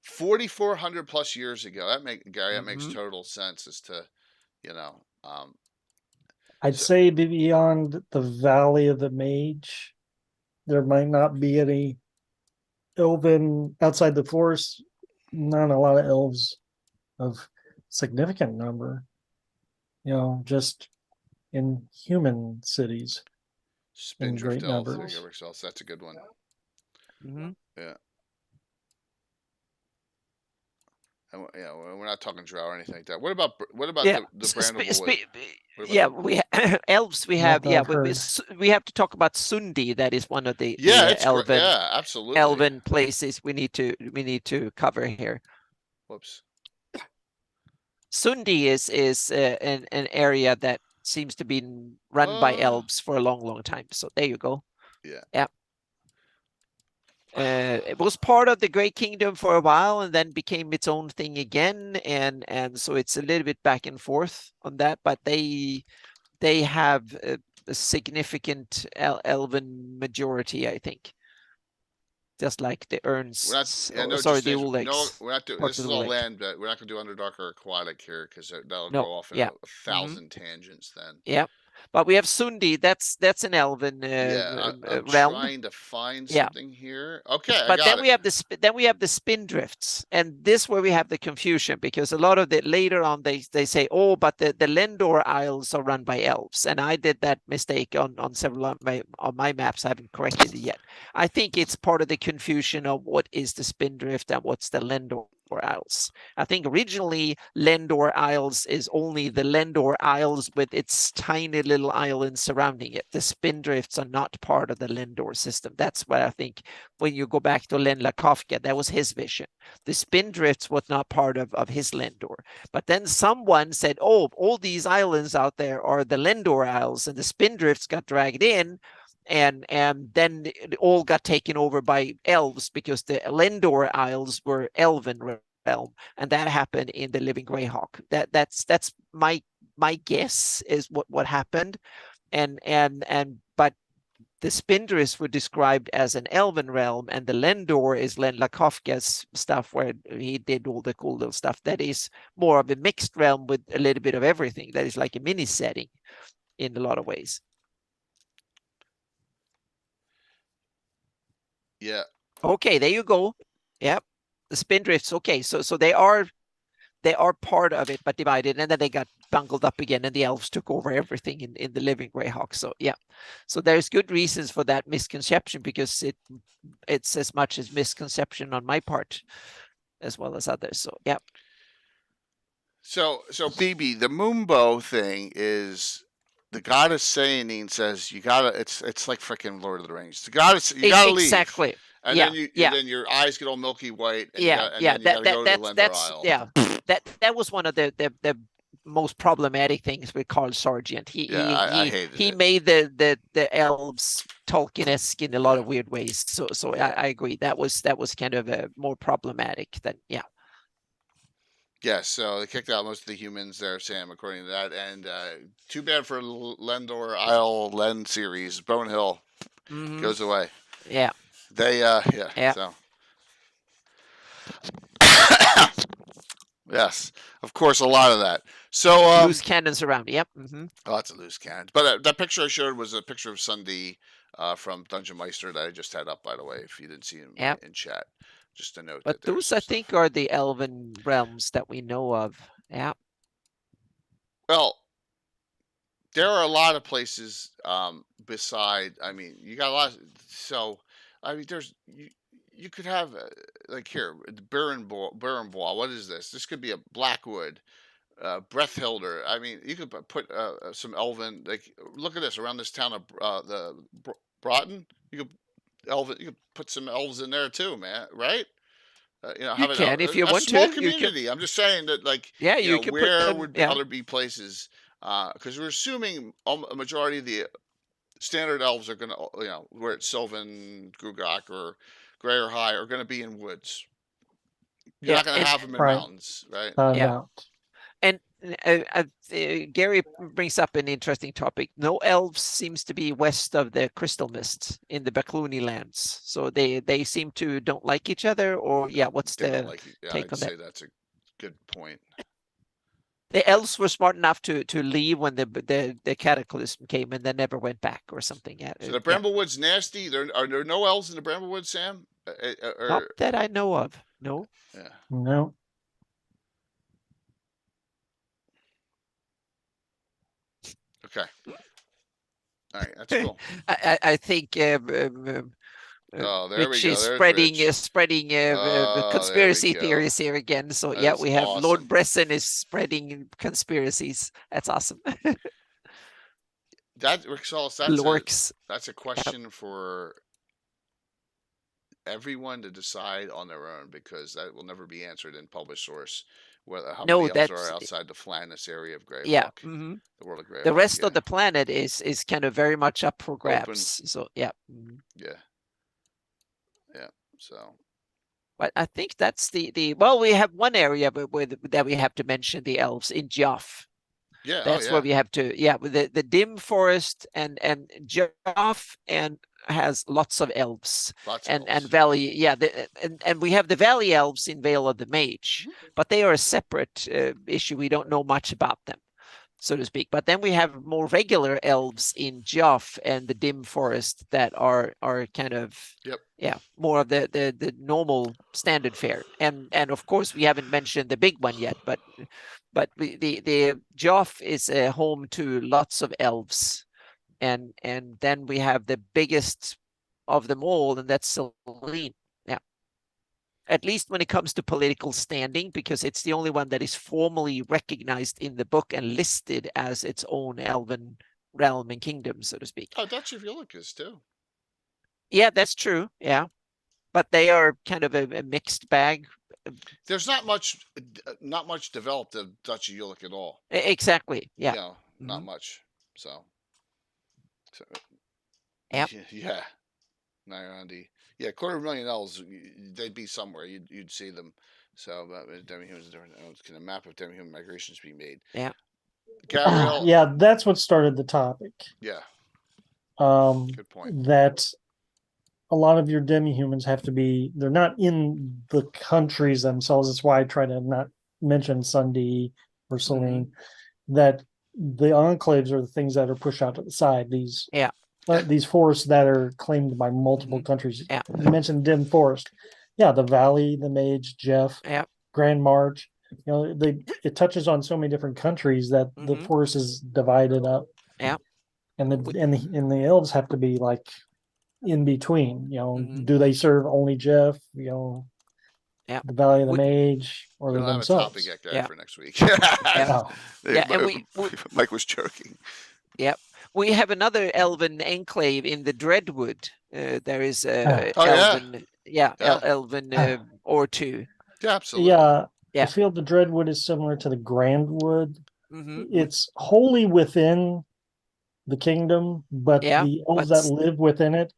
4,400 plus years ago, that makes total sense as to, you know. I'd say beyond the Valley of the Mage, there might not be any elven outside the forest. Not a lot of elves of significant number. Just in human cities. Spindrift great elf. numbers. That's a good one. Yeah. And, we're not talking drow or anything like that. What about the brandable wood? Elves. We have we have to talk about Sundi. That is one of the absolutely elven places we need to cover here. Whoops. Sundi is an area that seems to be run by elves for a long time. So there you go. Yeah. It was part of the Great Kingdom for a while and then became its own thing again, and so it's a little bit back and forth on that, but they have a significant elven majority, I think. Just like the Urns. The Ulex. We're not doing this is all land, but we're not going to do Underdark or Aquatic here because that'll go off in a thousand tangents then. Yeah. But we have Sundi. That's an elven I'm realm. Trying to find something here. Okay, but then we have the Spindrifts, and this where we have the confusion, because a lot of the later on they say, oh, but the Lendor Isles are run by elves, and I did that mistake on several on my maps. I haven't corrected it yet. I think it's part of the confusion of what is the Spindrift and what's the Lendor Isles. I think originally Lendor Isles is only the Lendor Isles with its tiny little islands surrounding it. The Spindrifts are not part of the Lendor system. That's what I think when you go back to Len Lakofka, that was his vision. The Spindrifts was not part of his Lendor. But then someone said, oh, all these islands out there are the Lendor Isles, and the Spindrifts got dragged in, and then it all got taken over by elves because the Lendor Isles were elven realm, and that happened in the Living Greyhawk. That's my guess is what happened, but the Spindrists were described as an elven realm, and the Lendor is Len Lakofka's stuff where he did all the cool little stuff. That is more of a mixed realm with a little bit of everything. That is like a mini setting in a lot of ways. Yeah. Okay, there you go. Yep. The Spindrifts. Okay, so they are they are part of it, but divided, and then they got bungled up again, and the elves took over everything in the living Greyhawk. So yeah, so there's good reasons for that misconception, because it's as much as misconception on my part as well as others. So yeah. So BB, the Moonbow thing is the goddess Sayanine says you gotta. It's like freaking Lord of the Rings. The goddess, you gotta leave. Exactly. And then then your eyes get all milky white. And then you gotta go to the Lender Isle. Yeah, that was one of the most problematic things with Carl Sargent. He made the elves Tolkien-esque in a lot of weird ways. So I agree. That was kind of a more problematic than Yes, so they kicked out most of the humans there, Sam, according to that. And too bad for Lendor Isle Len series. Bone Hill goes away. Yeah. They so yes, of course, a lot of that. So loose cannons around. Yep. Lots of loose cannons. But that picture I showed was a picture of Sunday from Dungeon Meister that I just had up, by the way, if you didn't see him in chat. Just a note. But those, I think, are the elven realms that we know of. Yeah. Well, there are a lot of places beside. I mean, you got a lot. So, I mean, there's you could have like here, Barenbois. What is this? This could be a Blackwood, Brethilder. I mean, you could put some elven. Like, look at this around this town of Broughton. You could put some elves in there too, man. Right? You know, you can if you want small to. Community. I'm just saying that, like, you can where put them, would other be places? Because we're assuming a majority of the standard elves are going to, where it's Sylvan, Grugok, or Grey or High, are going to be in woods. You're not going to have them in mountains, right? Yeah. And Gary brings up an interesting topic. No elves seems to be west of the Crystal Mist in the Baclooni lands. So they seem to don't like each other, or what's the take on that? I'd say that's a good point. The elves were smart enough to leave when the cataclysm came, and then never went back or something. So the Bramblewood's nasty. Are there no elves in the Bramblewood, Sam? Not that I know of. No. Yeah. No. Okay. All right, that's cool. I think Rich is spreading conspiracy theories here again. So we have awesome. Lord Bresson is spreading conspiracies. That's awesome. That's a question for everyone to decide on their own, because that will never be answered in published source. How many elves are outside the Flannis area of Greyhawk? Yeah. The world of Greyhawk. The rest of the planet is kind of very much up for grabs. Open. So Yeah. So. But I think that's well, we have one area that we have to mention the elves in Joff. Yeah, that's where we have to. Yeah, with the dim forest and Joff and has lots of elves. And Valley. Yeah, and we have the Valley elves in Vale of the Mage, but they are a separate issue. We don't know much about them, so to speak. But then we have more regular elves in Joff and the dim forest that are kind of more of the normal standard fare. And of course we haven't mentioned the big one yet, but the Joff is a home to lots of elves. And then we have the biggest of them all, and that's Selene. Yeah. At least when it comes to political standing, because it's the only one that is formally recognized in the book and listed as its own elven realm and kingdom, so to speak. Oh, Dutch of Ulick is too. Yeah, that's true. Yeah. But they are kind of a mixed bag. There's not much developed of Dutch of Ulick at all. Exactly. Yeah. Not much. So yeah. 250,000 elves, they'd be somewhere. You'd see them. So Demi-Humans, can a map of Demi-Human migrations be made? Yeah. Yeah, that's what started the topic. Yeah. Good point. That a lot of your Demi-Humans have to be, they're not in the countries themselves. That's why I try to not mention Sunday or Selene. That the enclaves are the things that are pushed out to the side. These forests that are claimed by multiple countries. Yeah. You mentioned dim forest. Yeah, the Valley, the Mage, Jeff, Grand March. it touches on so many different countries that the force is divided up. Yeah. And the elves have to be like in between. Do they serve only Jeff? Yeah. The Valley of the Mage, or We'll have themselves? a topic yet, guy, for next week. And Mike was joking. Yeah, we have another elven enclave in the Dreadwood. There is elven, elven or two. Yeah, absolutely. Yeah. I feel the Dreadwood is similar to the Grandwood. It's wholly within the kingdom, but the elves that live within it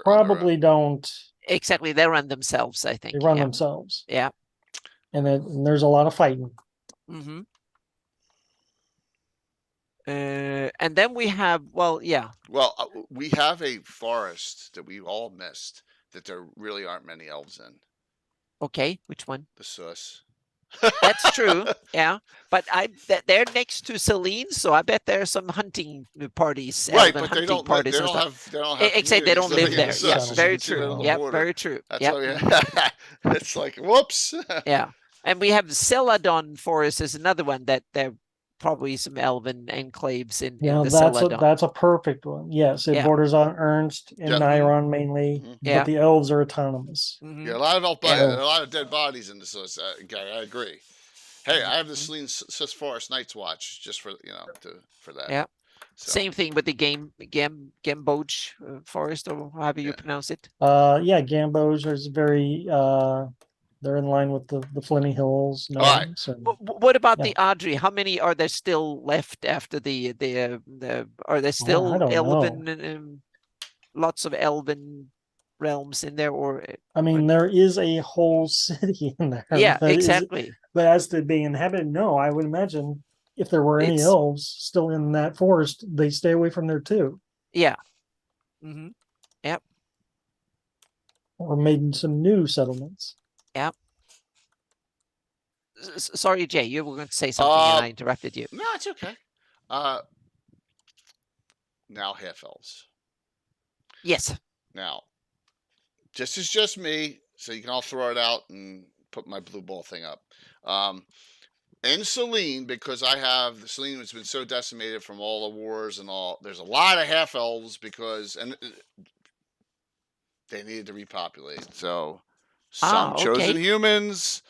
probably don't. Exactly, they run themselves, I think. They run themselves. Yeah. And there's a lot of fighting. And then we have, Well, we have a forest that we all missed that there really aren't many elves in. Okay, which one? The Sus. That's true. Yeah, but they're next to Selene, so I bet there are some hunting parties. Right, but they don't live there. Yes, very true. Yeah, very true. That's it's like whoops. Yeah, and we have Celadon Forest is another one that there probably some elven enclaves in the Celadon. That's a perfect one. Yes, it borders on Ernst and Nairon mainly, but the elves are autonomous. Yeah, a lot of dead bodies in this list. I agree. Hey, I have the Selene Sus Forest Night's Watch just for for that. Yeah. So. Same thing with the Gamboj Forest, or however you pronounce it. Gamboj is very. They're in line with the Flinny Hills. What about the Audrey? How many are there still left after the are there still elven lots of elven realms in there, or I mean there is a whole city in there. Yeah, exactly. But as to being inhabited, no, I would imagine if there were any elves still in that forest, they stay away from there too. Yeah. Yep. Or made some new settlements. Yeah. Sorry, Jay, you were going to say something and I interrupted you. No, it's okay. Now half elves. Yes. Now, this is just me, so you can all throw it out and put my blue ball thing up. In Selene, because Selene has been so decimated from all the wars and all, there's a lot of half elves because they needed to repopulate. So some chosen humans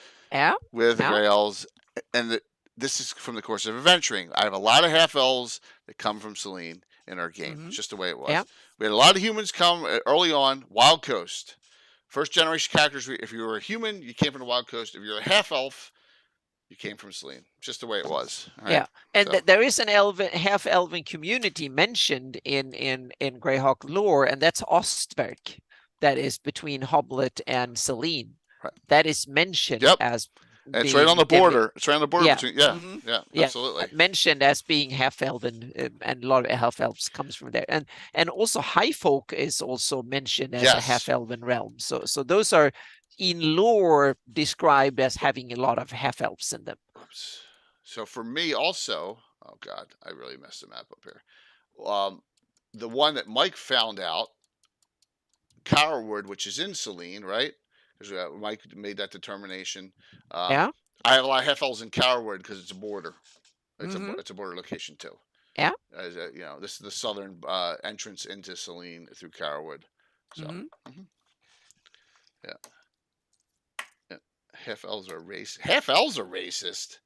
with gray elves, and this is from the course of adventuring. I have a lot of half elves that come from Selene in our game. It's just the way it was. Yeah. We had a lot of humans come early on. Wild Coast, first generation characters. If you were a human, you came from the Wild Coast. If you're a half elf, you came from Selene. Just the way it was. Right? Yeah, and there is an half elven community mentioned in Greyhawk lore, and that's Ostberg. That is between Hoblet and Selene. Right. That is mentioned as. It's right on the border. It's right on the border between. Absolutely. Mentioned as being half elven, and a lot of half elves comes from there, and also High Folk is also mentioned as a half elven realm. So those are in lore described as having a lot of half elves in them. Oops. So for me also, oh God, I really messed the map up here. The one that Mike found out, Cowerwood, which is in Selene, right? Because Mike made that determination. I have a lot of half elves in Cowerwood because it's a border. It's a border location too. Yeah. This is the southern entrance into Selene through Cowerwood. So. Yeah. Half elves are racist.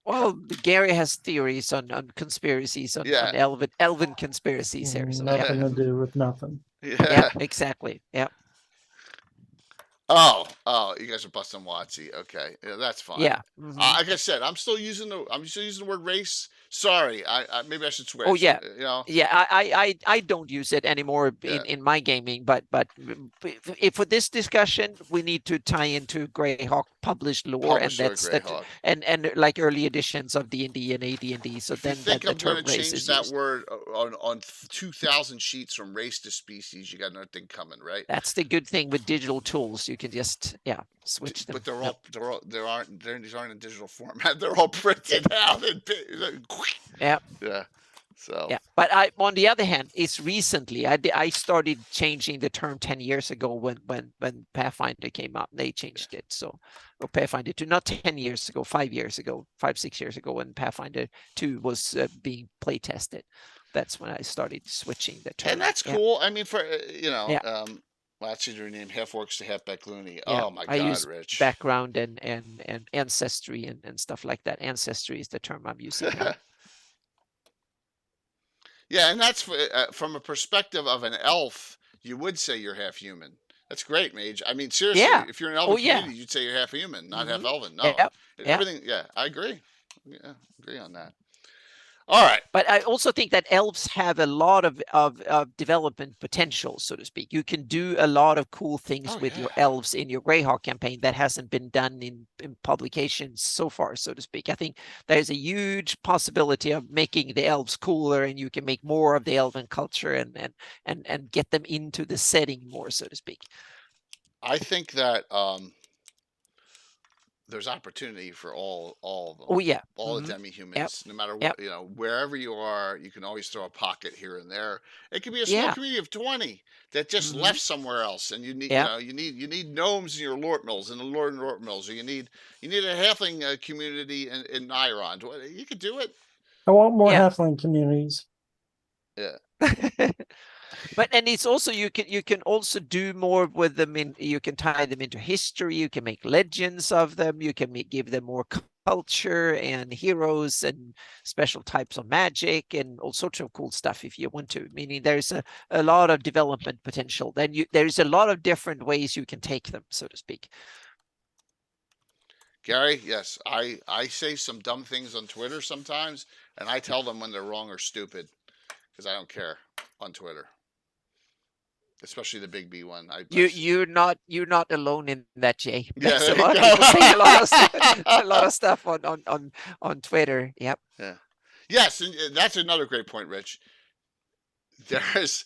Well, Gary has theories on conspiracies on elven conspiracies here. So nothing to do with nothing. Yeah, exactly. Yeah. Oh, you guys are busting Watsy. Okay, that's fine. Yeah. Like I said, I'm still using the word race. Sorry, maybe I should switch. Oh yeah, I don't use it anymore in my gaming, but if for this discussion we need to tie into Greyhawk published lore, and that's and like early editions of D&D and AD&D. So then I'm going to change that word on 2,000 sheets from race to species. You got another thing coming, right? That's the good thing with digital tools. You can just switch them. But these aren't in digital format. They're all printed out. Yeah. So yeah, but on the other hand, it's recently I started changing the term 10 years ago when Pathfinder came out. They changed it, so or Pathfinder 2, not 10 years ago, 5 years ago, 6 years ago, when Pathfinder 2 was being play tested. That's when I started switching the term. And that's cool. I mean, for Yeah. Well, I should rename half orcs to half back loony. Yeah, Oh my I God, use Rich. background and ancestry and stuff like that. Ancestry is the term I'm using now. Yeah, and that's from a perspective of an elf. You would say you're half human. That's great, Mage. I mean, seriously, Yeah. if you're an elven Yeah. community, you'd say you're half human, not half Mhm. elven. No, Yep. Yep. everything. Yeah, I agree. Yeah, agree on that. All right. But I also think that elves have a lot of development potential, so to speak. You can do a lot of cool things with your elves in your Greyhawk campaign that hasn't been done in publications so far, so to speak. I think there's a huge possibility of making the elves cooler, and you can make more of the elven culture and get them into the setting more, so to speak. I think that there's opportunity for all of them. Oh yeah, all the demi-humans. Yep. No matter Yep. what, wherever you are, you can always throw a pocket here and there. It could be a small Yeah. community of 20 that just left somewhere else, and you need Yep. you need gnomes in your Lort Mills, in the Lord and Lort Mills, or you need a halfling community in Nyrond. You could do it. I want more Yeah. halfling communities. Yeah. But and it's also you can also do more with them. You can tie them into history. You can make legends of them. You can give them more culture and heroes and special types of magic and all sorts of cool stuff if you want to. Meaning there's a lot of development potential. Then there's a lot of different ways you can take them, so to speak. Gary, yes, I say some dumb things on Twitter sometimes, and I tell them when they're wrong or stupid, because I don't care on Twitter. Especially the big B one. You're not alone in that, Jay. Yeah, There's a lot of people saying a lot of stuff on Twitter. Yep. Yeah. Yes, and that's another great point, Rich. There's,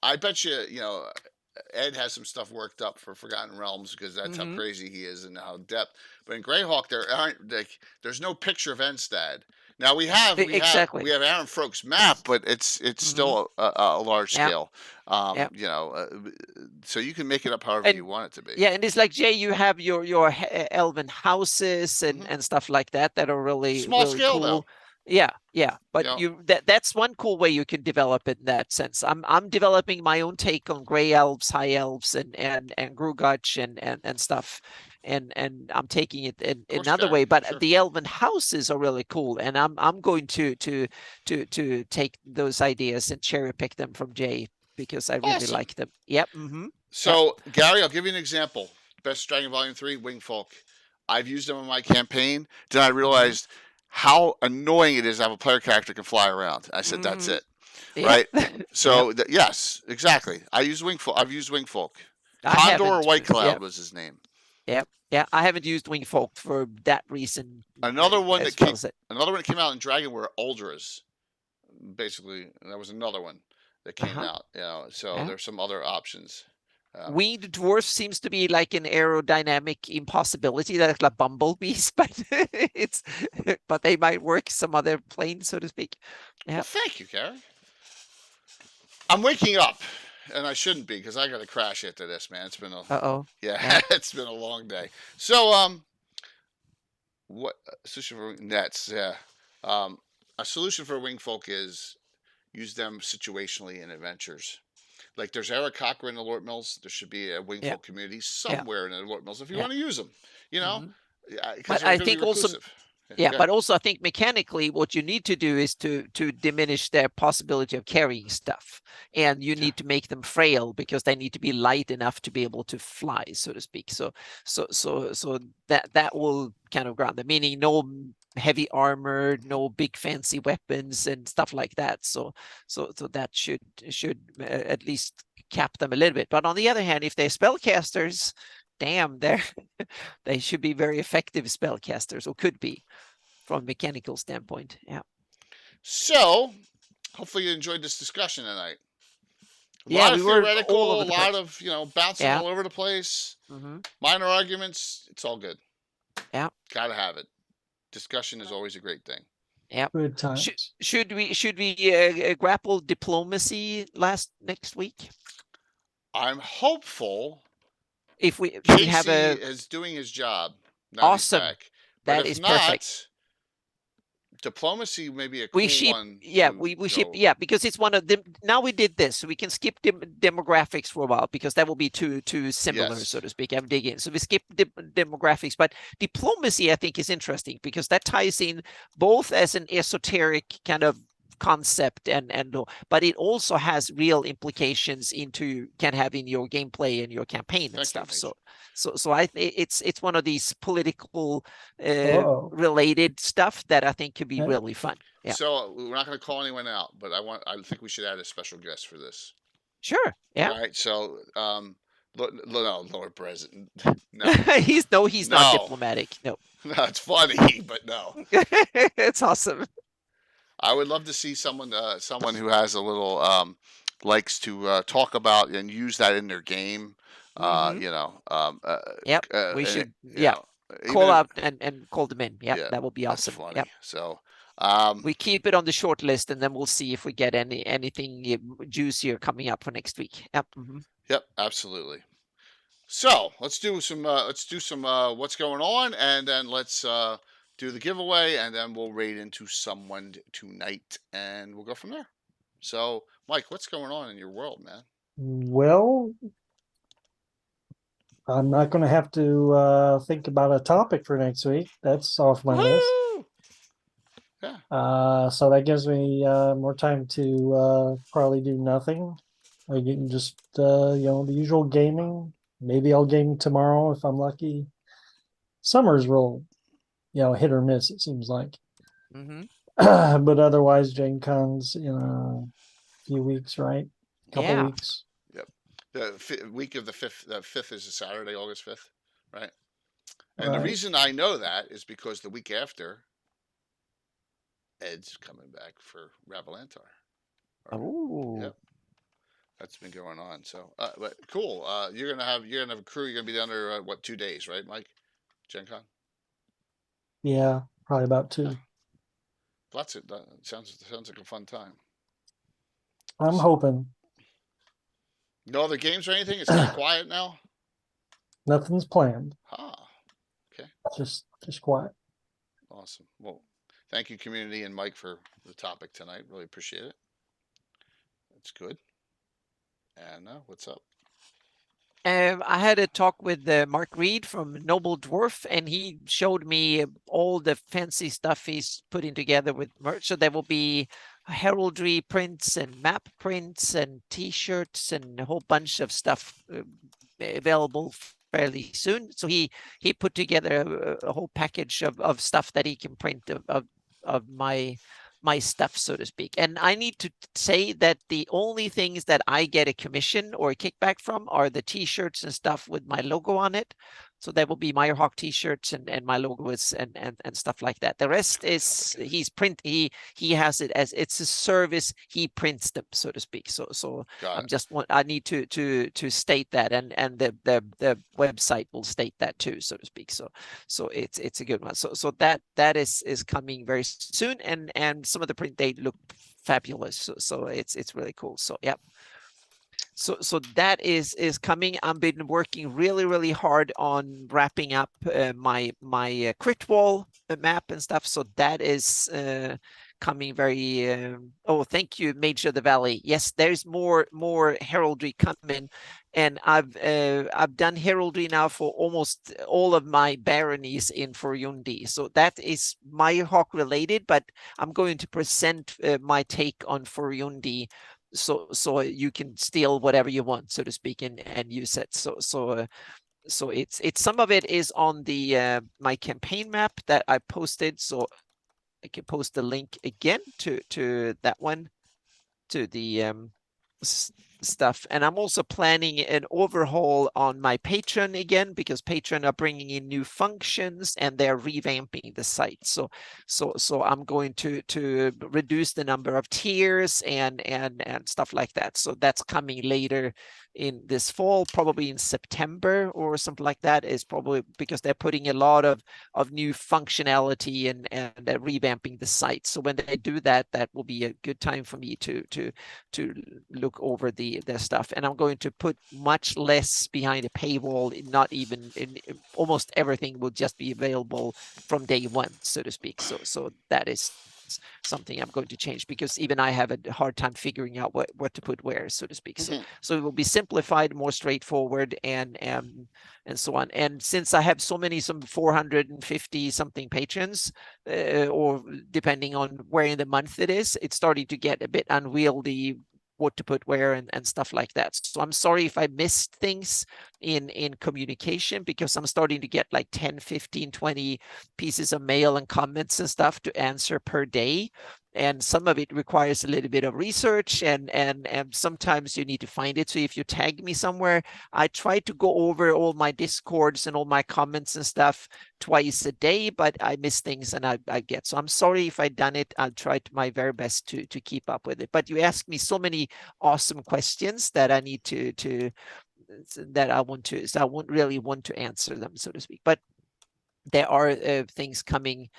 I bet you, Ed has some stuff worked up for Forgotten Realms because that's how crazy he is and how depth. But in Greyhawk, there's no picture of Enstad. Now we have Aaron Frok's map, but it's still a large scale. So you can make it up however you want it to be. Yeah, and it's like, Jay, you have your elven houses and stuff like that are really small really scale cool. though. Yeah, but that's one cool way you can develop it in that sense. I'm developing my own take on gray elves, high elves, and Grugach and stuff, and I'm taking it in another way. But the elven houses are really cool, and I'm going to take those ideas and cherry pick them from Jay because I really like them. Yep. So Gary, I'll give you an example. Best Dragon Volume 3, Wingfolk. I've used them in my campaign. Then I realized how annoying it is to have a player character can fly around. I said, that's it. Right? So, yes, exactly. I've used Wingfolk. Condor White Cloud was his name. Yep. Yeah, I haven't used Wingfolk for that reason. Another one that came out in Dragon were Uldras. Basically, that was another one that came out. So there's some other options. Winged dwarf seems to be like an aerodynamic impossibility. That's like bumblebees, but but they might work some other plane, so to speak. Yeah. Well, thank you, Gary. I'm waking up, and I shouldn't be because I got to crash after this, man. It's been it's been a long day. So what solution for nets? Yeah, a solution for Wingfolk is use them situationally in adventures. Like there's Eric Cochran in the Lort Mills. There should be a Wingfolk community somewhere in the Lort Mills if you want to use them. But I think also, but also I think mechanically what you need to do is to diminish their possibility of carrying stuff, and you need to make them frail because they need to be light enough to be able to fly, so to speak. So that will kind of ground them, meaning no heavy armor, no big fancy weapons and stuff like that. So that should at least cap them a little bit. But on the other hand, if they're spellcasters, damn, they should be very effective spellcasters, or could be from a mechanical standpoint. Yeah. So hopefully you enjoyed this discussion tonight. A lot of theoretical, a lot of bouncing all over the place. Minor arguments, it's all good. Yeah. Gotta have it. Discussion is always a great thing. Yeah. Good times. Should we grapple diplomacy next week? I'm hopeful. If we have Casey a is doing his job. Now he's awesome, back. But that if is not, perfect. diplomacy may be a We cool ship, one. yeah, to we go. ship, yeah, because it's one of them. Now we did this, so we can skip demographics for a while because that will be too similar, Yes. so to speak. I'm digging, so we skip demographics, but diplomacy I think is interesting because that ties in both as an esoteric kind of concept but it also has real implications can have in your gameplay and your campaign and stuff. So it's one of these political related stuff that I think could be really fun. Yeah. So we're not going to call anyone out, but I think we should add a special guest for this. Sure. Yeah. All right. So Lord President. No. he's not diplomatic. No. No, it's funny, but no. It's awesome. I would love to see someone who has a little likes to talk about and use that in their game. Yep. We should. Call out and call them in. Yep. That will be awesome. Funny. Yep. So we keep it on the short list, and then we'll see if we get anything juicier coming up for next week. Yep. Yep. Absolutely. So let's do some what's going on, and then let's do the giveaway, and then we'll raid into someone tonight, and we'll go from there. So, Mike, what's going on in your world, man? Well, I'm not going to have to think about a topic for next week. That's off my list. Yeah. So that gives me more time to probably do nothing. I can just the usual gaming. Maybe I'll game tomorrow if I'm lucky. Summer's real, hit or miss, it seems like. But otherwise, Gen Con's in a few weeks, right? Couple weeks. Yep. The week of the 5th. The 5th is a Saturday, August 5th, right? And the reason I know that is because the week after, Ed's coming back for Ravalantar. Oh. Yep. That's been going on. So, but cool. You're gonna have a crew. You're gonna be down there 2 days, right, Mike? Gen Con? Yeah, probably about 2. That sounds like a fun time. I'm hoping. No other games or anything? It's kind of quiet now? Nothing's planned. Okay. Just quiet. Awesome. Well, thank you, community, and Mike, for the topic tonight. Really appreciate it. It's good. And what's up? I had a talk with Mark Reed from Noble Dwarf, and he showed me all the fancy stuff he's putting together with merch. So there will be heraldry prints and map prints and T-shirts and a whole bunch of stuff available fairly soon. So he put together a whole package of stuff that he can print of my stuff, so to speak. And I need to say that the only things that I get a commission or a kickback from are the T-shirts and stuff with my logo on it. So there will be Meyerhawk T-shirts and my logo is and stuff like that. The rest is he has it as it's a service. He prints them, so to speak. So I need to state that, and the website will state that too, so to speak. So it's a good one. So that is coming very soon, and some of the print they look fabulous. So it's really cool. So yeah. So that is coming. I've been working really hard on wrapping up my crit wall map and stuff. So that is coming very. Oh, thank you, Mage of the Valley. Yes, there's more heraldry coming, and I've done heraldry now for almost all of my baronies in Foryundi. So that is Meyerhawk related, but I'm going to present my take on Foryundi. So you can steal whatever you want, so to speak, and use it. So it's some of it is on the my campaign map that I posted. So I can post the link again to that one, to the stuff. And I'm also planning an overhaul on my Patreon again, because Patreon are bringing in new functions and they're revamping the site. So I'm going to reduce the number of tiers and stuff like that. So that's coming later in this fall, probably in September or something like that, is probably because they're putting a lot of new functionality and revamping the site. So when they do that, that will be a good time for me to look over their stuff. And I'm going to put much less behind a paywall. Not even in almost everything will just be available from day one, so to speak. So that is something I'm going to change, because even I have a hard time figuring out what to put where, so to speak. So it will be simplified, more straightforward, and so on. And since I have some 450 something patrons, or depending on where in the month it is, it's starting to get a bit unwieldy what to put where and stuff like that. So I'm sorry if I missed things in communication, because I'm starting to get like 10, 15, 20 pieces of mail and comments and stuff to answer per day. And some of it requires a little bit of research, and sometimes you need to find it. So if you tag me somewhere, I try to go over all my Discords and all my comments and stuff twice a day, but I miss things and I get. So I'm sorry if I've done it. I'll try my very best to keep up with it. But you asked me so many awesome questions that I need to that I want to, so I won't really want to answer them, so to speak. But there are things coming.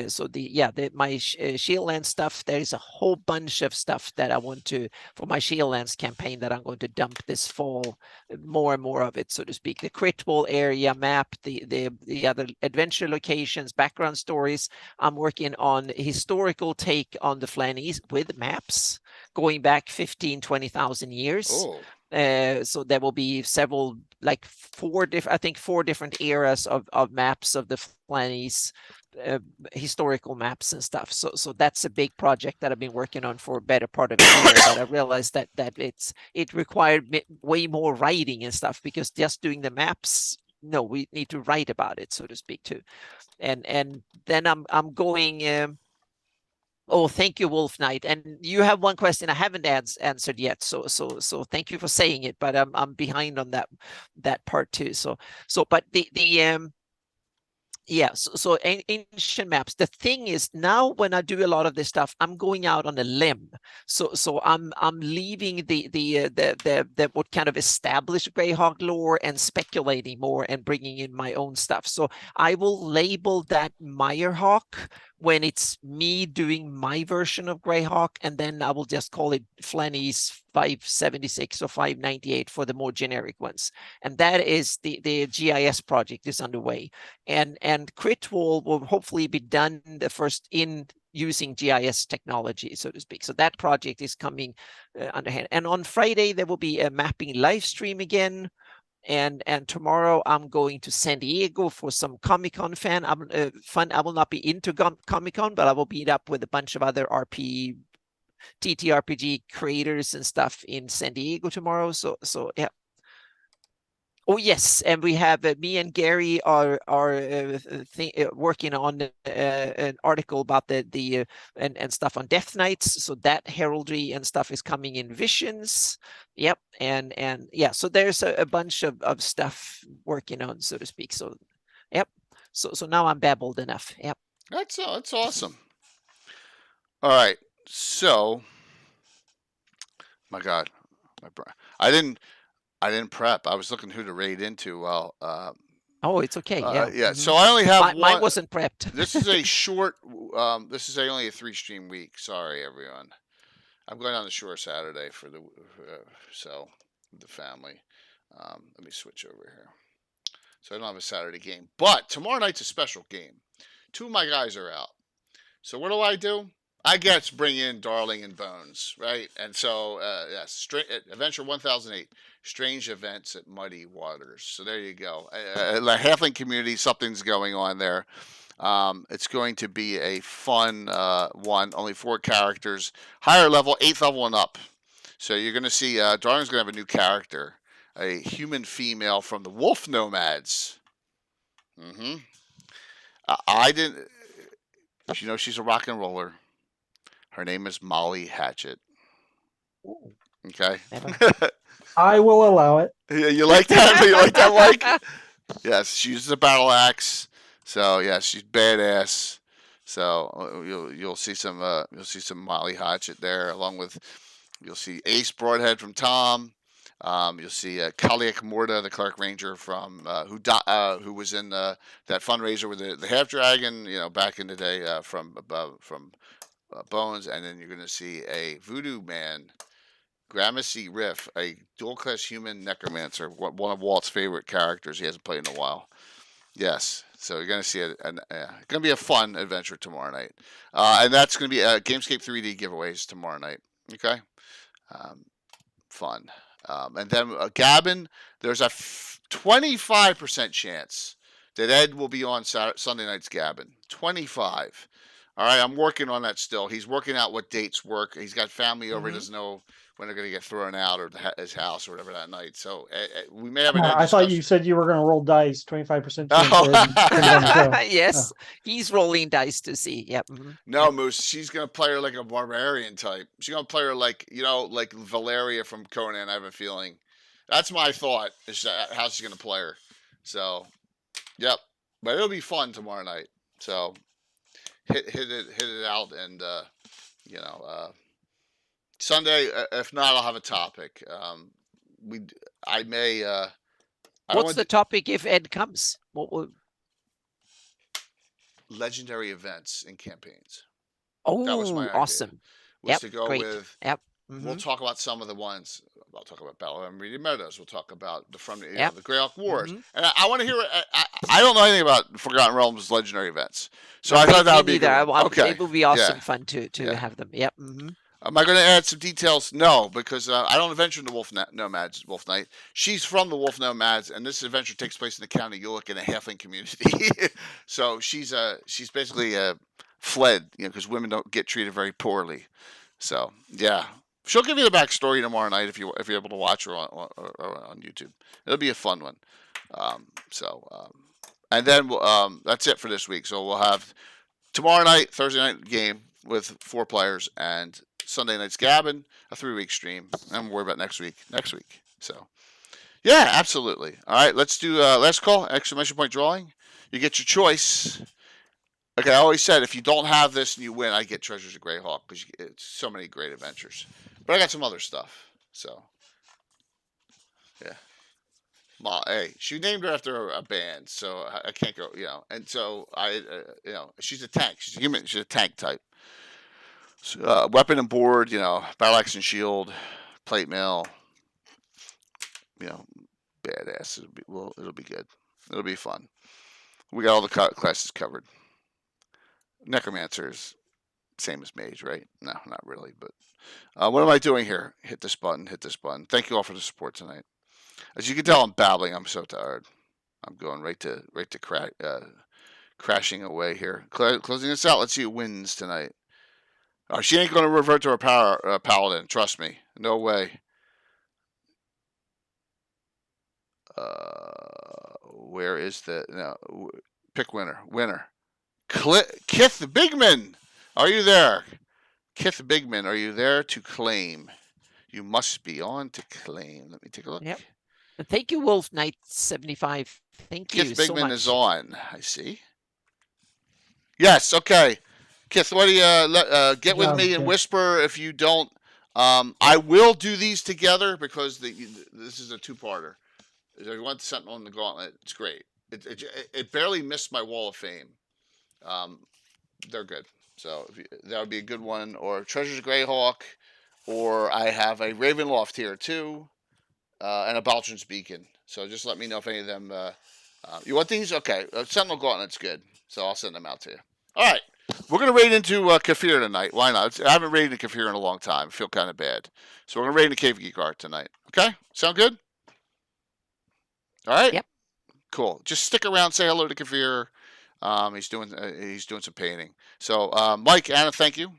So my Shieldlands stuff, there is a whole bunch of stuff that I want to, for my Shieldlands campaign, that I'm going to dump this fall, more and more of it, so to speak. The crit wall area map, the other adventure locations, background stories. I'm working on historical take on the Flannies with maps going back 15-20,000 years. So there will be several, like four different eras of maps of the Flannies, historical maps and stuff. So that's a big project that I've been working on for a better part of a year. But I realized that it required way more writing and stuff, because just doing the maps, no, we need to write about it, so to speak, too. And then I'm going. Oh, thank you, Wolf Knight. And you have one question I haven't answered yet. So thank you for saying it, but I'm behind on that part too. But so ancient maps. The thing is, now when I do a lot of this stuff, I'm going out on a limb. So I'm leaving the what kind of established Greyhawk lore and speculating more and bringing in my own stuff. So I will label that Meyerhawk when it's me doing my version of Greyhawk, and then I will just call it Flannies 576 or 598 for the more generic ones. And that is the GIS project is underway, and crit wall will hopefully be done the first in using GIS technology, so to speak. So that project is coming underhand. And on Friday there will be a mapping live stream again. And tomorrow I'm going to San Diego for some Comic-Con fun. I will not be into Comic-Con, but I will meet up with a bunch of other TTRPG creators and stuff in San Diego tomorrow. So yeah. Oh yes, and we have me and Gary are working on an article about the and stuff on Death Knights. So that heraldry and stuff is coming in Visions. Yep, and yeah, so there's a bunch of stuff working on, so to speak. So yep, so now I'm babbled enough. Yep, that's awesome. All right, so my God, I didn't prep. I was looking who to raid into. Well, oh, it's okay. Yeah. Yeah. So I only have one. Mine wasn't prepped. This is a short. This is only a 3-stream week. Sorry, everyone. I'm going on the shore Saturday for the the family. Let me switch over here. So I don't have a Saturday game, but tomorrow night's a special game. 2 of my guys are out. So what do? I get to bring in Darling and Bones, right? And so, yes, Adventure 1008, Strange Events at Muddy Waters. So there you go. The Halfling community, something's going on there. It's going to be a fun one. Only 4 characters, higher level, 8th level and up. So you're going to see Darling's going to have a new character, a human female from the Wolf Nomads. I didn't. You know, she's a rock and roller. Her name is Molly Hatchet. Okay. I will allow it. You like that? You like that, Mike? Yes, she uses a battle axe. So yeah, she's badass. So you'll see some Molly Hatchet there, along with you'll see Ace Broadhead from Tom. You'll see Kaliak Morta, the Clark Ranger from who was in that fundraiser with the half dragon, back in the day from Bones, and then you're going to see a Voodoo Man, Gramercy Riff, a dual class human necromancer, one of Walt's favorite characters. He hasn't played in a while. Yes, so you're going to see it's going to be a fun adventure tomorrow night, and that's going to be Gamescape 3D giveaways tomorrow night. Okay, fun. And then Gabbin, there's a 25% chance that Ed will be on Sunday night's Gabbin. 25. All right, I'm working on that still. He's working out what dates work. He's got family over. He doesn't know when they're going to get thrown out or his house or whatever that night. So we may have an I thought you said you were going to roll dice, 25% chance. Yes, he's rolling dice to see. Yep. No, Moose, she's going to play her like a barbarian type. She's going to play her like Valeria from Conan, I have a feeling. That's my thought, is how she's going to play her. So, yep. But it'll be fun tomorrow night. So, hit it out, and Sunday, if not, I'll have a topic. I may. What's the topic if Ed comes? What will... Legendary events and campaigns. Oh, that was my idea. Awesome! To go great. with. Yep. We'll talk about some of the ones. I'll talk about Battle of Meridian Meadows. We'll talk about the Greyhawk Wars. And I want to hear. I don't know anything about Forgotten Realms legendary events, so I thought that would be good. Okay. It would be awesome fun to have them. Yep. Am I going to add some details? No, because I don't adventure in the Wolf Night. She's from the Wolf Nomads, and this adventure takes place in the county Ulick in a halfling community. So she's basically fled, because women don't get treated very poorly. So yeah, she'll give you the backstory tomorrow night if you're able to watch her on YouTube. It'll be a fun one. And then that's it for this week. So we'll have tomorrow night, Thursday night game with 4 players, and Sunday night's Gabbin, a 3-week stream. I'm worried about next week. So, yeah, absolutely. All right, let's do last call, exclamation point drawing. You get your choice. Okay, I always said if you don't have this and you win, I get Treasures of Greyhawk because it's so many great adventures. But I got some other stuff. So, yeah. Hey, she named her after a band, so I can't go, And so she's a tank. She's a human. She's a tank type. So, weapon and board, battle axe and shield, plate mail, badass. It'll be good. It'll be fun. We got all the classes covered. Necromancers, same as mage, right? No, not really. But what am I doing here? Hit this button. Thank you all for the support tonight. As you can tell, I'm babbling. I'm so tired. I'm going right to crashing away here. Closing this out. Let's see who wins tonight. She ain't going to revert to her power paladin. Trust me. No way. Where is the... No, pick winner. Kith Bigman! Are you there? Kith Bigman, are you there to claim? You must be on to claim. Let me take a look. Yep. Thank you, Wolf Knight 75. Thank you so much. Kith Bigman is on. I see. Yes, okay. Kith, what do you get with me and whisper if you don't? I will do these together because this is a 2-parter. If you want Sentinel in the Gauntlet, it's great. It barely missed my Wall of Fame. They're good. So that would be a good one. Or Treasures of Greyhawk, or I have a Ravenloft here too, and a Baltron's Beacon. So just let me know if any of them. You want these? Okay, Sentinel Gauntlet's good. So I'll send them out to you. All right. We're going to raid into Kafir tonight. Why not? I haven't raided into Kafir in a long time. I feel kind of bad. So we're going to raid into Cave Geek Art tonight. Okay? Sound good? All right? Yep. Cool. Just stick around. Say hello to Kafir. He's doing some painting. So, Mike, Anna, thank you.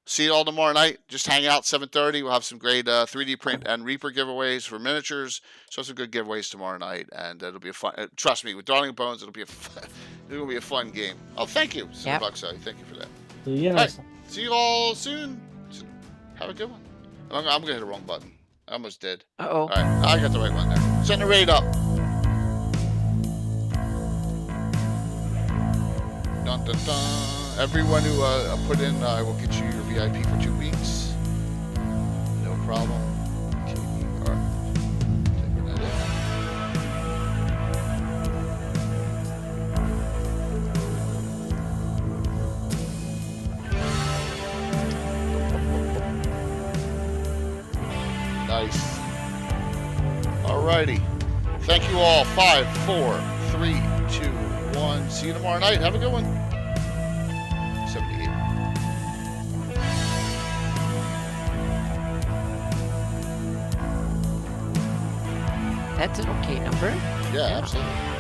See you all tomorrow night. Just hang out 7:30. We'll have some great 3D print and Reaper giveaways for miniatures. So some good giveaways tomorrow night, and it'll be a fun. Trust me, with Darling Bones, it'll be a fun game. Oh, thank you, Buckside. Thank you for that. Yeah. Right. See you all soon. Have a good one. I'm gonna hit the wrong button. I almost did. All right, I got the right one there. Setting the raid up. Dun, dun, dun. Everyone who put in, I will get you your VIP for 2 weeks. No problem. KBR. righty. Thank you all. 5, 4, 3, 2, 1. See you tomorrow night. Have a good one. 78. That's an okay number. Yeah, absolutely.